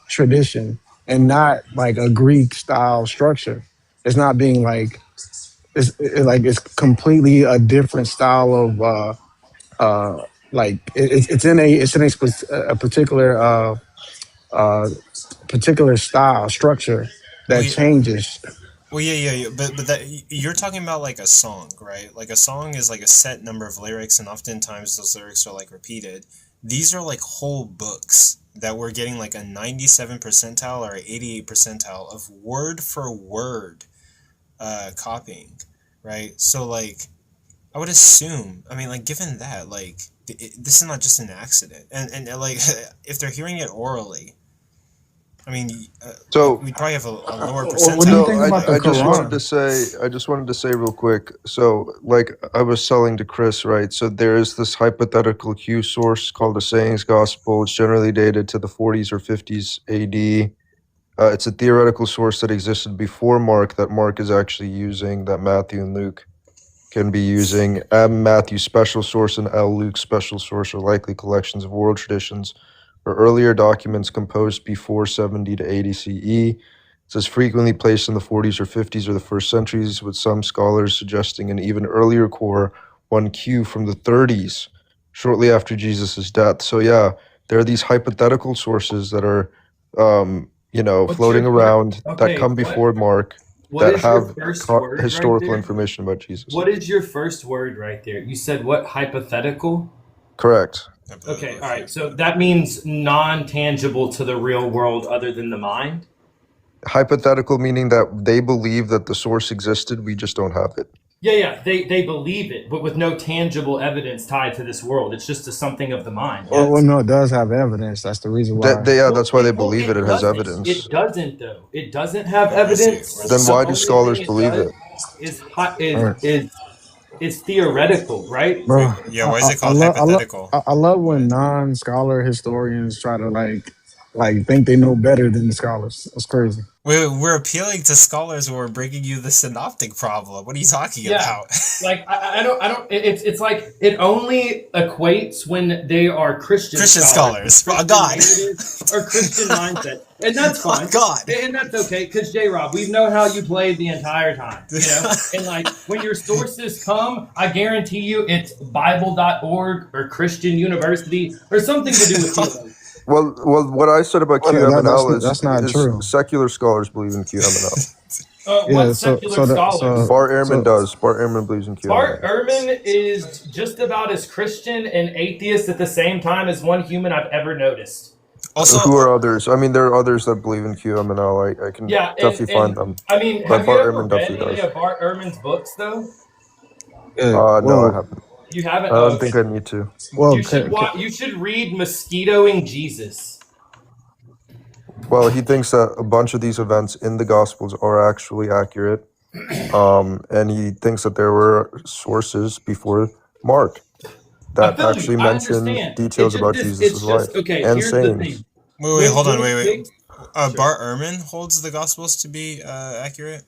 tradition and not like a Greek style structure. It's not being like it's completely a different style of it's in a particular uh particular style structure Well, that yeah, changes. yeah. But that you're talking about like a song, right? Like a song is like a set number of lyrics, and oftentimes those lyrics are like repeated. These are like whole books that we're getting like a 97 percentile or 88 percentile of word for word copying, right? So like I would assume, I mean, like, given that, like, this is not just an accident, and like, if they're hearing it orally, I mean, So we'd probably have a lower What do you percentile, so think but about the I like, just wanted Quran? to say real quick. So like I was telling to Chris, right? So there is this hypothetical Q source called the Sayings Gospel. It's generally dated to the 40s or 50s AD. It's a theoretical source that existed before Mark that Mark is actually using, that Matthew and Luke can be using. M. Matthew's special source and L. Luke's special source are likely collections of oral traditions or earlier documents composed before 70 to 80 CE. It says frequently placed in the 40s or 50s or the first centuries, with some scholars suggesting an even earlier core, 1Q from the 30s, shortly after Jesus' death. So yeah, there are these hypothetical sources that are, What's floating your first? around that Okay, come before Mark what that is your have first word right historical there? information about Jesus. What is your first word right there? You said what hypothetical? Correct. Okay, all right. So that means non-tangible to the real world other than the mind? Hypothetical meaning that they believe that the source existed, we just don't have it. Yeah. They believe it, but with no tangible evidence tied to this world. It's just a something of the mind, Well, yes? no, it does have evidence. That's the reason why. That's why they believe it. It It has doesn't. evidence. It doesn't though. It doesn't have where's evidence. Then the The why do only thing scholars it believe does it? is All right, is theoretical, right? bro. Yeah, why is it I called love hypothetical? I love when non-scholar historians try to like think they know better than the scholars. That's crazy. We're appealing to scholars who are bringing you the synoptic problem. What are you talking Yeah. about? Like I don't. It's like it only equates when they are Christian Christian scholars, scholars, oh Christian God, narrative, or Christian mindset, and that's oh fine. God. And that's okay, because J. Rob, we've known how you played the entire time, And like when your sources come, I guarantee you it's Bible.org or Christian University or something to do with theology. Well, what I said about Well, QMNL is that's not is true. secular scholars believe in QMNL. What Yeah. secular scholars? Bart Ehrman So does. Bart Ehrman believes in Bart QMNL. Ehrman is just about as Christian and atheist at the same time as one human I've ever noticed. Also, Who are others? I mean, there are others that believe in QMNL. I can Yeah, definitely find them. I mean, But have you Bart ever Ehrman read definitely any does. of Bart Ehrman's books though? No, I well, haven't. You haven't? I Oh, don't think okay. I need to. well, You should read Mosquitoing Jesus. Well, he thinks that a bunch of these events in the Gospels are actually accurate. And he thinks that there were sources before Mark I that feel you. actually I mention understand. details about Jesus' It's just life okay. and Here's the sayings. thing. wait, hold on, When it wait. takes sure. Bart Ehrman holds the Gospels to be accurate.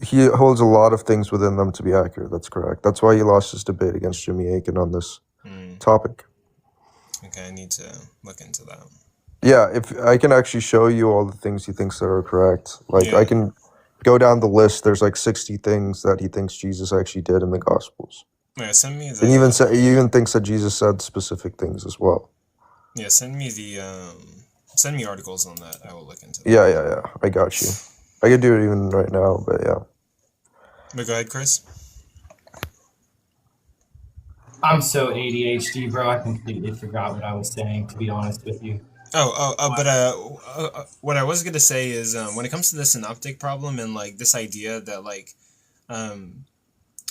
he holds a lot of things within them to be accurate. That's correct. That's why he lost his debate against Jimmy Aiken on this topic. Okay, I need to look into that. Yeah, if I can actually show you all the things he thinks that are correct. Like Yeah. I can go down the list. There's like 60 things that he thinks Jesus actually did in the Gospels. Yeah, send me And he even thinks that Jesus said specific things as well. Yeah, send me articles on that. I will look into that. Yeah. I got you. I could do it even right now, but yeah. But go ahead, Chris. I'm so ADHD, bro. I completely forgot what I was saying, to be honest with you. But what I was gonna say is when it comes to the synoptic problem and like this idea that like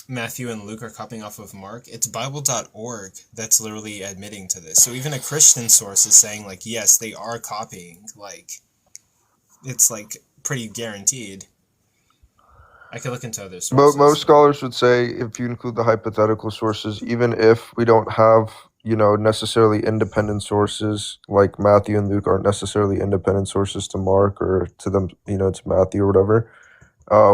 Matthew and Luke are copying off of Mark, it's Bible.org that's literally admitting to this. So even a Christian source is saying like, yes, they are copying. Like, it's like pretty guaranteed. I could look into other sources. Most scholars would say if you include the hypothetical sources, even if we don't have, necessarily independent sources, like Matthew and Luke aren't necessarily independent sources to Mark or to them, to Matthew or whatever,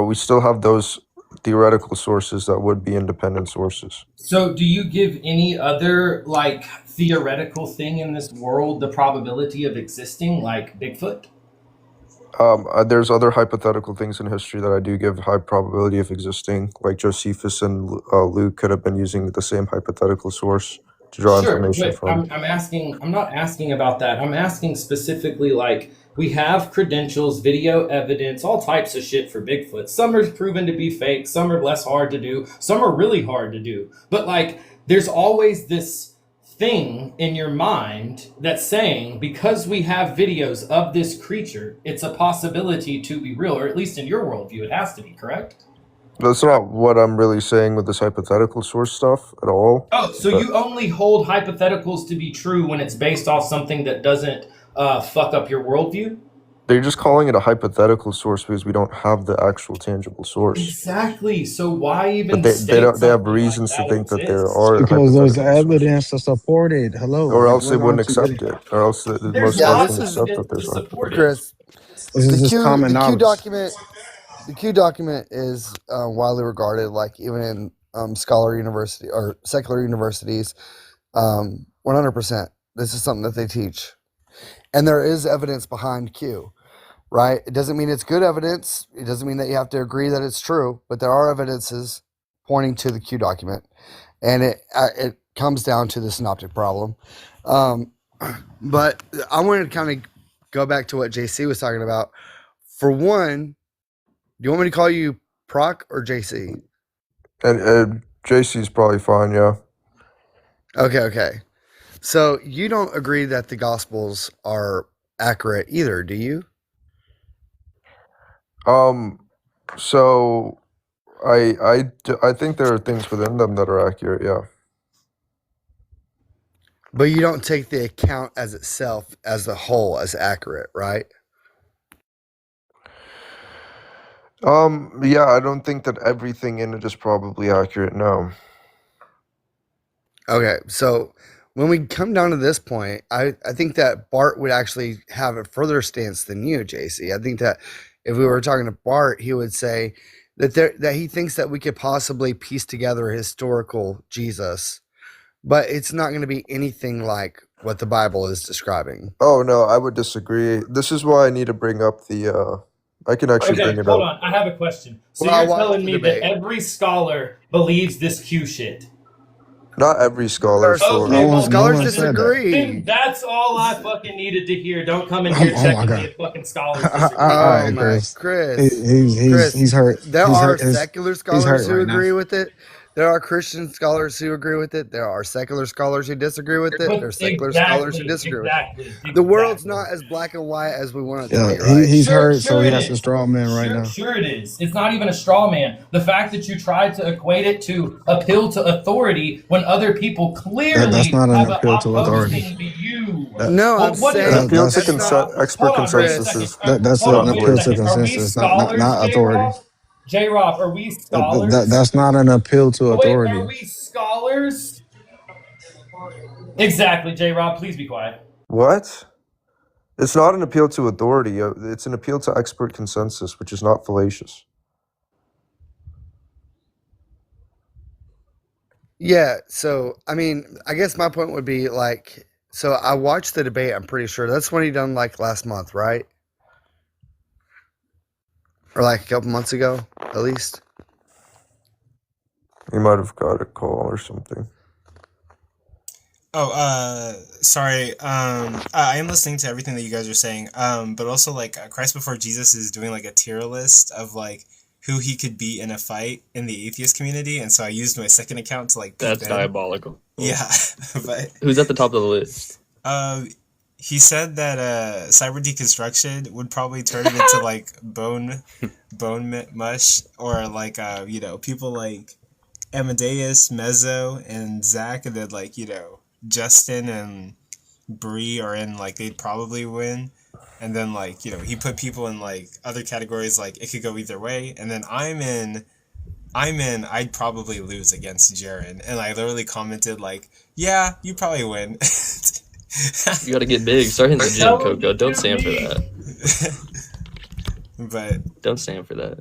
we still have those theoretical sources that would be independent sources. So do you give any other like theoretical thing in this world the probability of existing, like Bigfoot? There's other hypothetical things in history that I do give high probability of existing, like Josephus and Luke could have been using the same hypothetical source to draw information But from. I'm not asking about that. I'm asking specifically like we have credentials, video evidence, all types of shit for Bigfoot. Some are proven to be fake, some are less hard to do, some are really hard to do. But like there's always this thing in your mind that's saying because we have videos of this creature, it's a possibility to be real, or at least in your worldview, it has to be, correct? That's not what I'm really saying with this hypothetical source stuff at all. Oh, so you only hold hypotheticals to be true when it's based off something that doesn't fuck up your worldview? They're just calling it a hypothetical source because we don't have the actual tangible source. Exactly. So why even But they state don't. They have something reasons like to that think that there exists? are Because there's hypothetical evidence to support it. Hello. or like, else they where wouldn't aren't you accept getting? it, or else most There's scholars lots wouldn't of accept that evidence to there's support it. Chris, This is just common the Q knowledge. document, the Q document is widely regarded, like even in scholar university or secular universities, 100%. This is something that they teach, and there is evidence behind Q. Right? It doesn't mean it's good evidence. It doesn't mean that you have to agree that it's true, but there are evidences pointing to the Q document, and it comes down to the synoptic problem. But I wanted to kind of go back to what JC was talking about. For one, do you want me to call you Proc or JC? And JC's probably fine. Yeah. Okay. So you don't agree that the Gospels are accurate either, do you? So I think there are things within them that are accurate. Yeah. But you don't take the account as itself, as a whole, as accurate, right? Yeah. I don't think that everything in it is probably accurate. No. Okay, so when we come down to this point, I think that Bart would actually have a further stance than you, JC. I think that if we were talking to Bart, he would say that he thinks that we could possibly piece together a historical Jesus, but it's not going to be anything like what the Bible is describing. Oh no, I would disagree. This is why I need to bring up the. I can actually Okay, bring it hold up. on. I have a question. So Well, I'll you're watch telling the me debate. that every scholar believes this Q shit? Not every scholar. So Okay, well, Scholars one said that. disagree. then that's all I fucking needed to hear. Don't come in Oh, here oh my checking God. me if fucking scholars All disagree. right, my Chris. Chris, He's hurt. there He's are hurt. secular He's scholars hurt who right now. agree with it. There are Christian scholars who agree with it. There are secular scholars who disagree with it. But There are secular scholars who disagree with it. exactly. The world's not as black and white as we want it to Yeah, be, right? he's Sure, hurt, so sure he it has to is. straw man right now. Sure it is. It's not even a straw man. The fact that you tried to equate it to appeal to authority when other people clearly That's not an have an appeal to authority. opposing view. No, Well, I'm what is saying appeal to that's not. expert Hold on, wait a consensus second. is That's Hold an on, wait a appeal to second. Are we consensus, scholars, not authority. J-Rob, are we scholars? That's not an appeal to Wait, are authority. we scholars? Exactly, J-Rob, please be quiet. what? It's not an appeal to authority. It's an appeal to expert consensus, which is not fallacious. Yeah, so I mean, I guess my point would be like, so I watched the debate. I'm pretty sure that's when he done like last month, right? Or like a couple months ago, at least. He might have got a call or something. Sorry. I am listening to everything that you guys are saying. But also like Christ Before Jesus is doing like a tier list of like who he could beat in a fight in the atheist community, and so I used my second account to like. That's diabolical. Yeah, but who's at the top of the list? He said that cyber deconstruction would probably turn it into like bone mush, or like people like Amadeus, Mezzo, and Zach, and then like Justin and Bree are in, like they'd probably win, and then like he put people in like other categories like it could go either way, and then I'm in I'd probably lose against Jaren, and I literally commented like, yeah, you probably win. You gotta get big. Start hitting the gym, Coco. Don't stand for that. But don't stand for that.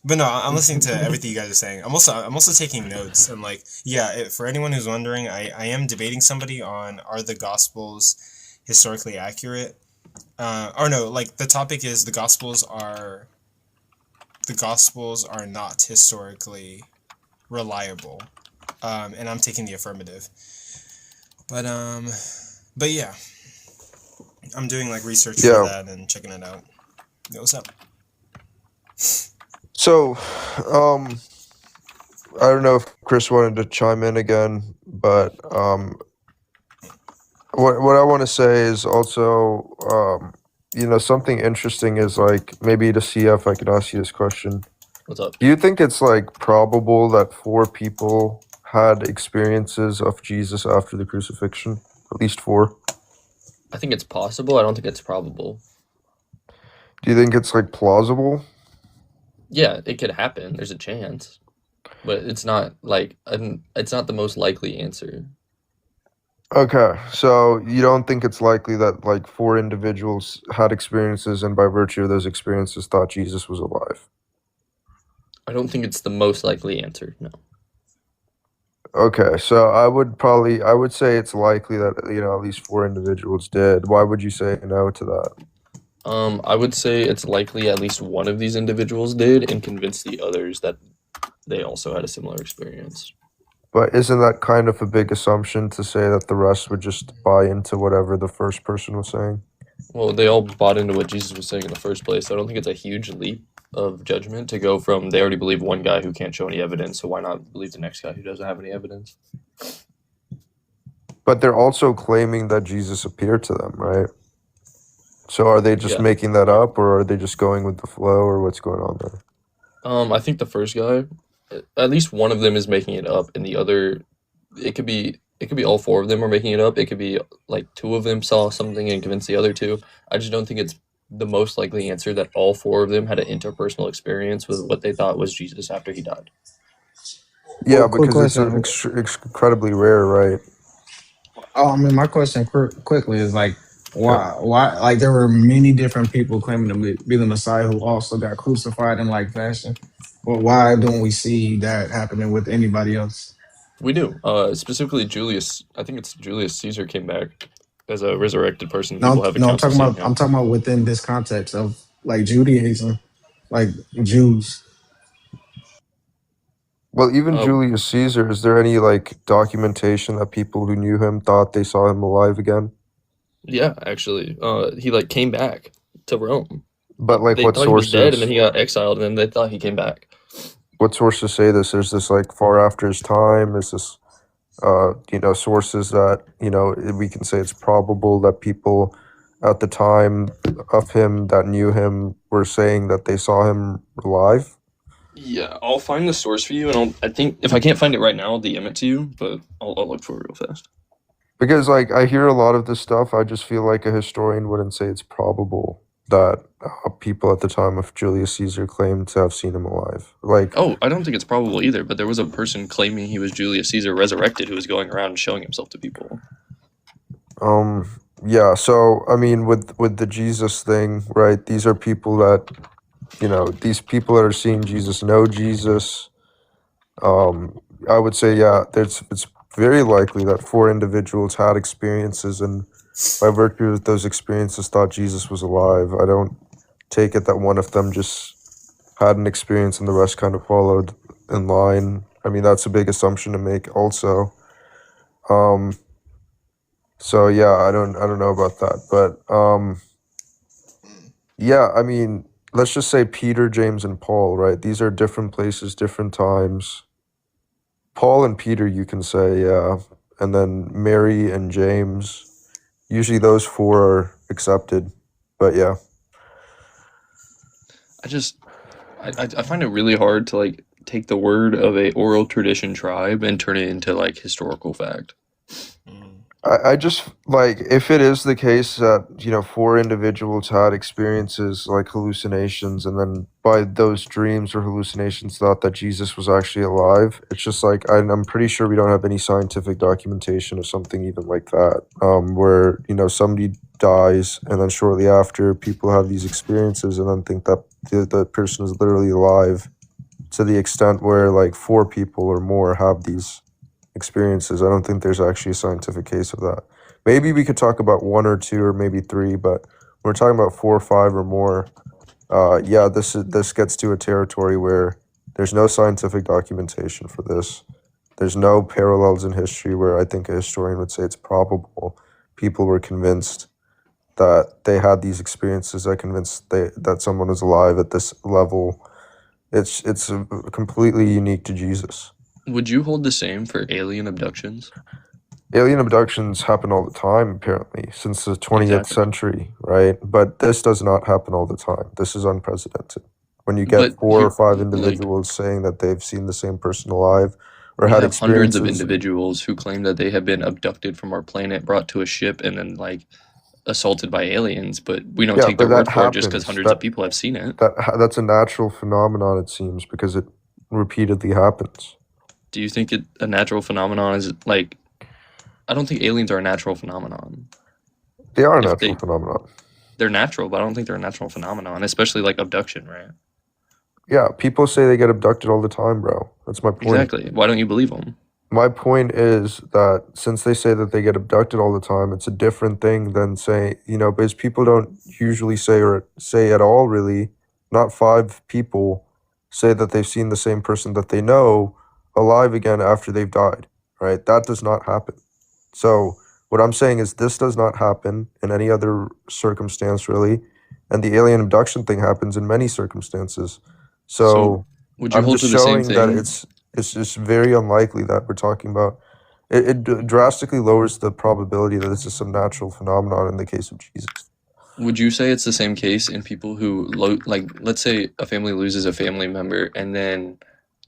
But no, I'm listening to everything you guys are saying. I'm also taking notes, and like, yeah, for anyone who's wondering, I am debating somebody on, are the Gospels historically accurate? Or no, like the topic is the Gospels are not historically reliable, and I'm taking the affirmative. But yeah, I'm doing like research for that and checking it out. Yo, what's up? So, I don't know if Chris wanted to chime in again, but what I want to say is also, something interesting is like, maybe to see if I could ask you this question. What's up? Do you think it's like probable that 4 people had experiences of Jesus after the crucifixion? At least 4? I think it's possible. I don't think it's probable. Do you think it's like plausible? Yeah, it could happen. There's a chance, but it's not like it's not the most likely answer. Okay, so you don't think it's likely that like 4 individuals had experiences, and by virtue of those experiences thought Jesus was alive? I don't think it's the most likely answer. No. Okay, so I would say it's likely that at least 4 individuals did. Why would you say no to that? I would say it's likely at least one of these individuals did, and convince the others that they also had a similar experience. But isn't that kind of a big assumption to say that the rest would just buy into whatever the first person was saying? Well, they all bought into what Jesus was saying in the first place, so I don't think it's a huge leap of judgment to go from they already believe one guy who can't show any evidence, so why not believe the next guy who doesn't have any evidence? But they're also claiming that Jesus appeared to them, right? So are they just making that up, or are they just going with the flow, or what's going on there? I think the first guy, at least one of them is making it up, and the other, it could be all 4 of them are making it up. It could be like 2 of them saw something and convinced the other 2. I just don't think it's the most likely answer that all 4 of them had an interpersonal experience with what they thought was Jesus after he died. Yeah, Well, quick because question. it's incredibly rare, right? Oh, I mean, my question quickly is like, why, like, there were many different people claiming to be the Messiah who also got crucified in like fashion. Well, why don't we see that happening with anybody else? We do. Specifically Julius. I think it's Julius Caesar came back as a resurrected person. No, People have no, I'm accounts of talking seeing about. him. I'm talking about within this context of like Judaism, like Jews. Well, even Julius Caesar, is there any like documentation that people who knew him thought they saw him alive again? Yeah, actually, he like came back to Rome. But like, They what thought he was dead, and sources? then he got exiled, and then they thought he came back. What sources say this? Is this like far after his time? Is this, sources that we can say it's probable that people at the time of him that knew him were saying that they saw him alive? Yeah, I'll find the source for you, and I think if I can't find it right now, I'll DM it to you. But I'll look for it real fast. Because like I hear a lot of this stuff, I just feel like a historian wouldn't say it's probable that people at the time of Julius Caesar claimed to have seen him alive. Like, Oh, I don't think it's probable either. But there was a person claiming he was Julius Caesar resurrected who was going around and showing himself to people. yeah. So I mean, with the Jesus thing, right? These are people that, these people that are seeing Jesus know Jesus. I would say, yeah, it's very likely that four individuals had experiences, and by virtue of those experiences, thought Jesus was alive. I don't take it that one of them just had an experience and the rest kind of followed in line. I mean, that's a big assumption to make, also. So yeah, I don't know about that, but yeah, I mean, let's just say Peter, James, and Paul, right? These are different places, different times. Paul and Peter, you can say, yeah. And then Mary and James. Usually those four are accepted. But yeah. I find it really hard to like take the word of a oral tradition tribe and turn it into like historical fact. I just, like, if it is the case that, four individuals had experiences like hallucinations, and then by those dreams or hallucinations thought that Jesus was actually alive, it's just like, I'm pretty sure we don't have any scientific documentation of something even like that, where, somebody dies and then shortly after people have these experiences and then think that the person is literally alive, to the extent where like four people or more have these experiences. I don't think there's actually a scientific case of that. Maybe we could talk about one or two or maybe three, but when we're talking about 4 or 5 or more, yeah, this gets to a territory where there's no scientific documentation for this. There's no parallels in history where I think a historian would say it's probable people were convinced that they had these experiences that convinced that someone was alive at this level. It's completely unique to Jesus. Would you hold the same for alien abductions? Alien abductions happen all the time, apparently, since the 20th century, right? But this does not happen all the time. This is unprecedented. When you get 4 or 5 individuals saying that they've seen the same person alive or We had have hundreds of experiences. individuals who claim that they have been abducted from our planet, brought to a ship, and then like assaulted by aliens, but we don't Yeah, take their but word that for it just because happens. hundreds of people have seen it. That's a natural phenomenon, it seems, because it repeatedly happens. Do you think a natural phenomenon is like? I don't think aliens are a natural phenomenon. They are a natural phenomenon. They're natural, but I don't think they're a natural phenomenon, especially like abduction, right? Yeah, people say they get abducted all the time, bro. That's my point. Exactly. Why don't you believe them? My point is that since they say that they get abducted all the time, it's a different thing than saying, because people don't usually say at all, really, not 5 people say that they've seen the same person that they know alive again after they've died, right? That does not happen. So what I'm saying is this does not happen in any other circumstance, really. And the alien abduction thing happens in many circumstances. So would you I'm hold just to the same showing that thing? it's just very unlikely that we're talking about. It drastically lowers the probability that this is some natural phenomenon in the case of Jesus. Would you say it's the same case in people who like, let's say a family loses a family member, and then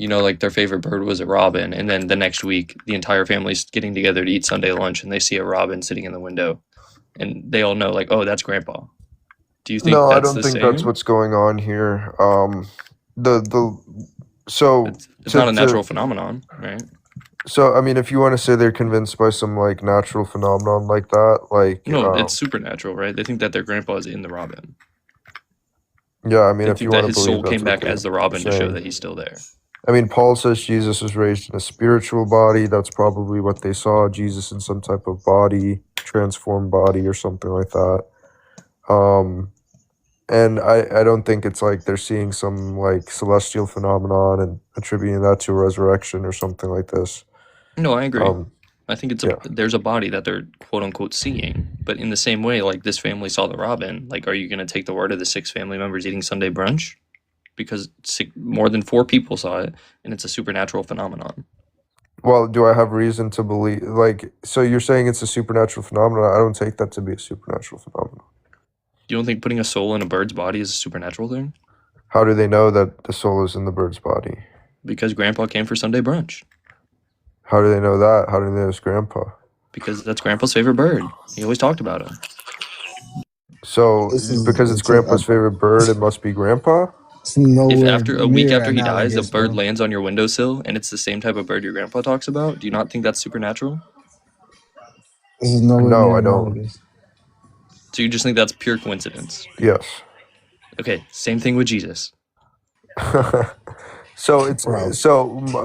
like their favorite bird was a robin, and then the next week the entire family's getting together to eat Sunday lunch, and they see a robin sitting in the window, and they all know like, oh, that's Grandpa. Do you think No, I that's don't the think that's same? what's going on here. So It's not a natural phenomenon, right? So I mean, if you want to say they're convinced by some like natural phenomenon like that, like No, it's supernatural, right? They think that their grandpa is in the robin. yeah, I mean, They if you think that want to his believe soul that's came what back as the robin to show saying. that he's still there. I mean, Paul says Jesus was raised in a spiritual body. That's probably what they saw, Jesus in some type of body, transformed body or something like that. And I don't think it's like they're seeing some like celestial phenomenon and attributing that to a resurrection or something like this. No, I agree. Um, I think it's yeah. there's a body that they're quote unquote seeing, but in the same way, like this family saw the robin. Like, are you going to take the word of the 6 family members eating Sunday brunch? Because more than 4 people saw it, and it's a supernatural phenomenon. Well, do I have reason to believe, like, so you're saying it's a supernatural phenomenon? I don't take that to be a supernatural phenomenon. You don't think putting a soul in a bird's body is a supernatural thing? How do they know that the soul is in the bird's body? Because Grandpa came for Sunday brunch. How do they know that? How do they know it's Grandpa? Because that's Grandpa's favorite bird. He always talked about him. So, because it's Grandpa's favorite bird, it must be Grandpa? It's If nowhere after a week near after he dies, a analogous, bird bro. lands on your windowsill and it's the same type of bird your grandpa talks about, do you not think that's supernatural? This is nowhere No, near I don't. analogous. So you just think that's pure coincidence? Yes. Okay, same thing with Jesus. So it's bro.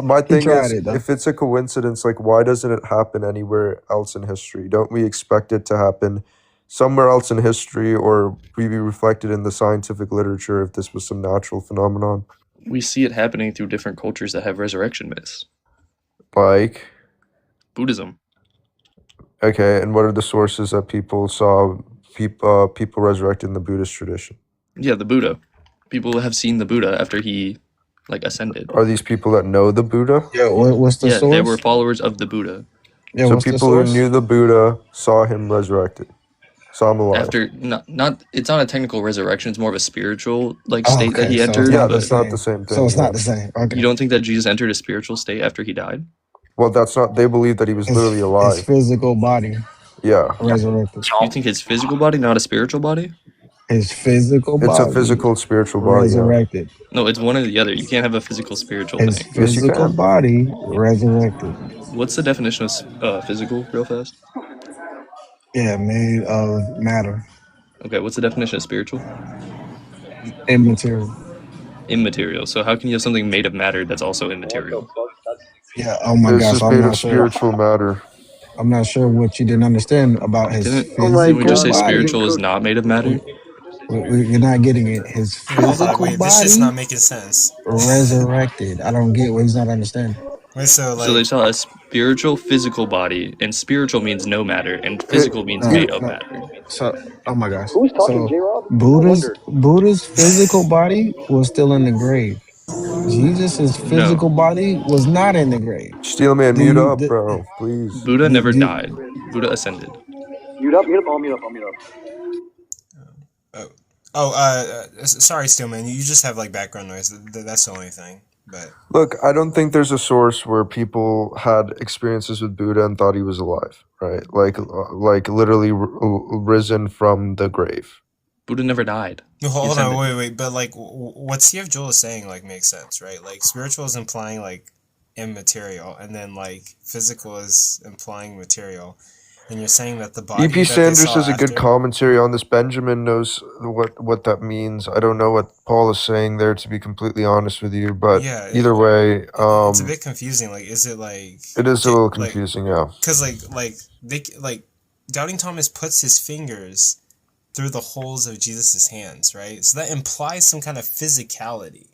my He thing tried is, it though. if it's a coincidence, like why doesn't it happen anywhere else in history? Don't we expect it to happen somewhere else in history, or be reflected in the scientific literature if this was some natural phenomenon? We see it happening through different cultures that have resurrection myths. Like, Buddhism. okay, and what are the sources that people saw people resurrected in the Buddhist tradition? Yeah, the Buddha. People have seen the Buddha after he like ascended. Are these people that know the Buddha? Yeah, what's the Yeah, they were source? followers of the Buddha. Yeah, So what's the people who source? knew the Buddha saw him resurrected, saw him alive. After not it's not a technical resurrection, it's more of a spiritual like Oh, state that okay, he so it's entered. Yeah, not the that's But not the same. same So thing. it's Yeah. not the same. you Okay. don't think that Jesus entered a spiritual state after he died? Well, that's not. They believe that he was literally His alive. physical body Yeah, resurrected. You think his physical body, not a spiritual body? His physical it's a body physical, spiritual body. Yeah. resurrected. No, it's one or the other. You can't have a physical spiritual His thing. Yes, you physical can. body resurrected. What's the definition of physical, real fast? Yeah, made of matter, Okay, what's the definition of spiritual? immaterial. Immaterial. So how can you have something made of matter that's also immaterial? Yeah. Oh my It's gosh. just I'm made of not sure. spiritual matter. I'm not sure what you didn't understand about his Didn't we just say physical body. spiritual is not made of matter? You're not getting it. His Hold on, physical wait. This shit's body not making sense. resurrected. I don't get what he's not understanding. Wait, so So they like, saw a spiritual physical body, and spiritual means no matter, and physical means No, made of no. matter. So, oh my gosh. Who's talking, So J-Rob? I Buddha's wondered. Buddha's physical body was still in the grave. Jesus's physical No, body was not in the grave. Steelman, Do mute you? up, bro. Please. Buddha never Do, died. Buddha ascended. Mute up, mute up, I'll mute up, I'll mute up. sorry, Steelman. You just have like background noise. That's the only thing. But Look, I don't think there's a source where people had experiences with Buddha and thought he was alive, right? Like literally risen from the grave. Buddha never died. no, He hold on, ascended. wait. But like, what CF Joel is saying like makes sense, right? Like, spiritual is implying like immaterial, and then like physical is implying material. And you're saying that the body EP that they Sanders saw has a good after. commentary on this. Benjamin knows what that means. I don't know what Paul is saying there, to be completely honest with you, but Yeah, either way, it's a bit confusing. Like, is it like it is a little like confusing, yeah. because like Doubting Thomas puts his fingers through the holes of Jesus's hands, right? So that implies some kind of physicality,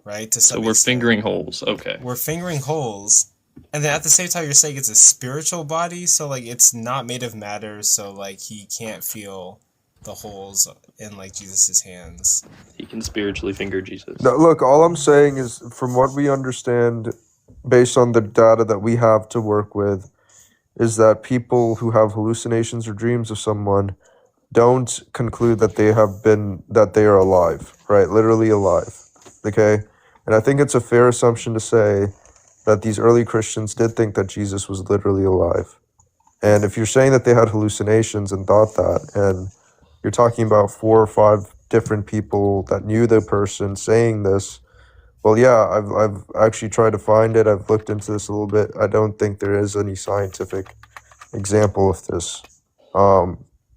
right? To So some we're extent. fingering holes. Okay. We're fingering holes, and then at the same time you're saying it's a spiritual body, so like it's not made of matter, so like he can't feel the holes in like Jesus's hands. He can spiritually finger Jesus. No, look, all I'm saying is, from what we understand, based on the data that we have to work with, is that people who have hallucinations or dreams of someone don't conclude that they are alive, right? Literally alive. Okay? And I think it's a fair assumption to say that these early Christians did think that Jesus was literally alive. And if you're saying that they had hallucinations and thought that, and you're talking about 4 or 5 different people that knew the person saying this, well, yeah, I've actually tried to find it. I've looked into this a little bit. I don't think there is any scientific example of this.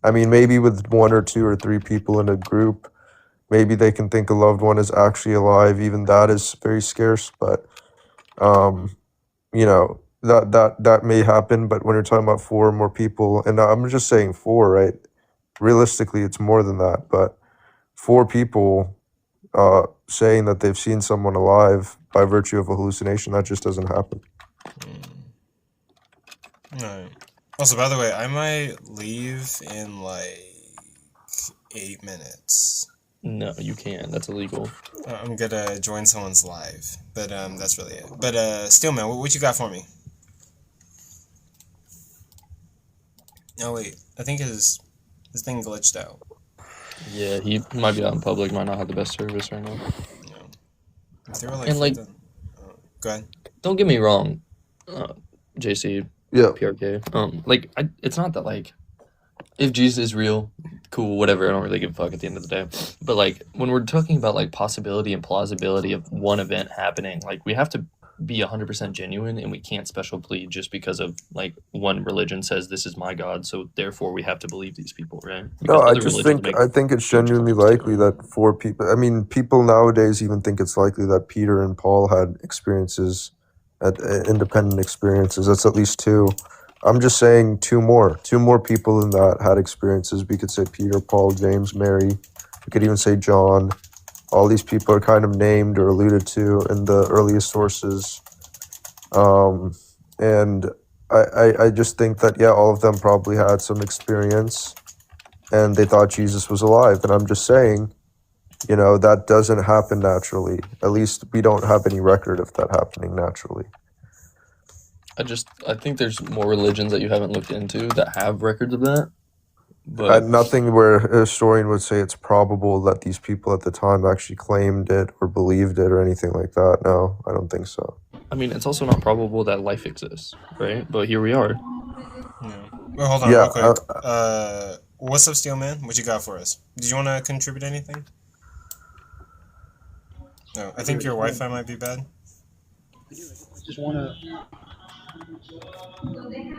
I mean, maybe with 1 or 2 or 3 people in a group, maybe they can think a loved one is actually alive. Even that is very scarce, but you know, that may happen. But when you're talking about 4 or more people, and I'm just saying 4, right? Realistically, it's more than that, but 4 people saying that they've seen someone alive by virtue of a hallucination, that just doesn't happen. Alright. Also, by the way, I might leave in like 8 minutes. No, you can't. That's illegal. I'm gonna join someone's live, but that's really it. But Steelman, what you got for me? Oh wait, I think his thing glitched out. Yeah, he might be out in public. Might not have the best service right now. If they were like, And like, go ahead. don't get me wrong, JC, Yeah. PRK. Like, it's not that like, if Jesus is real, cool, whatever. I don't really give a fuck at the end of the day. But like, when we're talking about like possibility and plausibility of one event happening, like we have to be 100% genuine, and we can't special plead just because of like one religion says this is my God, so therefore we have to believe these people, right? Because No, I other just religions think make I think it's genuinely likely that 4 people. I mean, people nowadays even think it's likely that Peter and Paul had experiences, independent experiences. That's at least 2. I'm just saying 2 more people than that had experiences. We could say Peter, Paul, James, Mary. We could even say John. All these people are kind of named or alluded to in the earliest sources. And I just think that, yeah, all of them probably had some experience and they thought Jesus was alive. And I'm just saying, that doesn't happen naturally. At least we don't have any record of that happening naturally. I think there's more religions that you haven't looked into that have records of that. But Nothing where a historian would say it's probable that these people at the time actually claimed it or believed it or anything like that. No, I don't think so. I mean, it's also not probable that life exists, right? But here we are. Yeah. Well, hold on real quick. What's up, Steelman? What you got for us? Did you want to contribute anything? No, I think your Wi-Fi might be bad. Just want to...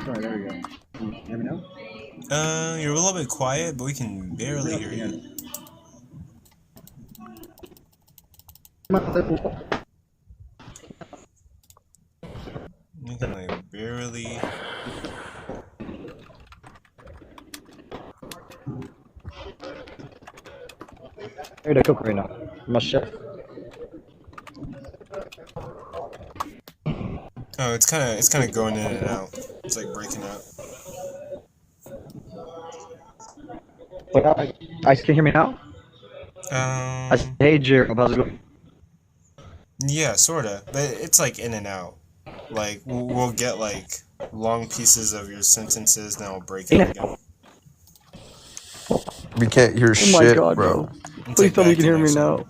Sorry, there we go. Can you hear me now? You're a little bit quiet, but we can barely hear you. You can like barely. Here to cook right now. My chef. Oh, it's kind of going in and out. It's like breaking up. Wait, I can hear me now? I said, hey, Jared, how's it going? Yeah, sorta, but it's like in and out. Like we'll get like long pieces of your sentences, then I'll break it again. We can't hear Oh my shit, God, bro. Please tell me you can hear me now.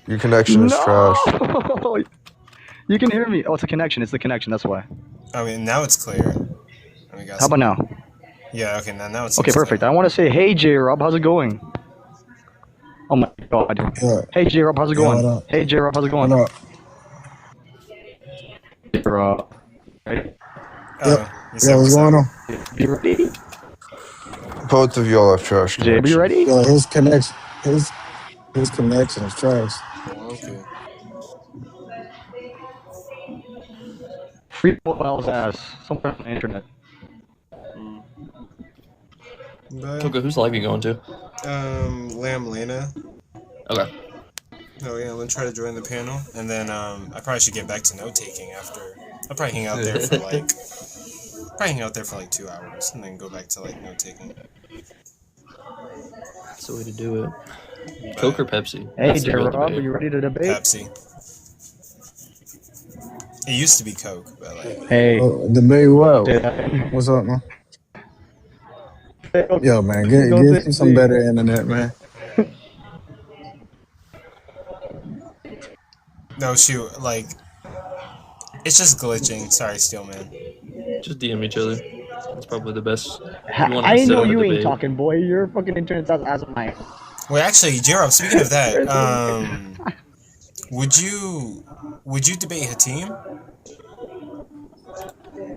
Your connection is trash. You can hear me. Oh, it's a connection. It's the connection. That's why. I mean, now it's clear. How about now? Yeah, okay, now it's Okay, perfect. I want to say, hey, J-Rob, how's it going? Oh my God. Yeah. Hey, J-Rob, how's it Yeah, going? what up? Hey, J-Rob, how's it going? What up? J-Rob. Ready? Yeah, what's going on? You ready? Both of y'all have trash Jay, are you connection. ready? Yo, his connection is trash. Okay. Free profiles ass somewhere on the internet. Coco, whose live you going to? Lamb Lena. Okay. Oh yeah, I'm gonna try to join the panel, and then I probably should get back to note taking after. I'll probably hang out there for like 2 hours, and then go back to like note taking. That's the way to do it. Coke or Pepsi? Hey, That's the real J-Rob, debate. are you ready to debate? Pepsi. It used to be Coke, but like. Hey. Debate what? What's up, man? Yo, man, get you some better internet, man. No, shoot, like, it's just glitching. Sorry, Steelman. Just DM each other. That's probably the best. I know you ain't talking, boy. Your fucking internet's as of mine. Wait, actually, J-Rob, speaking of that, would you debate Hatim?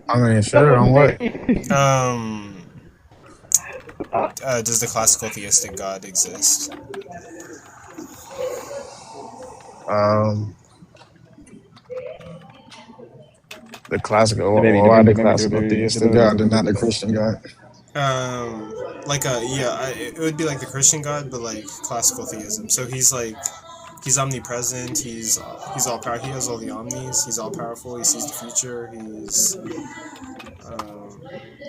I mean, sure, on what? Does the classical theistic God exist? The classical, why the classical theistic God and not the Christian God? It would be like the Christian God, but like classical theism. So he's omnipresent. He's all powerful. He has all the omnis. He's all powerful. He sees the future. He's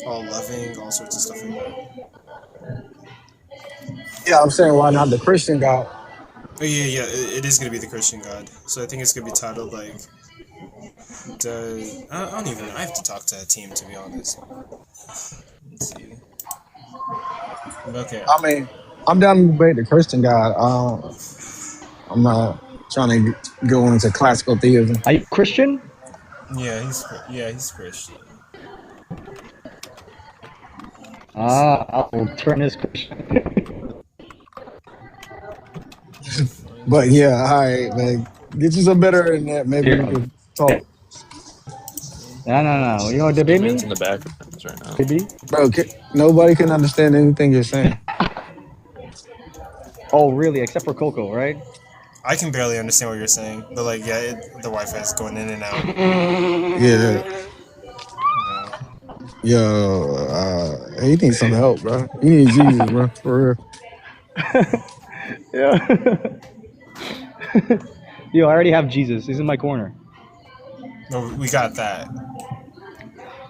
all loving. All sorts of stuff like that. Yeah, I'm saying why not the Christian God? Oh yeah. It is gonna be the Christian God. So I think it's gonna be titled like. I don't even. I have to talk to a team to be honest. Let's see. Okay. I mean, I'm down to debate the Christian God. I'm not trying to go into classical theism. Are you Christian? Yeah, he's Christian. I'll turn this Christian. But yeah, all right, man. Get you some better internet. Maybe we could Oh. No. You want to debate me? Man's in the back right now. Maybe. Bro, nobody can understand anything you're saying. Oh, really? Except for Coco, right? I can barely understand what you're saying, but like, yeah, the Wi-Fi is going in and out. Yeah. Yo, he needs some help, bro. He needs Jesus, bro, for real. Yeah. Yo, I already have Jesus. He's in my corner. No, we got that.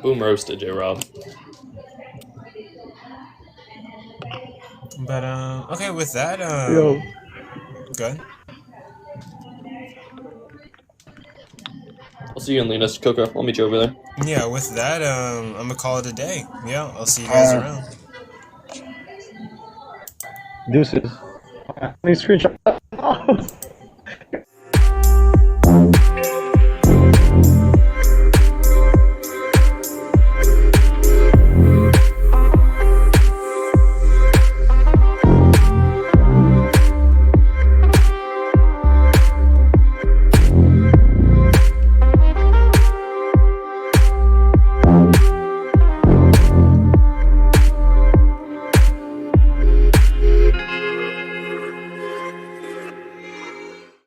Boom roasted, J-Rob. But okay, with that, Yo. good. I'll see you in Linus. Coco, I'll meet you over there. Yeah, with that, I'm gonna call it a day. Yeah, I'll see you guys around. Deuces. Let me screenshot.